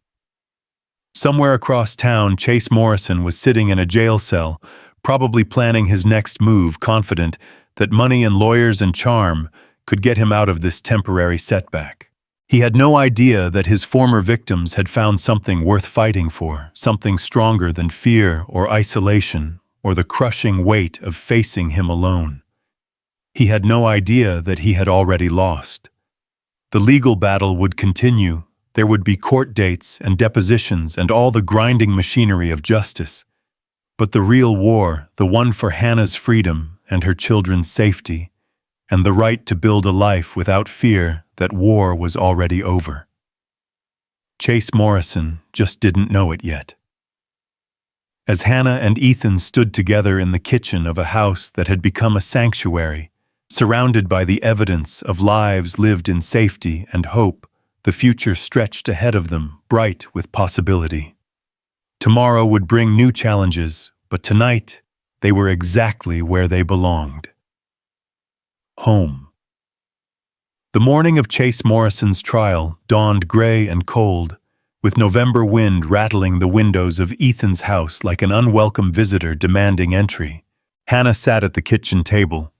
A: Somewhere across town, Chase Morrison was sitting in a jail cell, probably planning his next move, confident that money and lawyers and charm could get him out of this temporary setback. He had no idea that his former victims had found something worth fighting for, something stronger than fear or isolation or the crushing weight of facing him alone. He had no idea that he had already lost. The legal battle would continue. There would be court dates and depositions and all the grinding machinery of justice. But the real war, the one for Hannah's freedom and her children's safety, and the right to build a life without fear that war was already over. Chase Morrison just didn't know it yet. As Hannah and Ethan stood together in the kitchen of a house that had become a sanctuary, surrounded by the evidence of lives lived in safety and hope, the future stretched ahead of them, bright with possibility. Tomorrow would bring new challenges, but tonight they were exactly where they belonged. Home. The morning of Chase Morrison's trial dawned gray and cold, with November wind rattling the windows of Ethan's house like an unwelcome visitor demanding entry. Hannah sat at the kitchen table,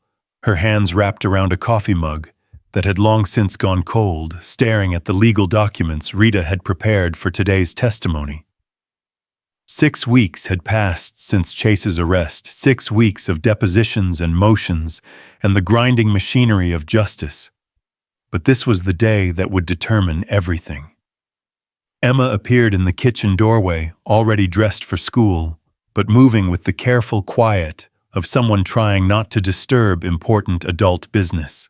A: her hands wrapped around a coffee mug that had long since gone cold, staring at the legal documents Rita had prepared for today's testimony. 6 weeks had passed since Chase's arrest, 6 weeks of depositions and motions and the grinding machinery of justice. But this was the day that would determine everything. Emma appeared in the kitchen doorway, already dressed for school, but moving with the careful quiet of someone trying not to disturb important adult business.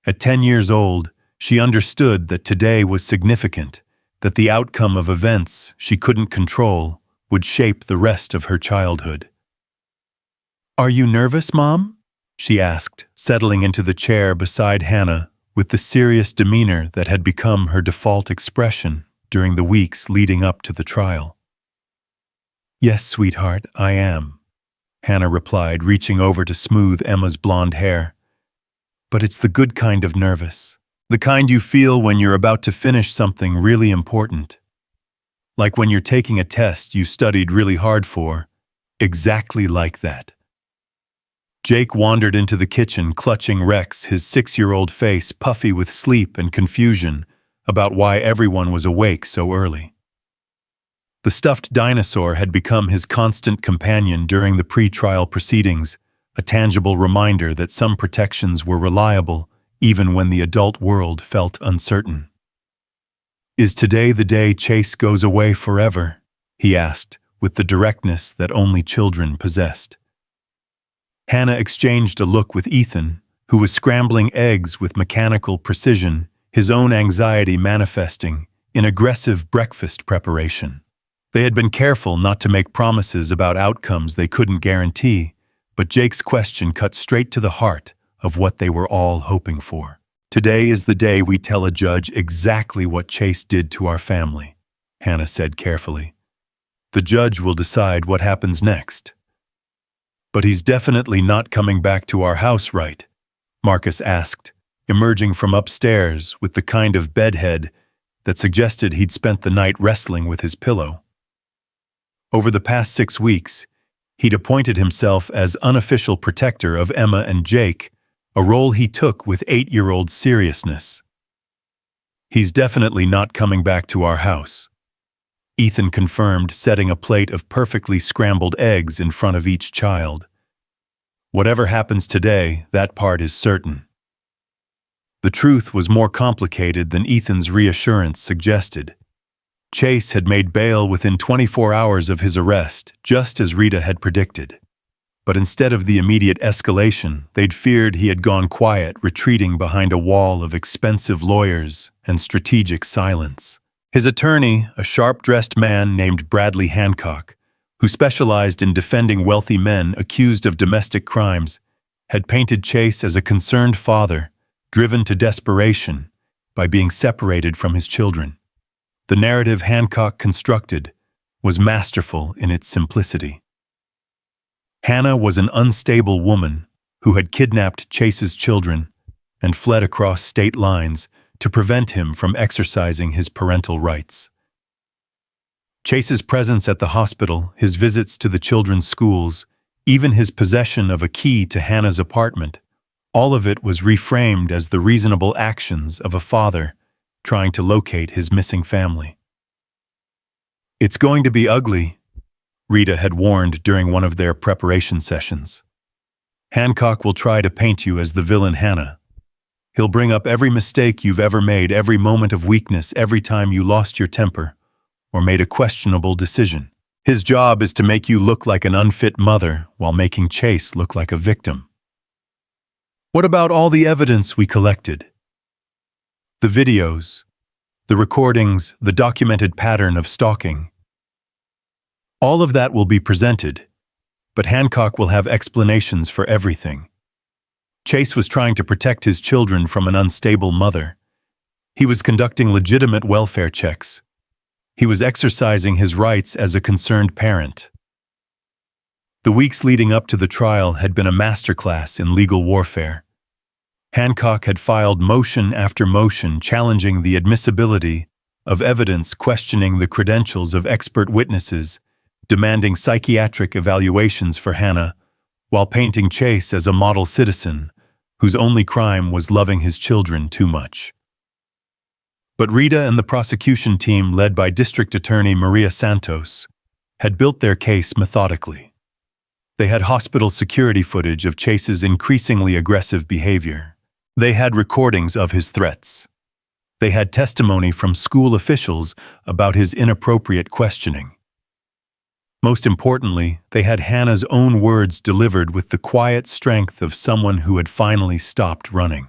A: At 10 years old, she understood that today was significant, that the outcome of events she couldn't control would shape the rest of her childhood. "Are you nervous, Mom?" she asked, settling into the chair beside Hannah with the serious demeanor that had become her default expression during the weeks leading up to the trial. "Yes, sweetheart, I am," Hannah replied, reaching over to smooth Emma's blonde hair. "But it's the good kind of nervous, The kind you feel when you're about to finish something really important. Like when you're taking a test you studied really hard for. Exactly like that. Jake wandered into the kitchen clutching Rex, his 6-year-old face puffy with sleep and confusion about why everyone was awake so early. The stuffed dinosaur had become his constant companion during the pre-trial proceedings, a tangible reminder that some protections were reliable even when the adult world felt uncertain. "Is today the day Chase goes away forever?" he asked, with the directness that only children possessed. Hannah exchanged a look with Ethan, who was scrambling eggs with mechanical precision, his own anxiety manifesting in aggressive breakfast preparation. They had been careful not to make promises about outcomes they couldn't guarantee, but Jake's question cut straight to the heart of what they were all hoping for. "Today is the day we tell a judge exactly what Chase did to our family," Hannah said carefully. "The judge will decide what happens next." "But he's definitely not coming back to our house, right?" Marcus asked, emerging from upstairs with the kind of bedhead that suggested he'd spent the night wrestling with his pillow. Over the past 6 weeks, he'd appointed himself as unofficial protector of Emma and Jake, a role he took with 8-year-old seriousness. "He's definitely not coming back to our house," Ethan confirmed, setting a plate of perfectly scrambled eggs in front of each child. "Whatever happens today, that part is certain." The truth was more complicated than Ethan's reassurance suggested. Chase had made bail within 24 hours of his arrest, just as Rita had predicted. But instead of the immediate escalation, they'd feared he had gone quiet, retreating behind a wall of expensive lawyers and strategic silence. His attorney, a sharp-dressed man named Bradley Hancock, who specialized in defending wealthy men accused of domestic crimes, had painted Chase as a concerned father, driven to desperation by being separated from his children. The narrative Hancock constructed was masterful in its simplicity. Hannah was an unstable woman who had kidnapped Chase's children and fled across state lines to prevent him from exercising his parental rights. Chase's presence at the hospital, his visits to the children's schools, even his possession of a key to Hannah's apartment, all of it was reframed as the reasonable actions of a father trying to locate his missing family. "It's going to be ugly," Rita had warned during one of their preparation sessions. "Hancock will try to paint you as the villain Hannah. He'll bring up every mistake you've ever made, every moment of weakness, every time you lost your temper or made a questionable decision. His job is to make you look like an unfit mother while making Chase look like a victim." "What about all the evidence we collected? The videos, the recordings, the documented pattern of stalking. All of that will be presented, but Hancock will have explanations for everything. Chase was trying to protect his children from an unstable mother. He was conducting legitimate welfare checks. He was exercising his rights as a concerned parent." The weeks leading up to the trial had been a masterclass in legal warfare. Hancock had filed motion after motion challenging the admissibility of evidence, questioning the credentials of expert witnesses, demanding psychiatric evaluations for Hannah, while painting Chase as a model citizen whose only crime was loving his children too much. But Rita and the prosecution team, led by District Attorney Maria Santos, had built their case methodically. They had hospital security footage of Chase's increasingly aggressive behavior. They had recordings of his threats. They had testimony from school officials about his inappropriate questioning. Most importantly, they had Hannah's own words delivered with the quiet strength of someone who had finally stopped running.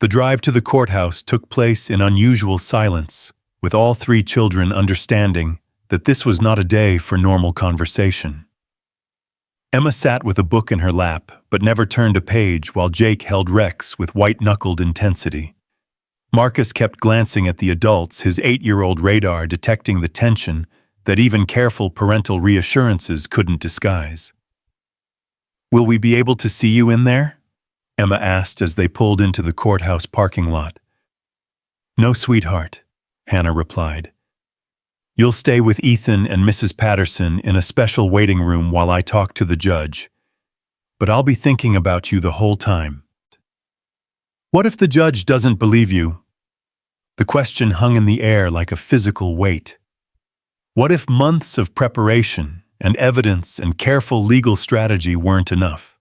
A: The drive to the courthouse took place in unusual silence, with all 3 children understanding that this was not a day for normal conversation. Emma sat with a book in her lap, but never turned a page, while Jake held Rex with white-knuckled intensity. Marcus kept glancing at the adults, his 8-year-old radar detecting the tension that even careful parental reassurances couldn't disguise. "Will we be able to see you in there?" Emma asked as they pulled into the courthouse parking lot. No, sweetheart, Hannah replied. You'll stay with Ethan and Mrs. Patterson in a special waiting room while I talk to the judge. But I'll be thinking about you the whole time. What if the judge doesn't believe you? The question hung in the air like a physical weight. What if months of preparation and evidence and careful legal strategy weren't enough?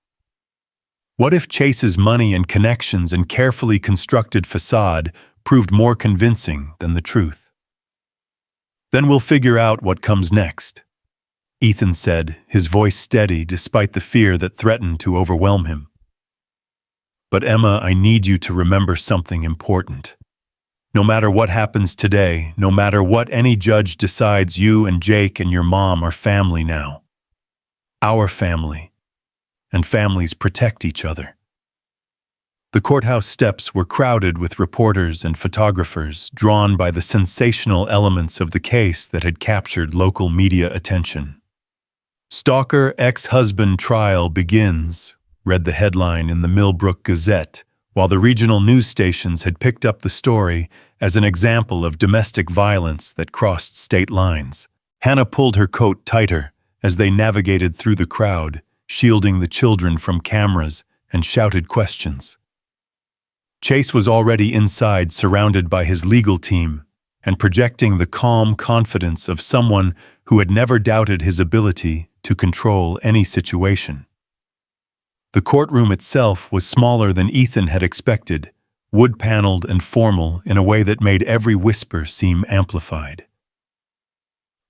A: What if Chase's money and connections and carefully constructed facade proved more convincing than the truth? Then we'll figure out what comes next, Ethan said, his voice steady despite the fear that threatened to overwhelm him. But Emma, I need you to remember something important. No matter what happens today, no matter what any judge decides, you and Jake and your mom are family now. Our family. And families protect each other. The courthouse steps were crowded with reporters and photographers drawn by the sensational elements of the case that had captured local media attention. Stalker ex-husband trial begins, read the headline in the Millbrook Gazette, while the regional news stations had picked up the story as an example of domestic violence that crossed state lines. Hannah pulled her coat tighter as they navigated through the crowd, shielding the children from cameras, and shouted questions. Chase was already inside, surrounded by his legal team, and projecting the calm confidence of someone who had never doubted his ability to control any situation. The courtroom itself was smaller than Ethan had expected, wood-paneled and formal in a way that made every whisper seem amplified.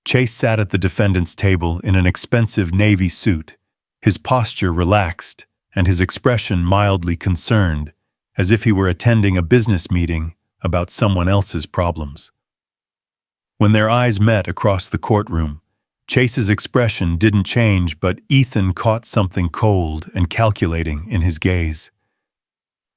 A: Chase sat at the defendant's table in an expensive navy suit, his posture relaxed and his expression mildly concerned, as if he were attending a business meeting about someone else's problems. When their eyes met across the courtroom, Chase's expression didn't change, but Ethan caught something cold and calculating in his gaze.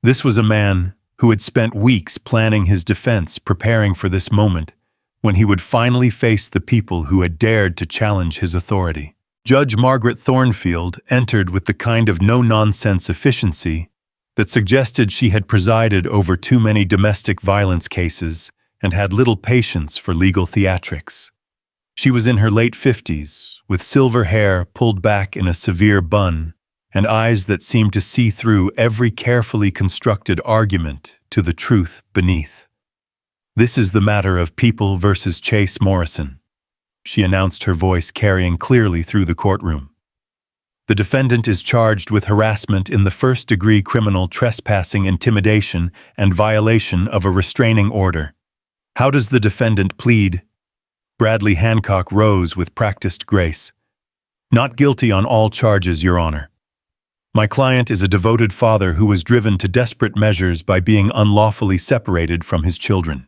A: This was a man who had spent weeks planning his defense, preparing for this moment, when he would finally face the people who had dared to challenge his authority. Judge Margaret Thornfield entered with the kind of no-nonsense efficiency that suggested she had presided over too many domestic violence cases and had little patience for legal theatrics. She was in her late 50s, with silver hair pulled back in a severe bun, and eyes that seemed to see through every carefully constructed argument to the truth beneath. This is the matter of People versus Chase Morrison, she announced, her voice carrying clearly through the courtroom. The defendant is charged with harassment in the first-degree criminal trespassing, intimidation, and violation of a restraining order. How does the defendant plead? Bradley Hancock rose with practiced grace. Not guilty on all charges, Your Honor. My client is a devoted father who was driven to desperate measures by being unlawfully separated from his children.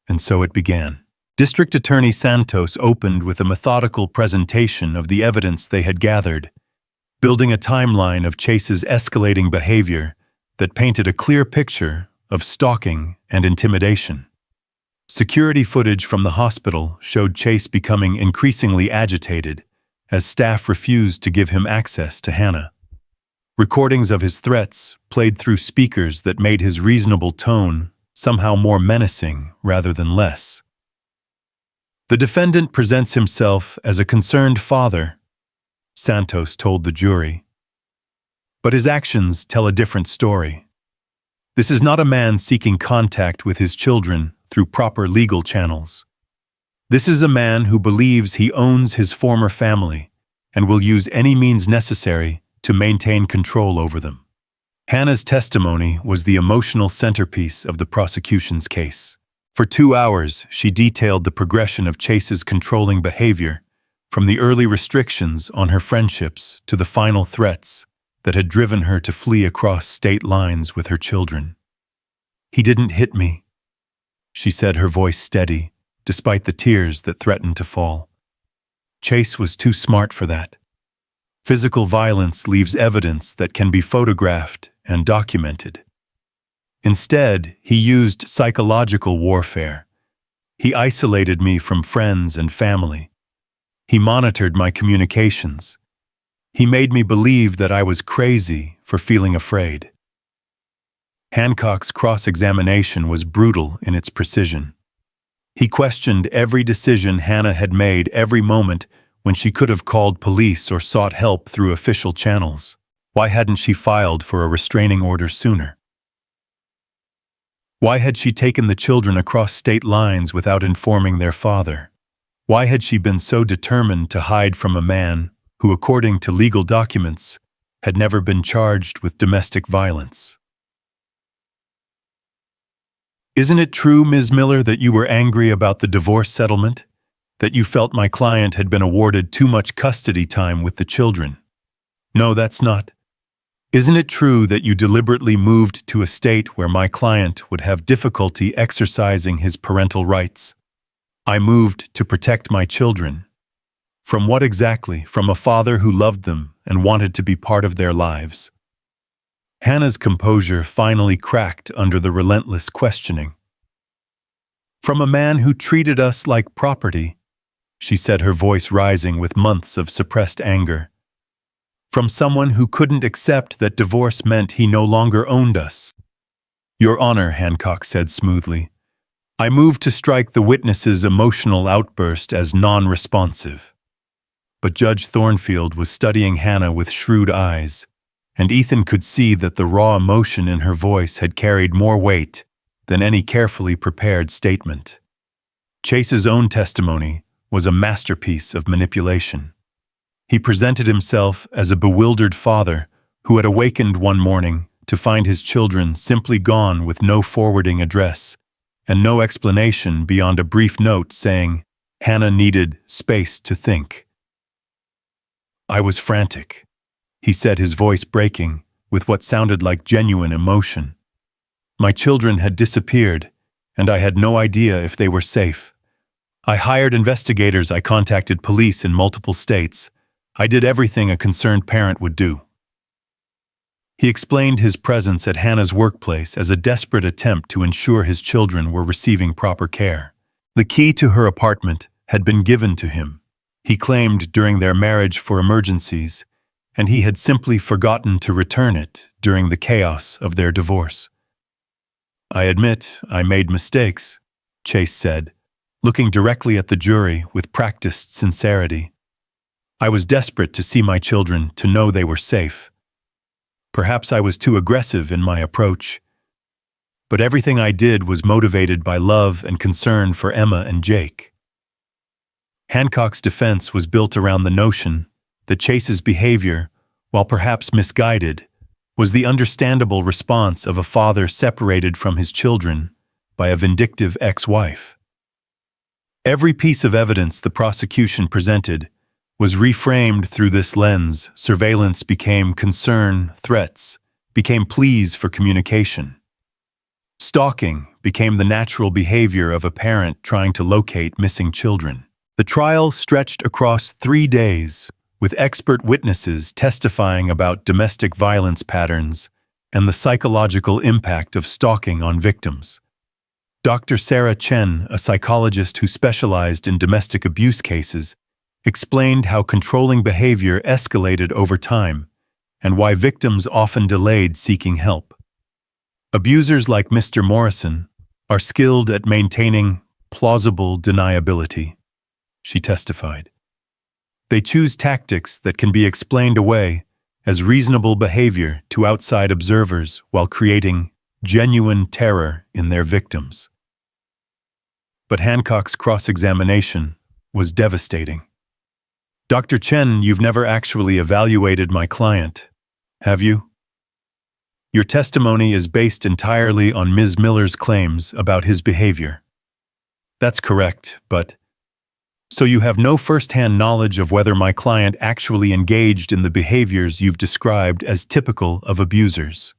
A: And so it began. District Attorney Santos opened with a methodical presentation of the evidence they had gathered, building a timeline of Chase's escalating behavior that painted a clear picture of stalking and intimidation. Security footage from the hospital showed Chase becoming increasingly agitated as staff refused to give him access to Hannah. Recordings of his threats played through speakers that made his reasonable tone somehow more menacing rather than less. The defendant presents himself as a concerned father, Santos told the jury. But his actions tell a different story. This is not a man seeking contact with his children through proper legal channels. This is a man who believes he owns his former family and will use any means necessary to maintain control over them. Hannah's testimony was the emotional centerpiece of the prosecution's case. For 2 hours, she detailed the progression of Chase's controlling behavior, from the early restrictions on her friendships to the final threats that had driven her to flee across state lines with her children. He didn't hit me, she said, her voice steady, despite the tears that threatened to fall. Chase was too smart for that. Physical violence leaves evidence that can be photographed and documented. Instead, he used psychological warfare. He isolated me from friends and family. He monitored my communications. He made me believe that I was crazy for feeling afraid. Hancock's cross-examination was brutal in its precision. He questioned every decision Hannah had made every moment when she could have called police or sought help through official channels. Why hadn't she filed for a restraining order sooner? Why had she taken the children across state lines without informing their father? Why had she been so determined to hide from a man who, according to legal documents, had never been charged with domestic violence? Isn't it true, Ms. Miller, that you were angry about the divorce settlement? That you felt my client had been awarded too much custody time with the children? No, that's not. Isn't it true that you deliberately moved to a state where my client would have difficulty exercising his parental rights? I moved to protect my children. From what exactly? From a father who loved them and wanted to be part of their lives. Hannah's composure finally cracked under the relentless questioning. From a man who treated us like property, she said, her voice rising with months of suppressed anger. From someone who couldn't accept that divorce meant he no longer owned us. Your Honor, Hancock said smoothly, I moved to strike the witness's emotional outburst as non-responsive. But Judge Thornfield was studying Hannah with shrewd eyes, and Ethan could see that the raw emotion in her voice had carried more weight than any carefully prepared statement. Chase's own testimony was a masterpiece of manipulation. He presented himself as a bewildered father who had awakened one morning to find his children simply gone with no forwarding address and no explanation beyond a brief note saying Hannah needed space to think. I was frantic, he said, his voice breaking with what sounded like genuine emotion. My children had disappeared, and I had no idea if they were safe. I hired investigators, I contacted police in multiple states. I did everything a concerned parent would do. He explained his presence at Hannah's workplace as a desperate attempt to ensure his children were receiving proper care. The key to her apartment had been given to him, he claimed, during their marriage for emergencies, and he had simply forgotten to return it during the chaos of their divorce. I admit I made mistakes, Chase said, looking directly at the jury with practiced sincerity. I was desperate to see my children, to know they were safe. Perhaps I was too aggressive in my approach, but everything I did was motivated by love and concern for Emma and Jake. Hancock's defense was built around the notion that Chase's behavior, while perhaps misguided, was the understandable response of a father separated from his children by a vindictive ex-wife. Every piece of evidence the prosecution presented was reframed through this lens. Surveillance became concern, threats became pleas for communication. Stalking became the natural behavior of a parent trying to locate missing children. The trial stretched across 3 days, with expert witnesses testifying about domestic violence patterns and the psychological impact of stalking on victims. Dr. Sarah Chen, a psychologist who specialized in domestic abuse cases, explained how controlling behavior escalated over time and why victims often delayed seeking help. Abusers like Mr. Morrison are skilled at maintaining plausible deniability, she testified. They choose tactics that can be explained away as reasonable behavior to outside observers while creating genuine terror in their victims. But Hancock's cross-examination was devastating. Dr. Chen, you've never actually evaluated my client, have you? Your testimony is based entirely on Ms. Miller's claims about his behavior. That's correct, but so you have no first-hand knowledge of whether my client actually engaged in the behaviors you've described as typical of abusers.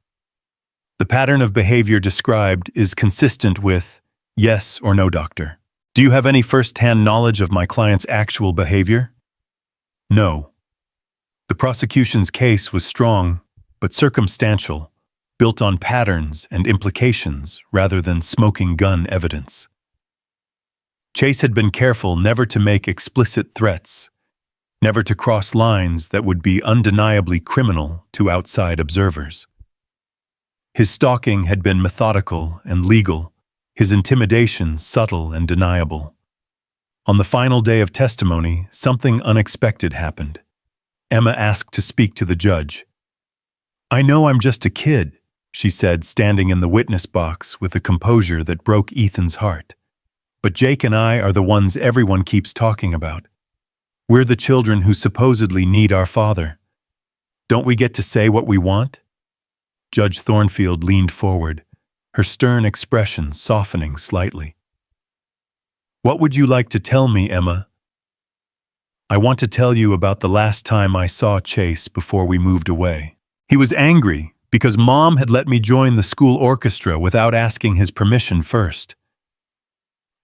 A: The pattern of behavior described is consistent with yes or no, doctor. Do you have any first-hand knowledge of my client's actual behavior? No. The prosecution's case was strong, but circumstantial, built on patterns and implications rather than smoking gun evidence. Chase had been careful never to make explicit threats, never to cross lines that would be undeniably criminal to outside observers. His stalking had been methodical and legal, his intimidation subtle and deniable. On the final day of testimony, something unexpected happened. Emma asked to speak to the judge. "I know I'm just a kid," she said, standing in the witness box with a composure that broke Ethan's heart. "But Jake and I are the ones everyone keeps talking about. We're the children who supposedly need our father. Don't we get to say what we want?" Judge Thornfield leaned forward, her stern expression softening slightly. "What would you like to tell me, Emma?" "I want to tell you about the last time I saw Chase before we moved away. He was angry because Mom had let me join the school orchestra without asking his permission first.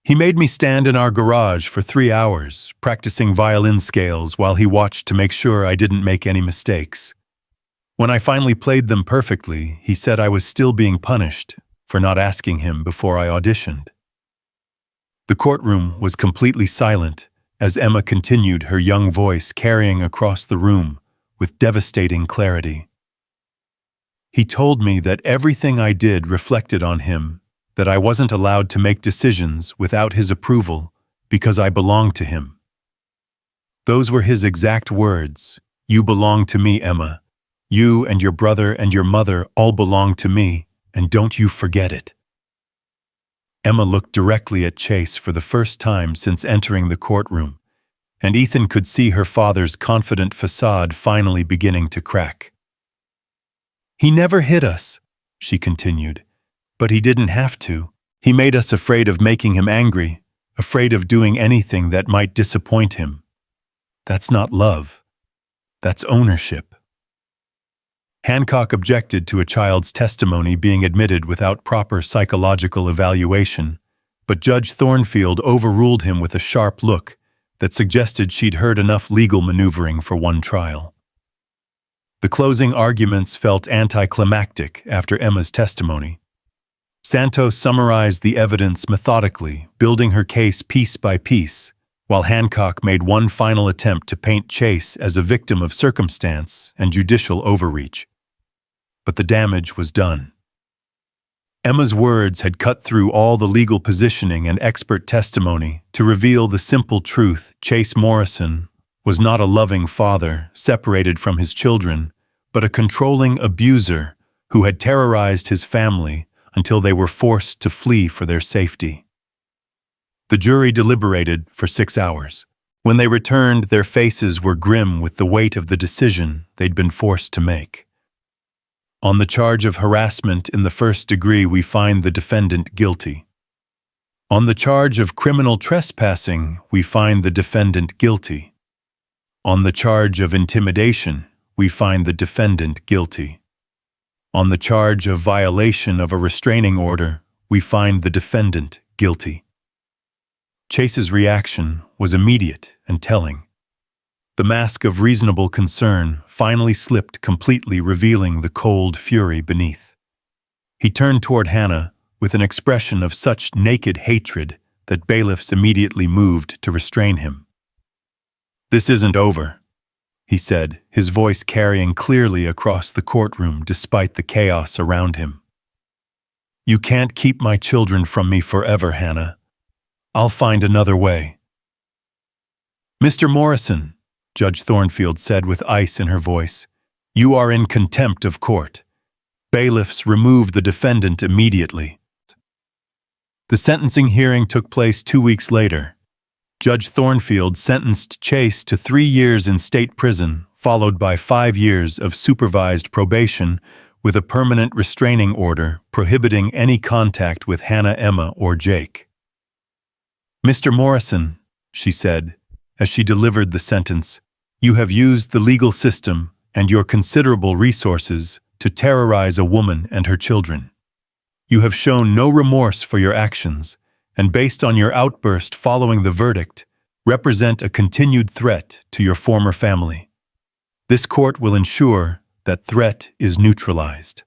A: He made me stand in our garage for 3 hours, practicing violin scales while he watched to make sure I didn't make any mistakes. When I finally played them perfectly, he said I was still being punished for not asking him before I auditioned." The courtroom was completely silent as Emma continued, her young voice carrying across the room with devastating clarity. "He told me that everything I did reflected on him, that I wasn't allowed to make decisions without his approval because I belonged to him. Those were his exact words. 'You belong to me, Emma. You and your brother and your mother all belong to me, and don't you forget it.'" Emma looked directly at Chase for the first time since entering the courtroom, and Ethan could see her father's confident facade finally beginning to crack. "He never hit us," she continued, "but he didn't have to. He made us afraid of making him angry, afraid of doing anything that might disappoint him. That's not love. That's ownership." Hancock objected to a child's testimony being admitted without proper psychological evaluation, but Judge Thornfield overruled him with a sharp look that suggested she'd heard enough legal maneuvering for one trial. The closing arguments felt anticlimactic after Emma's testimony. Santos summarized the evidence methodically, building her case piece by piece, while Hancock made one final attempt to paint Chase as a victim of circumstance and judicial overreach. But the damage was done. Emma's words had cut through all the legal positioning and expert testimony to reveal the simple truth: Chase Morrison was not a loving father separated from his children, but a controlling abuser who had terrorized his family until they were forced to flee for their safety. The jury deliberated for 6 hours. When they returned, their faces were grim with the weight of the decision they'd been forced to make. On the charge of harassment in the first degree, we find the defendant guilty. On the charge of criminal trespassing, we find the defendant guilty. On the charge of intimidation, we find the defendant guilty. On the charge of violation of a restraining order, we find the defendant guilty. Chase's reaction was immediate and telling. The mask of reasonable concern finally slipped completely, revealing the cold fury beneath. He turned toward Hannah with an expression of such naked hatred that bailiffs immediately moved to restrain him. "This isn't over," he said, his voice carrying clearly across the courtroom despite the chaos around him. "You can't keep my children from me forever, Hannah. I'll find another way." "Mr. Morrison," Judge Thornfield said with ice in her voice, "you are in contempt of court. Bailiffs, remove the defendant immediately." The sentencing hearing took place 2 weeks later. Judge Thornfield sentenced Chase to 3 years in state prison, followed by 5 years of supervised probation with a permanent restraining order prohibiting any contact with Hannah, Emma, or Jake. "Mr. Morrison," she said, as she delivered the sentence, "you have used the legal system and your considerable resources to terrorize a woman and her children. You have shown no remorse for your actions, and based on your outburst following the verdict, represent a continued threat to your former family. This court will ensure that threat is neutralized."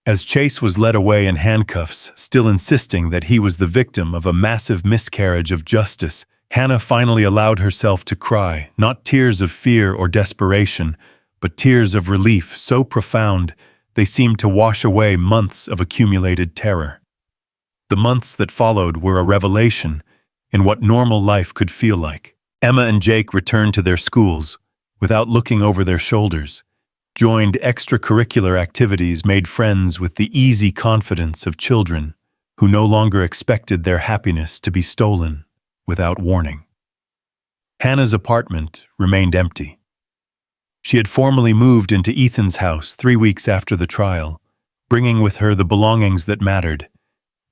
A: As Chase was led away in handcuffs, still insisting that he was the victim of a massive miscarriage of justice Hannah finally allowed herself to cry, not tears of fear or desperation, but tears of relief so profound they seemed to wash away months of accumulated terror. The months that followed were a revelation in what normal life could feel like. Emma and Jake returned to their schools without looking over their shoulders, joined extracurricular activities, made friends with the easy confidence of children who no longer expected their happiness to be stolen without warning. Hannah's apartment remained empty. She had formally moved into Ethan's house 3 weeks after the trial, bringing with her the belongings that mattered,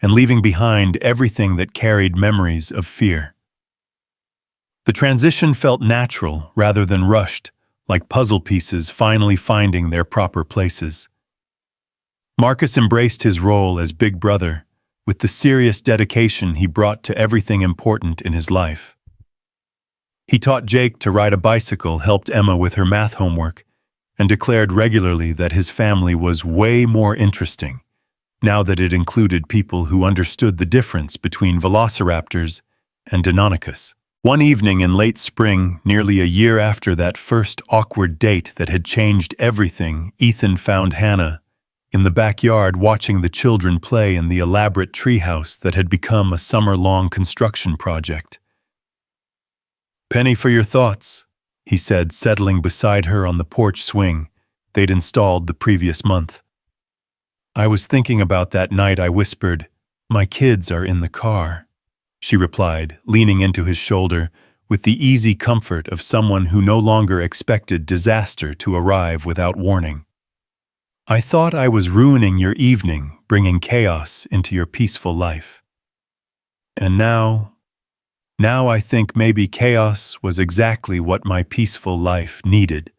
A: and leaving behind everything that carried memories of fear. The transition felt natural rather than rushed, like puzzle pieces finally finding their proper places. Marcus embraced his role as big brother, with the serious dedication he brought to everything important in his life. He taught Jake to ride a bicycle, helped Emma with her math homework, and declared regularly that his family was way more interesting, now that it included people who understood the difference between velociraptors and Deinonychus. One evening in late spring, nearly a year after that first awkward date that had changed everything, Ethan found Hannah in the backyard watching the children play in the elaborate treehouse that had become a summer-long construction project. "Penny for your thoughts," he said, settling beside her on the porch swing they'd installed the previous month. "I was thinking about that night," I whispered. "My kids are in the car," she replied, leaning into his shoulder with the easy comfort of someone who no longer expected disaster to arrive without warning. "I thought I was ruining your evening, bringing chaos into your peaceful life. And now I think maybe chaos was exactly what my peaceful life needed."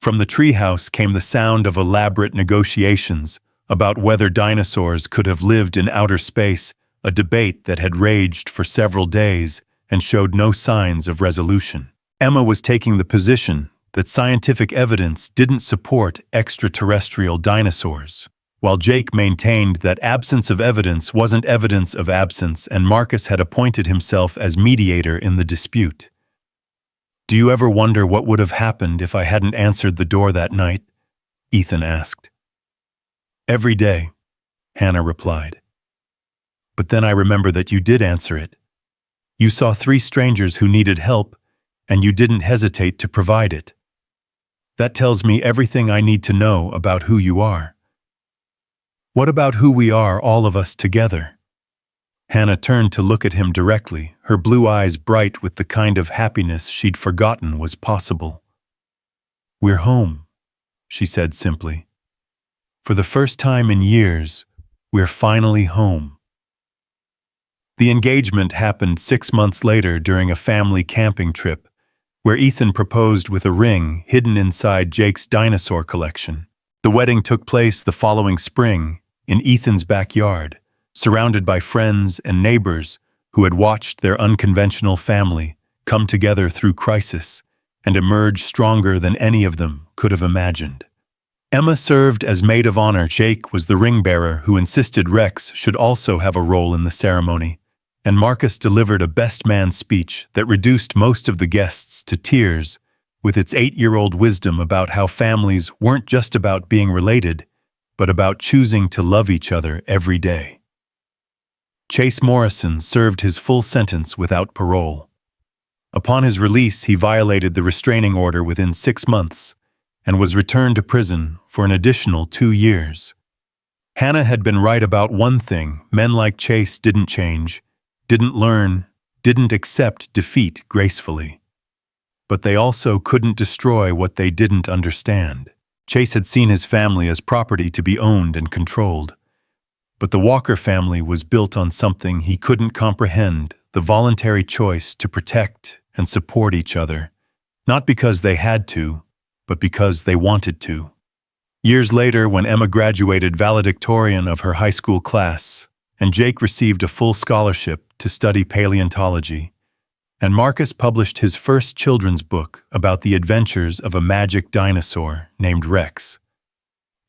A: From the treehouse came the sound of elaborate negotiations about whether dinosaurs could have lived in outer space, a debate that had raged for several days and showed no signs of resolution. Emma was taking the position that scientific evidence didn't support extraterrestrial dinosaurs, while Jake maintained that absence of evidence wasn't evidence of absence, and Marcus had appointed himself as mediator in the dispute. "Do you ever wonder what would have happened if I hadn't answered the door that night?" Ethan asked. "Every day," Hannah replied. "But then I remember that you did answer it. You saw 3 strangers who needed help, and you didn't hesitate to provide it. That tells me everything I need to know about who you are." "What about who we are, all of us together?" Hannah turned to look at him directly, her blue eyes bright with the kind of happiness she'd forgotten was possible. "We're home," she said simply. "For the first time in years, we're finally home." The engagement happened 6 months later during a family camping trip, where Ethan proposed with a ring hidden inside Jake's dinosaur collection. The wedding took place the following spring in Ethan's backyard, surrounded by friends and neighbors who had watched their unconventional family come together through crisis and emerge stronger than any of them could have imagined. Emma served as maid of honor. Jake was the ring bearer who insisted Rex should also have a role in the ceremony, and Marcus delivered a best man speech that reduced most of the guests to tears with its 8-year-old wisdom about how families weren't just about being related, but about choosing to love each other every day. Chase Morrison served his full sentence without parole. Upon his release, he violated the restraining order within 6 months and was returned to prison for an additional 2 years. Hannah had been right about one thing: men like Chase didn't change, didn't learn, didn't accept defeat gracefully. But they also couldn't destroy what they didn't understand. Chase had seen his family as property to be owned and controlled. But the Walker family was built on something he couldn't comprehend: the voluntary choice to protect and support each other, not because they had to, but because they wanted to. Years later, when Emma graduated valedictorian of her high school class, and Jake received a full scholarship to study paleontology, and Marcus published his first children's book about the adventures of a magic dinosaur named Rex,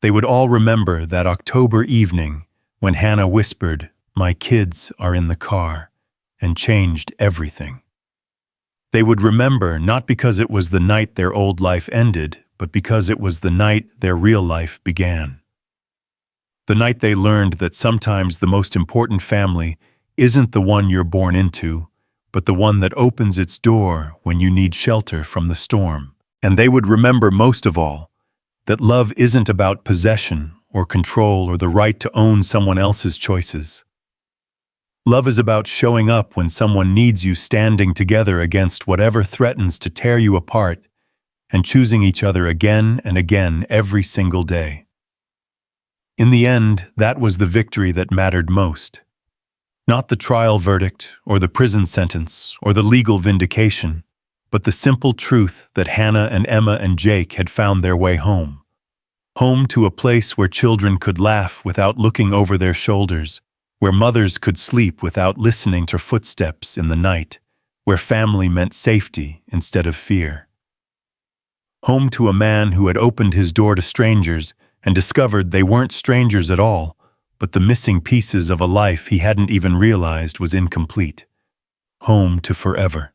A: they would all remember that October evening when Hannah whispered, "My kids are in the car," and changed everything. They would remember not because it was the night their old life ended, but because it was the night their real life began. The night they learned that sometimes the most important family isn't the one you're born into, but the one that opens its door when you need shelter from the storm. And they would remember most of all that love isn't about possession or control or the right to own someone else's choices. Love is about showing up when someone needs you, standing together against whatever threatens to tear you apart, and choosing each other again and again every single day. In the end, that was the victory that mattered most. Not the trial verdict, or the prison sentence, or the legal vindication, but the simple truth that Hannah and Emma and Jake had found their way home. Home to a place where children could laugh without looking over their shoulders, where mothers could sleep without listening to footsteps in the night, where family meant safety instead of fear. Home to a man who had opened his door to strangers and discovered they weren't strangers at all, but the missing pieces of a life he hadn't even realized was incomplete. Home to forever.